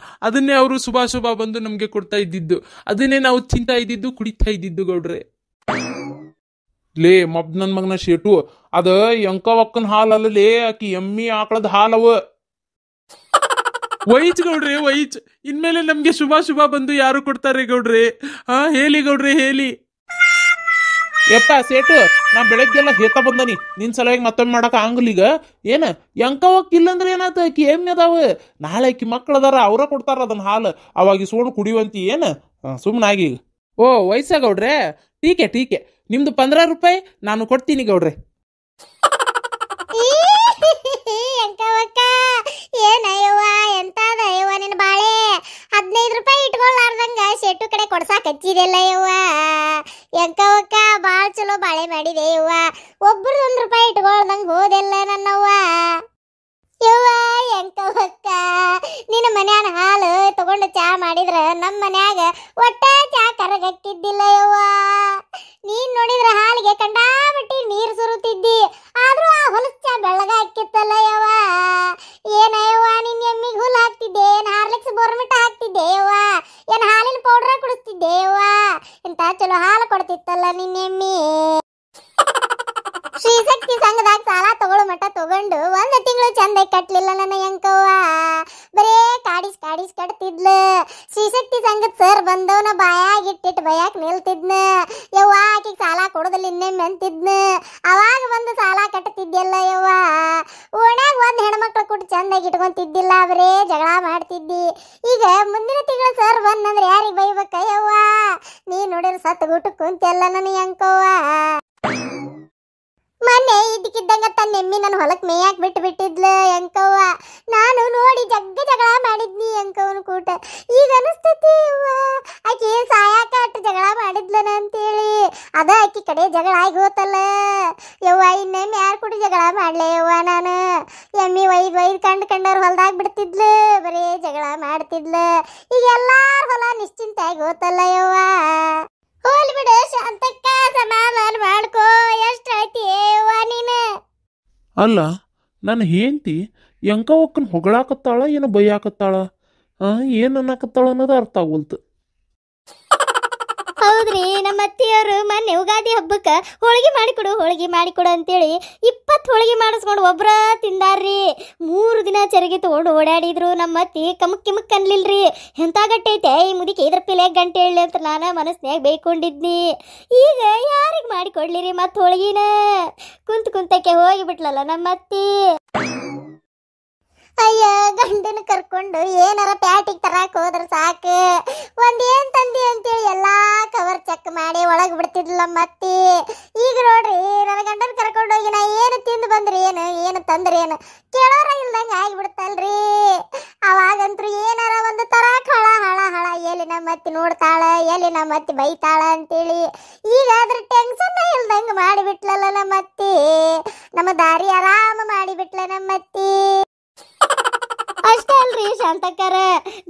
ಅದನ್ನೇ ಅವರು ಶುಭ ಬಂದು ನಮ್ಗೆ ಕೊಡ್ತಾ ಇದ್ದಿದ್ದು, ಅದನ್ನೇ ನಾವು ತಿಂತಾ ಇದ್ದಿದ್ದು, ಕುಡಿತಾ ಇದ್ದಿದ್ದು ಗೌಡ್ರೆ. ಲೇ ಮಬ್ ನನ್ ಮಗನ ಶೇಟು, ಅದ ಎಂಕವಕ್ಕನ ಹಾಲ್ ಅಲ್ಲಲೇ, ಆಕಿ ಎಮ್ಮಿ ಆಕಳದ ಹಾಲವ. ವೈಚ್ ಗೌಡ್ರೆ, ವೈಚ್. ಇನ್ಮೇಲೆ ನಮ್ಗೆ ಶುಭ ಬಂದು ಯಾರು ಕೊಡ್ತಾರೆ ಗೌಡ್ರೆ? ಹೇಳಿ ಗೌಡ್ರೆ, ಹೇಳಿ. ಯಪ್ಪ ಸೇಟು, ನಾ ಬೆಳಗ್ಗೆಲ್ಲ ಹೇತ ಬಂದನಿ, ನಿನ್ ಸಲುವಾಗಿ ಮತ್ತೊಮ್ಮೆ ಮಾಡಕ್ ಆಗಲ್ಲ. ಈಗ ಏನ ಎಂಕವಕ್ ಇಲ್ಲಂದ್ರೆ ಏನಾತ? ಆಕಿ ಎಮ್ಮೆ ಅದಾವ, ನಾಳೆ ಆಕಿ ಮಕ್ಳದಾರ, ಅವ್ರ ಕೊಡ್ತಾರ ಅದನ್ನ ಹಾಲು, ಅವಾಗ ಇಸ್ಕೊಂಡು ಕುಡಿಯುವಂತಿ ಏನ? ಸುಮ್ಮನಾಗಿ. ಓ ವಯಸ್ಸ ಗೌಡ್ರೆ, ಟೀಕೆ ನಿಮ್ದು 15 ರೂಪಾಯಿ ನಾನು ಕೊಡ್ತೀನಿ ಗೌಡ್ರೆ. ಎಂಕವಕ್ಕ ಏನಯ್ಯವ್ವ, ಎಂತಾದಯ್ಯವ್ವ ನಿನ್ನ ಬಾಳೆ? 15 ರೂಪಾಯಿ ಇಟ್ಕೊಳ್ಳಾರ್ದಂಗ ಶೆಟ್ಟು ಕಡೆ ಕೊಡ್ಸಾಕ್ ಹಚ್ಚಿದೆಲ್ಲ ಯವ್ವ. ಎಂಕವಕ್ಕ ಭಾಳ ಚಲೋ ಬಾಳೆ ಮಾಡಿದೆ ಯವ್ವ, ಒಬ್ರು 1 ರೂಪಾಯಿ ಇಟ್ಕೊಳ್ದಂಗ ಹೋದೆಲ್ಲ ನನ್ನವ್ವ. ಯವ್ವ ಎಂಕವಕ್ಕ, ನಿನ್ನ ಮನ್ಯಾನ ಹಾಲು ತಗೊಂಡು ಚಾ ಮಾಡಿದ್ರ ನಮ್ಮ ಮನ್ಯಾಗ ಒಟ್ಟ ಚಾ ಕರಗಕ್ಕಿದ್ದಿಲ್ಲ ಯವ್ವ. ನೀನ್ ನೋಡಿದ್ರ ಹಾಲಿಗೆ ಕಂಡಾಬಟ್ಟಿ ನೀರ್ ಸುರುತ್ತಿದ್ದಿ, ಆದ್ರೂ ಆ ಹೊಲಸ್ ಚಾ ಬೆಳ್ಳಗ ಹಾಕಿತ್ತಲ್ಲ ಯವ್ವ. ಏನಯ್ಯವ್ವ ನಿನ್ ಎಮ್ಮಿಗೆ ಹುಲ್ ಹಾಕ್ತಿದ್ದೆ, ಏನ್ ಹಾರ್ಲಿಕ್ಸ್ ಬೋರ್ಮಿಟ ಹಾಕ್ತಿದ್ದೆ ಯವ್ವ, ಏನ್ ಹಾಲಿನ ಪೌಡ್ರ ಕುಡಿಸ್ತಿದ್ದೆ ಯವ್ವ. ಇಂತ ಚಲೋ ಹಾಲು ಕೊಡ್ತಿತ್ತಲ್ಲ ನಿನ್ ಎಮ್ಮಿ. ಶ್ರೀಶಕ್ತಿ ಸಂಘದಾಗ ಸಾಲ ತಗೊಳ್ಳೋ ಮಟ್ಟ ತಗೊಂಡು 1 ತಿಂಗಳು ಚಂದ ಕಟ್ಲಿಲ್ಲ ನನ್ನ ಯಂಕವ್ವ. ಬರೇ ಕಾಡಿಸ್ ಕಟ್ತಿದ್ಲು. ಶ್ರೀಶಕ್ತಿ ಸಂಘದ ಸರ್ ಬಂದವನ ಬಾಯಾಗ ಇಟ್ಟಿಟ್ಟು ಬಯಾಕ್ ನಿಲ್ತಿದ್ನ. ಯವ್ವ ಆಕಿಗೆ ಸಾಲ ಕೊಡೋದಿಲ್ಲ ಇನ್ನೊಮ್ಮೆ ಅಂತಿದ್ನ. ಅವಾಗ ಬಂದು ಸಾಲ ಕಟ್ತಿದ್ಯಲ್ಲ ಯವ್ವ. ಓಣ್ಯಾಗ ಒಂದ್ ಹೆಣ್ಮಕ್ಳು ಕೊಟ್ಟು ಚಂದಾಗಿ ಇಟ್ಕೊಂತಿದ್ದಿಲ್ಲ, ಬರೇ ಜಗಳ ಮಾಡ್ತಿದ್ದಿ. ಈಗ ಮುಂದಿನ ತಿಂಗಳು ಸರ್ ಬಂದಂದ್ರೆ ಯಾರಿಗೆ ಬೈಬೇಕ ಯವ್ವ? ನೀ ನೋಡಿದ್ರೆ ಸತ್ತು ಗುಟ್ಟು ಕುಂತೆಲ್ಲ ನನ್ನ ಯಂಕವ್ವ. ಮೊನ್ನೆ ಇದಕ್ಕಿದ್ದಂಗ ತನ್ನ ಎಮ್ಮಿ ನನ್ನ ಹೊಲಕ್ ಮೇಯಾಕ್ ಬಿಟ್ಟಿದ್ಲು ಯಂಕವ್ವ. ನಾನು ನೋಡಿ ಜಗಳ ಮಾಡಿದ್ನಿ ಯಂಕವನ ಕೂಟ. ಈಗ ಅನಿಸ್ತತಿ ಆಕಿ ಸಾಯಾಕ ಅಟ್ಟು ಜಗಳ ಮಾಡಿದ್ಲನ ಅಂತೇಳಿ. ಅದ ಆಕಿ ಕಡೆ ಜಗಳ ಆಗಿ ಹೋತಲ್ಲ ಯವ್ವ. ಇನ್ನೊಮ್ಮೆ ಯಾರು ಕೂಡ ಜಗಳ ಮಾಡ್ಲೆ ಯವ್ವ. ನಾನು ಎಮ್ಮಿ ಒಯ್ದು ಕಂಡವ್ರ ಹೊಲ್ದಾಗ ಬಿಡ್ತಿದ್ಲು, ಬರೀ ಜಗಳ ಮಾಡ್ತಿದ್ಲು. ಈಗ ಎಲ್ಲಾರ ಹೊಲ ನಿಶ್ಚಿಂತಾಗಿ ಹೋತಲ್ಲ ಯವ್ವ. ಹೋಲ್ ಬಿಡು ಶಾಂತಕ್ಕ, ಸಮಾಧಾನ ಮಾಡ್ಕೋ. ಎಷ್ಟಾಯ್ತಿ ಯವ್ವ ನೀನು? ಅಲ್ಲ, ನನ್ನ ಹೆಂಡತಿ ಯಂಕವಕ್ಕನ ಹೊಗಳಾಕತ್ತಾಳ ಏನು ಬೈಯಾಕತ್ತಾಳ? ಏನು ಅನ್ನಕತ್ತಾಳ ಅನ್ನೋದು ಅರ್ಥ ಆಗೋಲ್ತು. ಹೌದ್ರಿ, ನಮ್ಮ ಅತ್ತಿಯವರು ಮೊನ್ನೆ ಯುಗಾದಿ ಹಬ್ಬಕ್ಕೆ ಹೋಳಿಗೆ ಮಾಡಿಕೊಡು ಅಂತೇಳಿ 20 ಹೋಳಿಗೆ ಮಾಡಿಸ್ಕೊಂಡು ಒಬ್ರ ತಿಂದಾರ್ರಿ. 3 ದಿನ ಚರಿಗೆ ತಗೊಂಡು ಓಡಾಡಿದ್ರು. ನಮ್ಮ ಅತ್ತಿ ಕಮಕ್ ಅನ್ಲಿಲ್ರಿ. ಎಂತ ಗಂಟೆ ಐತೆ ಈ ಮುದಿಕೆ, ಇದ್ರ ಪಿಲೆ ಗಂಟೆ ಹೇಳಿ ಅಂತ ನಾನು ಮನಸ್ನ್ಯಾಗ ಬೈಕೊಂಡಿದ್ನಿ. ಈಗ ಯಾರಿಗೆ ಮಾಡಿಕೊಡ್ಲಿರಿ ಮತ್ತೆ ಹೋಳಿಗೆನ? ಕುಂತಕ್ಕೆ ಹೋಗಿಬಿಟ್ಲಲ್ಲ ನಮ್ಮ ಅತ್ತಿ. ಅಯ್ಯ, ಗಂಡನ ಕರ್ಕೊಂಡು ಏನಾರ ಪ್ಯಾಟಿಗೆ ತರಾಕ್ ಹೋದ್ರ ಸಾಕು. ಒಂದೇನ್ ತಂದಿ ಅಂತೇಳಿ ಎಲ್ಲಾ ಕವರ್ ಚೆಕ್ ಮಾಡಿ ಒಳಗ್ ಬಿಡ್ತಿದ್ಲ ಮತ್ತಿ. ಈಗ ನೋಡ್ರಿ, ನನ್ನ ಗಂಡನ ಕರ್ಕೊಂಡು ಹೋಗಿ ನಾ ಏನು ತಿಂದು ಬಂದ್ರಿ ಏನು ತಂದ್ರಿ ಕೇಳೋರ ಇಲ್ದಂಗ ಆಗಿಬಿಡ್ತಲ್ರಿ. ಅವಾಗಂತ್ರು ಏನಾರ ಒಂದು ತರಾಕ್ ಹಳ ಎಲ್ಲಿ ನಮ್ಮ ಅತ್ತಿ ನೋಡ್ತಾಳ, ಎಲ್ಲಿ ನಮ್ಮ ಅತ್ತಿ ಬೈತಾಳ ಅಂತೇಳಿ. ಈಗ ಅದ್ರ ಟೆನ್ಷನ್ ಇಲ್ದಂಗ ಮಾಡಿಬಿಟ್ಲಲ್ಲ ನಮ್ಮ ಅತ್ತಿ. ನಮ್ಮ ದಾರಿ ಆರಾಮ ಮಾಡಿಬಿಟ್ಲ ನಮ್ಮ ಅತ್ತಿ. ಅಷ್ಟೇ ಅಲ್ರಿ ಶಾಂತಕ್ಕಾರ,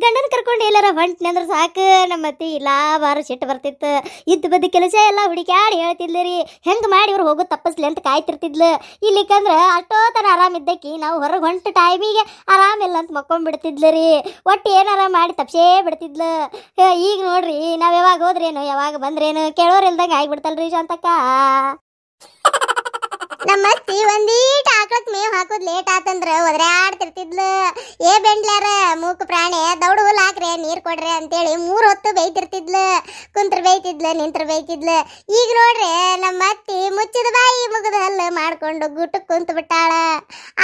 ಗಂಡನ ಕರ್ಕೊಂಡು ಎಲ್ಲಾರ ಹೊಂಟ್ನಿ ಅಂದ್ರೆ ಸಾಕು ನಮ್ಮ ಅತ್ತಿ ಇಲ್ಲ ಬಾರ ಸಿಟ್ಟು ಬರ್ತಿತ್ತು. ಇದ್ದ ಬದ್ದ ಕೆಲಸ ಎಲ್ಲ ಹುಡುಕ್ಯಾಡಿ ಹೇಳ್ತಿದ್ಲಿ. ಹೆಂಗೆ ಮಾಡಿ ಇವ್ರು ಹೋಗೋದು ತಪ್ಪಿಸ್ಲಿ ಅಂತ ಕಾಯ್ತಿರ್ತಿದ್ಲು. ಇಲ್ಲಿಕಂದ್ರೆ ಅಷ್ಟೋತನ ಆರಾಮಿದ್ದಕ್ಕಿ ನಾವು ಹೊರಗೆ ಹೊಂಟ ಟೈಮಿಗೆ ಆರಾಮಿಲ್ಲ ಅಂತ ಮಕ್ಕೊಂಡ್ಬಿಡ್ತಿದ್ಲು ರೀ. ಒಟ್ಟು ಏನಾರ ಮಾಡಿ ತಪ್ಸೇ ಬಿಡ್ತಿದ್ಲು. ಈಗ ನೋಡ್ರಿ, ನಾವು ಯಾವಾಗ ಹೋದ್ರೇನು ಯಾವಾಗ ಬಂದ್ರೇನು ಕೇಳೋರು ಇಲ್ದಂಗೆ ಆಗಿಬಿಡ್ತಲ್ರಿ ಶಾಂತಕ್ಕ. ನಮ್ಮ ಅತ್ತಿ ಒಂದೀಟ ಆಕಳಕ್ ಮೇವ್ ಹಾಕೋದ್ ಲೇಟ್ ಆತಂದ್ರ ಒದರಾಡ್ತಿರ್ತಿದ್ಲು. ಏ ಬೆಂಡ್ಲಾರ ಮೂಕ ಪ್ರಾಣಿ, ದೌಡು ಹುಲ್ ಹಾಕ್ರೆ ನೀರ್ ಕೊಡ್ರಿ ಅಂತೇಳಿ 3 ಹೊತ್ತು ಬೈತಿರ್ತಿದ್ಲು. ಕುಂತ್ರ ಬೈತಿದ್ಲು, ನಿಂತ್ರ ಬೈತಿದ್ಲು. ಈಗ ನೋಡ್ರಿ, ನಮ್ಮ ಅತ್ತಿ ಮುಚ್ಚಿದ ಬಾಯಿ ಮುಗಿದ ಹಲ್ಲು ಮಾಡ್ಕೊಂಡು ಗುಟ್ಟಕ್ ಕುಂತ ಬಿಟ್ಟಾಳ.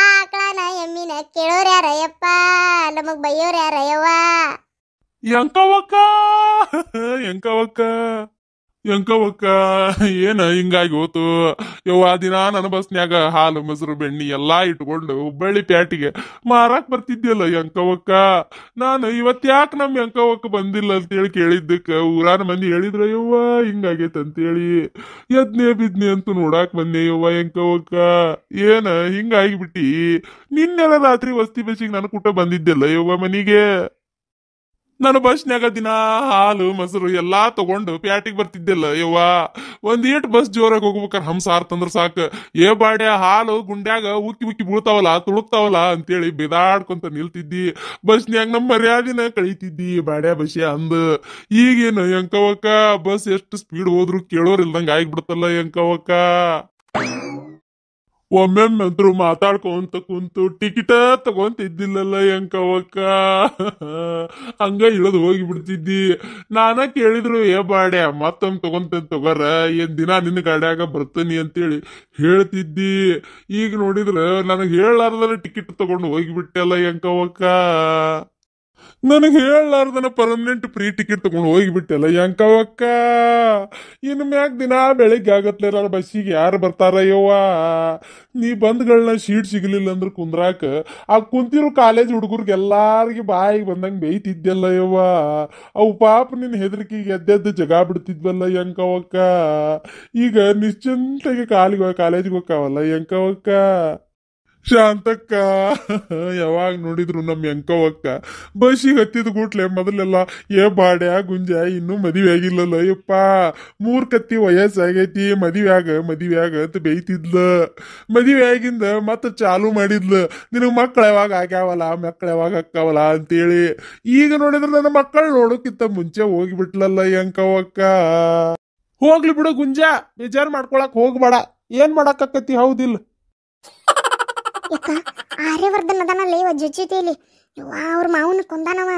ಆ ಆಕಳನ ಎಮ್ಮಿನ ಕೇಳೋರ್ ಯಾರ ಯಪ್ಪ, ನಮಗ್ ಬೈಯೋರ್ ಯಾರ ಯವ್ವ? ಯಂಕವಕ್ಕ ಏನ ಹಿಂಗಾಗಿ ಹೋತು ಯವ್ವ. ದಿನ ನನ್ನ ಬಸ್ನ್ಯಾಗ ಹಾಲು ಮೊಸರು ಬೆಣ್ಣಿ ಎಲ್ಲಾ ಇಟ್ಕೊಂಡು ಹುಬ್ಬಳ್ಳಿ ಪ್ಯಾಟಿಗೆ ಮಾರಾಕ್ ಬರ್ತಿದ್ಯಲ್ಲ ಯಂಕವಕ್ಕ. ನಾನು ಇವತ್ತ್ಯಾಕೆ ನಮ್ಮ ಯಂಕವಕ್ಕ ಬಂದಿಲ್ಲ ಅಂತೇಳಿ ಕೇಳಿದ್ದಕ್ಕ ಊರಾನ ಮಂದಿ ಹೇಳಿದ್ರ ಯವ್ವ ಹಿಂಗಾಗೈತೆ ಅಂತೇಳಿ. ಯದ್ನೆ ಬಿದ್ನೆ ಅಂತೂ ನೋಡಾಕ್ ಬಂದೆ ಯವ್ವ ಯಂಕವಕ್ಕ. ಏನ ಹಿಂಗಾಗಿಬಿಟ್ಟಿ? ನಿನ್ನೆಲ್ಲ ರಾತ್ರಿ ವಸ್ತಿ ಬಸ್ಸಿಗೆ ನಾನು ಕೂಟ ಬಂದಿದ್ದೆಲ್ಲ ಯವ್ವ ಮನಿಗೆ. ನಾನು ಬಸ್ನ್ಯಾಗ ದಿನ ಹಾಲು ಮೊಸರು ಎಲ್ಲಾ ತಗೊಂಡು ಪ್ಯಾಟಿಗೆ ಬರ್ತಿದ್ದೆಲ್ಲ ಯವ್ವ. ಒಂದೀಟ್ ಬಸ್ ಜೋರಾಗಿ ಹೋಗ್ಬೇಕಾರೆ ಹಂಸ ಆರ್ತಂದ್ರ ಸಾಕು, ಏ ಬಾಡ್ಯ ಹಾಲು ಗುಂಡ್ಯಾಗ ಉಕ್ಕಿ ಬೀಳ್ತಾವಲ್ಲ ತುಳುಕ್ತಾವಲ್ಲ ಅಂತೇಳಿ ಬೆದಾಡ್ಕೊಂತ ನಿಲ್ತಿದ್ದಿ. ಬಸ್ನ್ಯಾಗ ನಮ್ಮ ಮರ್ಯಾದಿನ ಕಳೀತಿದ್ದಿ ಬಾಡ್ಯ ಬಸ್ಯ ಅಂದ. ಈಗೇನು ಯಂಕವಕ್ಕ, ಬಸ್ ಎಷ್ಟು ಸ್ಪೀಡ್ ಹೋದ್ರು ಕೇಳೋರ್ ಇಲ್ದಂಗ ಆಗ್ಬಿಡ್ತಲ್ಲ ಯಂಕವಕ್ಕ. ಒಮ್ಮೆಮ್ಮಂತ್ರು ಮಾತಾಡ್ಕೊಂತ ಕುಂತು ಟಿಕಿಟ ತಗೊಂತಿದ್ದಿಲ್ಲಲ್ಲ ಯಂಕವಕ್ಕ. ಹಂಗ ಇಳಿದು ಹೋಗಿ ಬಿಡ್ತಿದ್ದಿ. ನಾನ ಕೇಳಿದ್ರು, ಏ ಬಾಡ್ಯ ಮತ್ತೊಮ್ಮೆ ತಗೊಂತೇನೆ ತಗೋರ, ಏನ್ ದಿನ ನಿನ್ನ ಗಾಡ್ಯಾಗ ಬರ್ತೀನಿ ಅಂತೇಳಿ ಹೇಳ್ತಿದ್ದಿ. ಈಗ ನೋಡಿದ್ರ ನನಗೆ ಹೇಳಾರ್ದನ ಟಿಕೆಟ್ ತಗೊಂಡು ಹೋಗಿಬಿಟ್ಟೆಲ್ಲ ಯಂಕವಕ್ಕ. ನನಗೆ ಹೇಳಾರ್ದನ ಪರ್ಮನೆಂಟ್ ಫ್ರೀ ಟಿಕೆಟ್ ತಗೊಂಡು ಹೋಗಿಬಿಟ್ಟೆಲ್ಲ ಯಂಕವಕ್ಕ. ಇನ್ನು ಮ್ಯಾಗ ದಿನ ಬೆಳಿಗ್ಗೆ ಆಗತ್ಲೇರ ಬಸ್ಸಿಗೆ ಯಾರು ಬರ್ತಾರ ಯವ್ವ? ನೀ ಬಂದ್ಗಳನ್ನ ಶೀಟ್ ಸಿಗಲಿಲ್ಲ ಅಂದ್ರೆ ಕುಂದ್ರಾಕ ಆ ಕುಂತಿರೋ ಕಾಲೇಜ್ ಹುಡುಗರಿಗೆ ಎಲ್ಲಾರಿಗೆ ಬಾಯಿಗೆ ಬಂದಂಗೆ ಬೇಯ್ತಿದ್ದೆಲ್ಲ ಯವ್ವ. ಅವು ಪಾಪ ನಿನ್ನ ಹೆದರಿಕೆಗೆ ಎದ್ದೆದ್ದು ಜಗ ಬಿಡ್ತಿದ್ವಲ್ಲ ಯಂಕವಕ್ಕ. ಈಗ ನಿಶ್ಚಿಂತೆಗೆ ಕಾಲೇಜಿಗೆ ಹೋಗ್ಕಾವಲ್ಲ ಯಂಕವಕ್ಕ. ಶಾಂತಕ್ಕ ಯಾವಾಗ ನೋಡಿದ್ರು ನಮ್ಮ ಎಂಕವಕ್ಕ ಬಸ್ಸಿಗೆ ಹತ್ತಿದ ಕೂಟ್ಲೆ ಮೊದಲೆಲ್ಲ ಏ ಬಾಡ್ಯಾ ಗುಂಜ ಇನ್ನೂ ಮದುವೆ ಆಗಿಲ್ಲಲ್ಲ ಯಪ್ಪ 3 ಕತ್ತಿ ವಯಸ್ಸಾಗೈತಿ ಮದುವೆಯಾಗ ಅಂತ ಬೈತಿದ್ಲ. ಮದುವೆ ಆಗಿಂದ ಮತ್ತೆ ಚಾಲು ಮಾಡಿದ್ಲು ನಿನಗೆ ಮಕ್ಕಳು ಯಾವಾಗ ಅಕ್ಕಾವಲ್ಲ ಅಂತೇಳಿ. ಈಗ ನೋಡಿದ್ರೆ ನನ್ನ ಮಕ್ಕಳು ನೋಡೋಕ್ಕಿಂತ ಮುಂಚೆ ಹೋಗಿಬಿಟ್ಲಲ್ಲ ಎಂಕವಕ್ಕ. ಹೋಗ್ಲಿ ಬಿಡು ಗುಂಜ, ಬೇಜಾರ್ ಮಾಡ್ಕೊಳಕ್ ಹೋಗ್ಬೇಡ. ಏನ್ ಮಾಡಾಕತ್ತಿ? ಹೌದಿಲ್ಲ? ಯಾಕ ಆರ್ಯವರ್ಧನ್ ಅದಾನಲ್ಲ ಇವ ಜೊತೆಲಿ ಅವ್ರ ಮಾವನ ಕೊಂದಾನವ.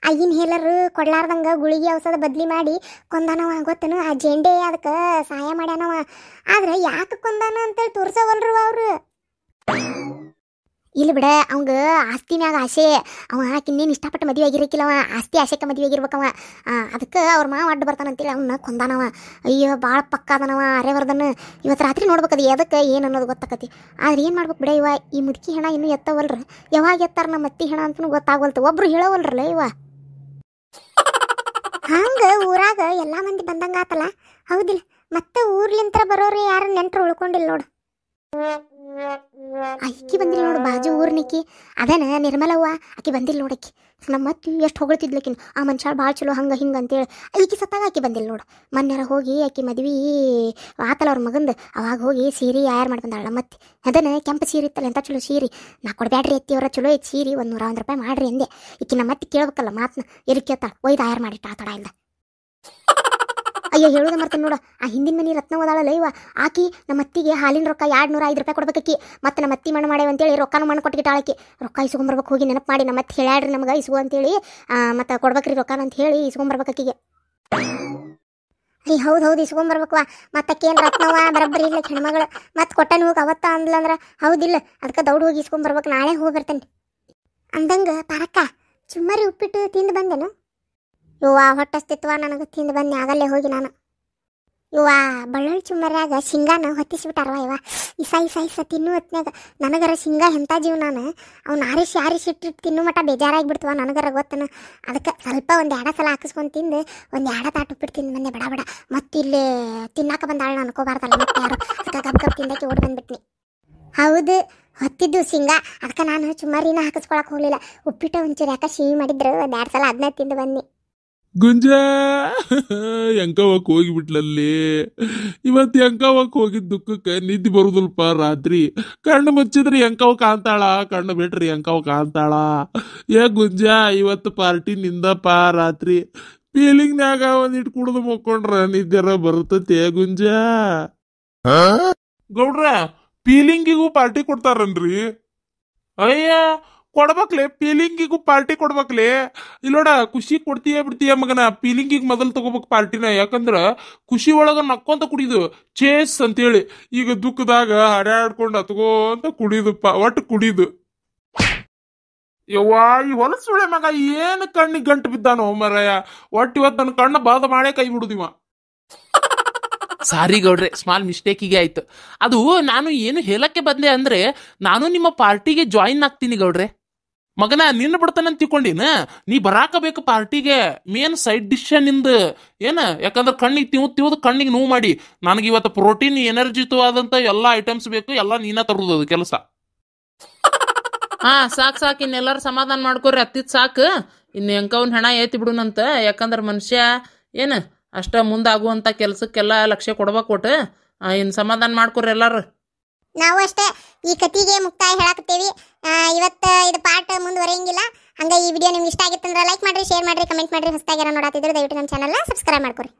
ಆಗಿನ ಹೇಲರು ಕೊಡ್ಲಾರ್ದಂಗ ಗುಳಿಗೆ ಔಷಧ ಬದ್ಲಿ ಮಾಡಿ ಕೊಂದಾನವ. ಗೊತ್ತನು? ಆ ಜೆಂಡೆ ಅದಕ್ಕೆ ಸಹಾಯ ಮಾಡ್ಯಾನವ. ಆದ್ರೆ ಯಾಕೆ ಕೊಂದಾನ ಅಂತೇಳಿ ತೋರ್ಸವಲ್ರು ಅವ್ರು. ಇಲ್ಲಿ ಬಿಡ, ಅವಂಗ ಆಸ್ತಿ ಮ್ಯಾಗ ಆಸೆ. ಅವ ಇನ್ನೇನು ಇಷ್ಟಪಟ್ಟು ಮದುವೆ ಆಗಿರಕ್ಕಿಲ್ಲವ, ಆಸ್ತಿ ಆಸೆಕ್ಕೆ ಮದುವೆ ಆಗಿರ್ಬೇಕವ. ಅದಕ್ಕೆ ಅವ್ರ ಮಾವ ಅಡ್ಡ ಬರ್ತಾನಂತೇಳಿ ಅವನ್ನ ಕೊಂದಾನವ. ಅಯ್ಯೋ ಭಾಳ ಪಕ್ಕ ಅದನವ ಆರ್ಯವರ್ಧನ್. ಇವತ್ತು ರಾತ್ರಿ ನೋಡ್ಬೇಕದು ಎದಕ್ಕೆ ಏನು ಅನ್ನೋದು ಗೊತ್ತಾಕತಿ. ಆದ್ರೆ ಏನು ಮಾಡ್ಬೇಕು ಬಿಡ ಇವ, ಈ ಮುದುಕಿ ಹೆಣ ಇನ್ನೂ ಎತ್ತವಲ್ರ. ಯಾವಾಗ ಎತ್ತಾರ ನಮ್ಮ ಅತ್ತಿ ಹೆಣ ಅಂತನೂ ಗೊತ್ತಾಗವಲ್ತು. ಒಬ್ರು ಹೇಳವಲ್ರಲ್ಲ ಇವ. ಹಂಗ ಊರಾಗ ಎಲ್ಲಾ ಮಂದಿ ಬಂದಂಗ ಆತಲ್ಲ, ಹೌದಿಲ್ಲ? ಮತ್ತೆ ಊರ್ಲಿಂತ್ರ ಬರೋರು ಯಾರು ನೆಂಟ್ರು ಉಳ್ಕೊಂಡಿಲ್ಲ ನೋಡು. ಅಕ್ಕಿ ಬಂದಿಲ್ಲ ನೋಡು, ಬಾಜು ಊರ್ನಿಕ್ಕಿ ಅದೇನ ನಿರ್ಮಲವ್ವ. ಆಕಿ ಬಂದಿಲ್ಲ ನೋಡಕ್ಕಿ. ನಮ್ಮ ಅತ್ತಿ ಎಷ್ಟು ಹೊಗಳ್ತಿದ್ಲಕಿನ, ಆ ಮನುಷ್ಯ ಭಾಳ ಚಲೋ ಹಂಗೆ ಹಿಂಗೆ ಅಂತೇಳಿ. ಈಕಿ ಸತ್ತಾಗ ಆಕಿ ಬಂದಿಲ್ಲ ನೋಡು. ಮೊನ್ನೆರ ಹೋಗಿ ಆಕಿ ಮದ್ವಿ ಆತಲ್ಲ ಅವ್ರ ಮಗಂದು, ಅವಾಗ ಹೋಗಿ ಸೀರೆ ಯಾರು ಮಾಡಿ ಬಂದಾಳ ನಮ್ಮತ್ತಿ. ಅದನ್ನ ಕೆಂಪು ಸೀರೆ ಇತ್ತಲ್ಲ, ಎಂತ ಚಲೋ ಸೀರೆ. ನಾ ಕೊಡ್ಬ್ಯಾಡ್ರಿ ಅತ್ತಿ ಅವರ, ಚಲೋ ಐತಿ ಸೀರೆ, 100 ರೂಪಾಯಿ ಮಾಡ್ರಿ ಅಂದೆ. ಈಕಿ ನಮ್ಮತ್ತಿ ಕೇಳ್ಬೇಕಲ್ಲ ಮಾತನ್ನ, ಎಲ್ಲಿ ಕೇಳ್ತಾಳ? ಒಯ್ದು ಆಯಾರು ಮಾಡಿಟ್ಟ ಆ ತಡ ಇಲ್ಲ. ಅಯ್ಯೋ ಹೇಳೋದು ಮರ್ತೇನೆ ನೋಡ, ಆ ಹಿಂದಿನ ಮನೆ ರತ್ನ ಓದಾಳಲ್ಲ ಇವ, ಆಕಿ ನಮ್ಮ ಅತ್ತಿಗೆ ಹಾಲಿನ ರೊಕ್ಕ 205 ರೂಪಾಯಿ ಕೊಡ್ಬೇಕಿ. ಮತ್ತೆ ನಮ್ಮ ಅತ್ತಿ ಮಣ್ಣು ಮಾಡೇವ ಅಂತೇಳಿ ರೊಕ್ಕನೂ ಮಣ್ಣು ಕೊಟ್ಟಿಟ್ಟಾಳಕಿ. ರೊಕ್ಕ ಇಸ್ಕೊಂಬರ್ಬೇಕು ಹೋಗಿ ನೆನಪು ಮಾಡಿ. ನಮ್ಮ ಅತ್ತಿ ಹೇಳ್ಯಾಡ್ರಿ ನಮ್ಗೆ ಇಸ್ಗು ಅಂತೇಳಿ, ಮತ್ತೆ ಕೊಡ್ಬೇಕ್ರಿ ರೊಕ್ಕನ ಅಂತ ಹೇಳಿ ಇಸ್ಕೊಂಬರ್ಬೇಕೀಗೆ. ರೀ ಹೌದು ಇಸ್ಕೊಂಬರ್ಬೇಕವ. ಮತ್ತಕ್ಕೇನು ರತ್ನವ ಬರಬ್ಬರಿ ಇಲ್ಲ ಹೆಣ್ಮಗಳು. ಮತ್ತೆ ಕೊಟ್ಟನು ಹೋಗಿ ಅವತ್ತ ಅಂದ್ಲಂದ್ರೆ ಹೌದಿಲ್ಲ, ಅದಕ್ಕೆ ದೌಡ್ ಹೋಗಿ ಇಸ್ಕೊಂಬರ್ಬೇಕು. ನಾಳೆ ಹೋಗಿ ಬರ್ತೇನೆ ಅಂದಂಗೆ. ಪಾರಕ್ಕ ಚುಮ್ಮರಿ ಉಪ್ಪಿಟ್ಟು ತಿಂದು ಬಂದೇನು? ಇವ್ವ ಹೊಟ್ಟಸ್ತಿತ್ವ ನನಗೆ, ತಿಂದು ಬಂದು ಆಗಲ್ಲೇ ಹೋಗಿ ನಾನು. ಇವ್ವ ಬಳ್ಳೊಳ್ಳಿ ಚುಮ್ಮರ್ಯಾಗ ಶೇಂಗಾನ ಹೊತ್ತಿಸ್ಬಿಟ್ಟಾರವ ಇವ. ಇಸ ತಿನ್ನು ಹೊತ್ನಾಗ ನನಗರ ಶೇಂಗಾ ಎಂಥ ಜೀವ. ನಾನು ಅವ್ನು ಆರಿಸಿ ತಿನ್ನು ಮಟ್ಟ ಬೇಜಾರಾಗಿಬಿಡ್ತವ ನನಗರ ಗೊತ್ತನ. ಅದಕ್ಕೆ ಸ್ವಲ್ಪ 1-2 ಸಲ ಹಾಕಿಸ್ಕೊಂಡು ತಿಂದು 1-2 ತಾಟು ಉಪ್ಪಿಟ್ಟು ತಿಂದು ಬಂದೆ ಬಡ. ಮತ್ತೆ ಇಲ್ಲಿ ತಿನ್ನಾಕ ಬಂದಾಳ ಅನ್ಕೋಬಾರ್ದಲ್ಲ ಮತ್ತೆ ಯಾರು. ಅದಕ್ಕೆ ಗಬ್ ತಿಂದಕ್ಕೆ ಓಡಿ ಬಂದ್ಬಿಟ್ನಿ. ಹೌದು ಹೊತ್ತಿದ್ದು ಶೇಂಗಾ, ಅದಕ್ಕೆ ನಾನು ಚುಮ್ಮರಿನ ಹಾಕಿಸ್ಕೊಳಕ್ಕೆ ಹೋಗಲಿಲ್ಲ. ಉಪ್ಪಿಟ್ಟು ಒಂಚೂರು ಯಾಕೆ ಸಿಹಿ ಮಾಡಿದ್ರು 1-2 ಸಲ ಅದನ್ನ ತಿಂದು ಬನ್ನಿ. ಗುಂಜ ಎಂಕವಕ್ ಹೋಗಿಬಿಟ್ಲಲ್ಲಿ. ಇವತ್ತು ಎಂಕವಕ್ ಹೋಗಿದ್ ದುಃಖಕ್ಕೆ ನಿದ್ದೆ ಬರುದಿಲ್ಪ ರಾತ್ರಿ. ಕಣ್ಣು ಮುಚ್ಚಿದ್ರಿ ಎಂಕವ ಕಾಣ್ತಾಳ, ಕಣ್ಣು ಬಿಟ್ರಿ ಎಂಕವ ಕಾಣ್ತಾಳ. ಏ ಗುಂಜ ಇವತ್ತು ಪಾರ್ಟಿ ನಿಂದಪ್ಪ ರಾತ್ರಿ. ಫೀಲಿಂಗ್ನಾಗ ಒಂದಿಟ್ಟು ಕುಡಿದು ಮುಕ್ಕೊಂಡ್ರ ನಿದ್ದೆರ ಬರ್ತತಿ ಗುಂಜ. ಗೌಡ್ರ, ಫೀಲಿಂಗಿಗೂ ಪಾರ್ಟಿ ಕೊಡ್ತಾರನ್ರಿ? ಅಯ್ಯ ಕೊಡ್ಬೇಕ್ಲೆ, ಫೀಲಿಂಗಿಗೂ ಪಾರ್ಟಿ ಕೊಡ್ಬೇಕ್ಲೆ. ಇಲ್ಲೋಡ, ಖುಷಿ ಕೊಡ್ತೀಯ ಬಿಡ್ತೀಯ ಮಗನ, ಫೀಲಿಂಗಿಗೆ ಮೊದಲು ತಗೋಬೇಕು ಪಾರ್ಟಿನ. ಯಾಕಂದ್ರ ಖುಷಿ ಒಳಗ ನಕ್ಕೊಂತ ಕುಡಿದು ಚೇಸ್ ಅಂತೇಳಿ. ಈಗ ದುಃಖದಾಗ ಹಡ್ಯಾಡ್ಕೊಂಡು ಹತ್ಕೋಂತ ಒಟ್ಟು ಕುಡಿದು. ಯವ್ವಾ ಈ ಹೊಲಸುಳೆ ಮಗ ಏನು ಕಣ್ಣಿಗೆ ಗಂಟು ಬಿದ್ದಾನೋ ಮರಯ. ಒಟ್ಟು ಇವತ್ತು ನನ್ನ ಕಣ್ಣು ಬಾದ ಮಾಡೇ ಕೈ ಬಿಡುದಿವ. ಸಾರಿ ಗೌಡ್ರೆ, ಸ್ಮಾಲ್ ಮಿಸ್ಟೇಕಿಗೆ ಆಯ್ತು. ಅದು ನಾನು ಏನು ಹೇಳಕ್ಕೆ ಬಂದೆ ಅಂದ್ರೆ, ನಾನು ನಿಮ್ಮ ಪಾರ್ಟಿಗೆ ಜಾಯಿನ್ ಆಗ್ತೀನಿ ಗೌಡ್ರೆ. ಮಗನ ನಿನ್ನ ಬಿಡ್ತಾನಂತ ತಿಳ್ಕೊಂಡಿನ, ನೀ ಬರಾಕಬೇಕು ಪಾರ್ಟಿಗೆ. ಮೇನ್ ಸೈಡ್ ಡಿಶ್ ನಿಂದ ಏನ, ಯಾಕಂದ್ರೆ ಕಣ್ಣಿಗೆ ತಿವ್ದು ಕಣ್ಣಿಗೆ ನೋವು ಮಾಡಿ. ನನಗೆ ಇವತ್ತು ಪ್ರೋಟೀನ್ ಎನರ್ಜಿತವಾದಂತ ಎಲ್ಲ ಐಟಮ್ಸ್ ಬೇಕು, ಎಲ್ಲ ನೀನ ತರುವುದು ಅದು ಕೆಲಸ. ಹಾ ಸಾಕು, ಇನ್ನೆಲ್ಲರೂ ಸಮಾಧಾನ ಮಾಡ್ಕೊರಿ, ಅತ್ತಿದ್ ಸಾಕು. ಇನ್ನು ಎಂಕವನ್ ಹಣ ಏತಿ ಬಿಡುನಂತ. ಯಾಕಂದ್ರೆ ಮನುಷ್ಯ ಏನು ಅಷ್ಟ ಮುಂದಾಗುವಂತ ಕೆಲ್ಸಕ್ಕೆಲ್ಲ ಲಕ್ಷ್ಯ ಕೊಡ್ಬೇಕು. ಕೊಟ್ಟು ಇನ್ನು ಸಮಾಧಾನ ಮಾಡ್ಕೊರಿ ಎಲ್ಲಾರು. ನಾವು ಅಷ್ಟೇ ಈ ಕತಿಗೆ ಮುಕ್ತಾಯ ಹೇಳಾಕತ್ತೀವಿ. ಇವತ್ತು ಇದು ಪಾರ್ಟ್ ಮುಂದುವರೆಯಂಗಿಲ್ಲ. ಹಂಗ ಈ ವಿಡಿಯೋ ನಿಮ್ಗೆ ಇಷ್ಟ ಆಗಿತ್ತಂದ್ರೆ ಲೈಕ್ ಮಾಡ್ರಿ, ಶೇರ್ ಮಾಡ್ರಿ, ಕಮೆಂಟ್ ಮಾಡ್ರಿ. ಹೊಸದಾಗಿ ನೋಡಾತಿದ್ರೆ ದಯವಿಟ್ಟು ನಮ್ಮ ಚಾನಲ್ನ ಸಬ್ಸ್ಕ್ರೈಬ್ ಮಾಡ್ಕೊರಿ.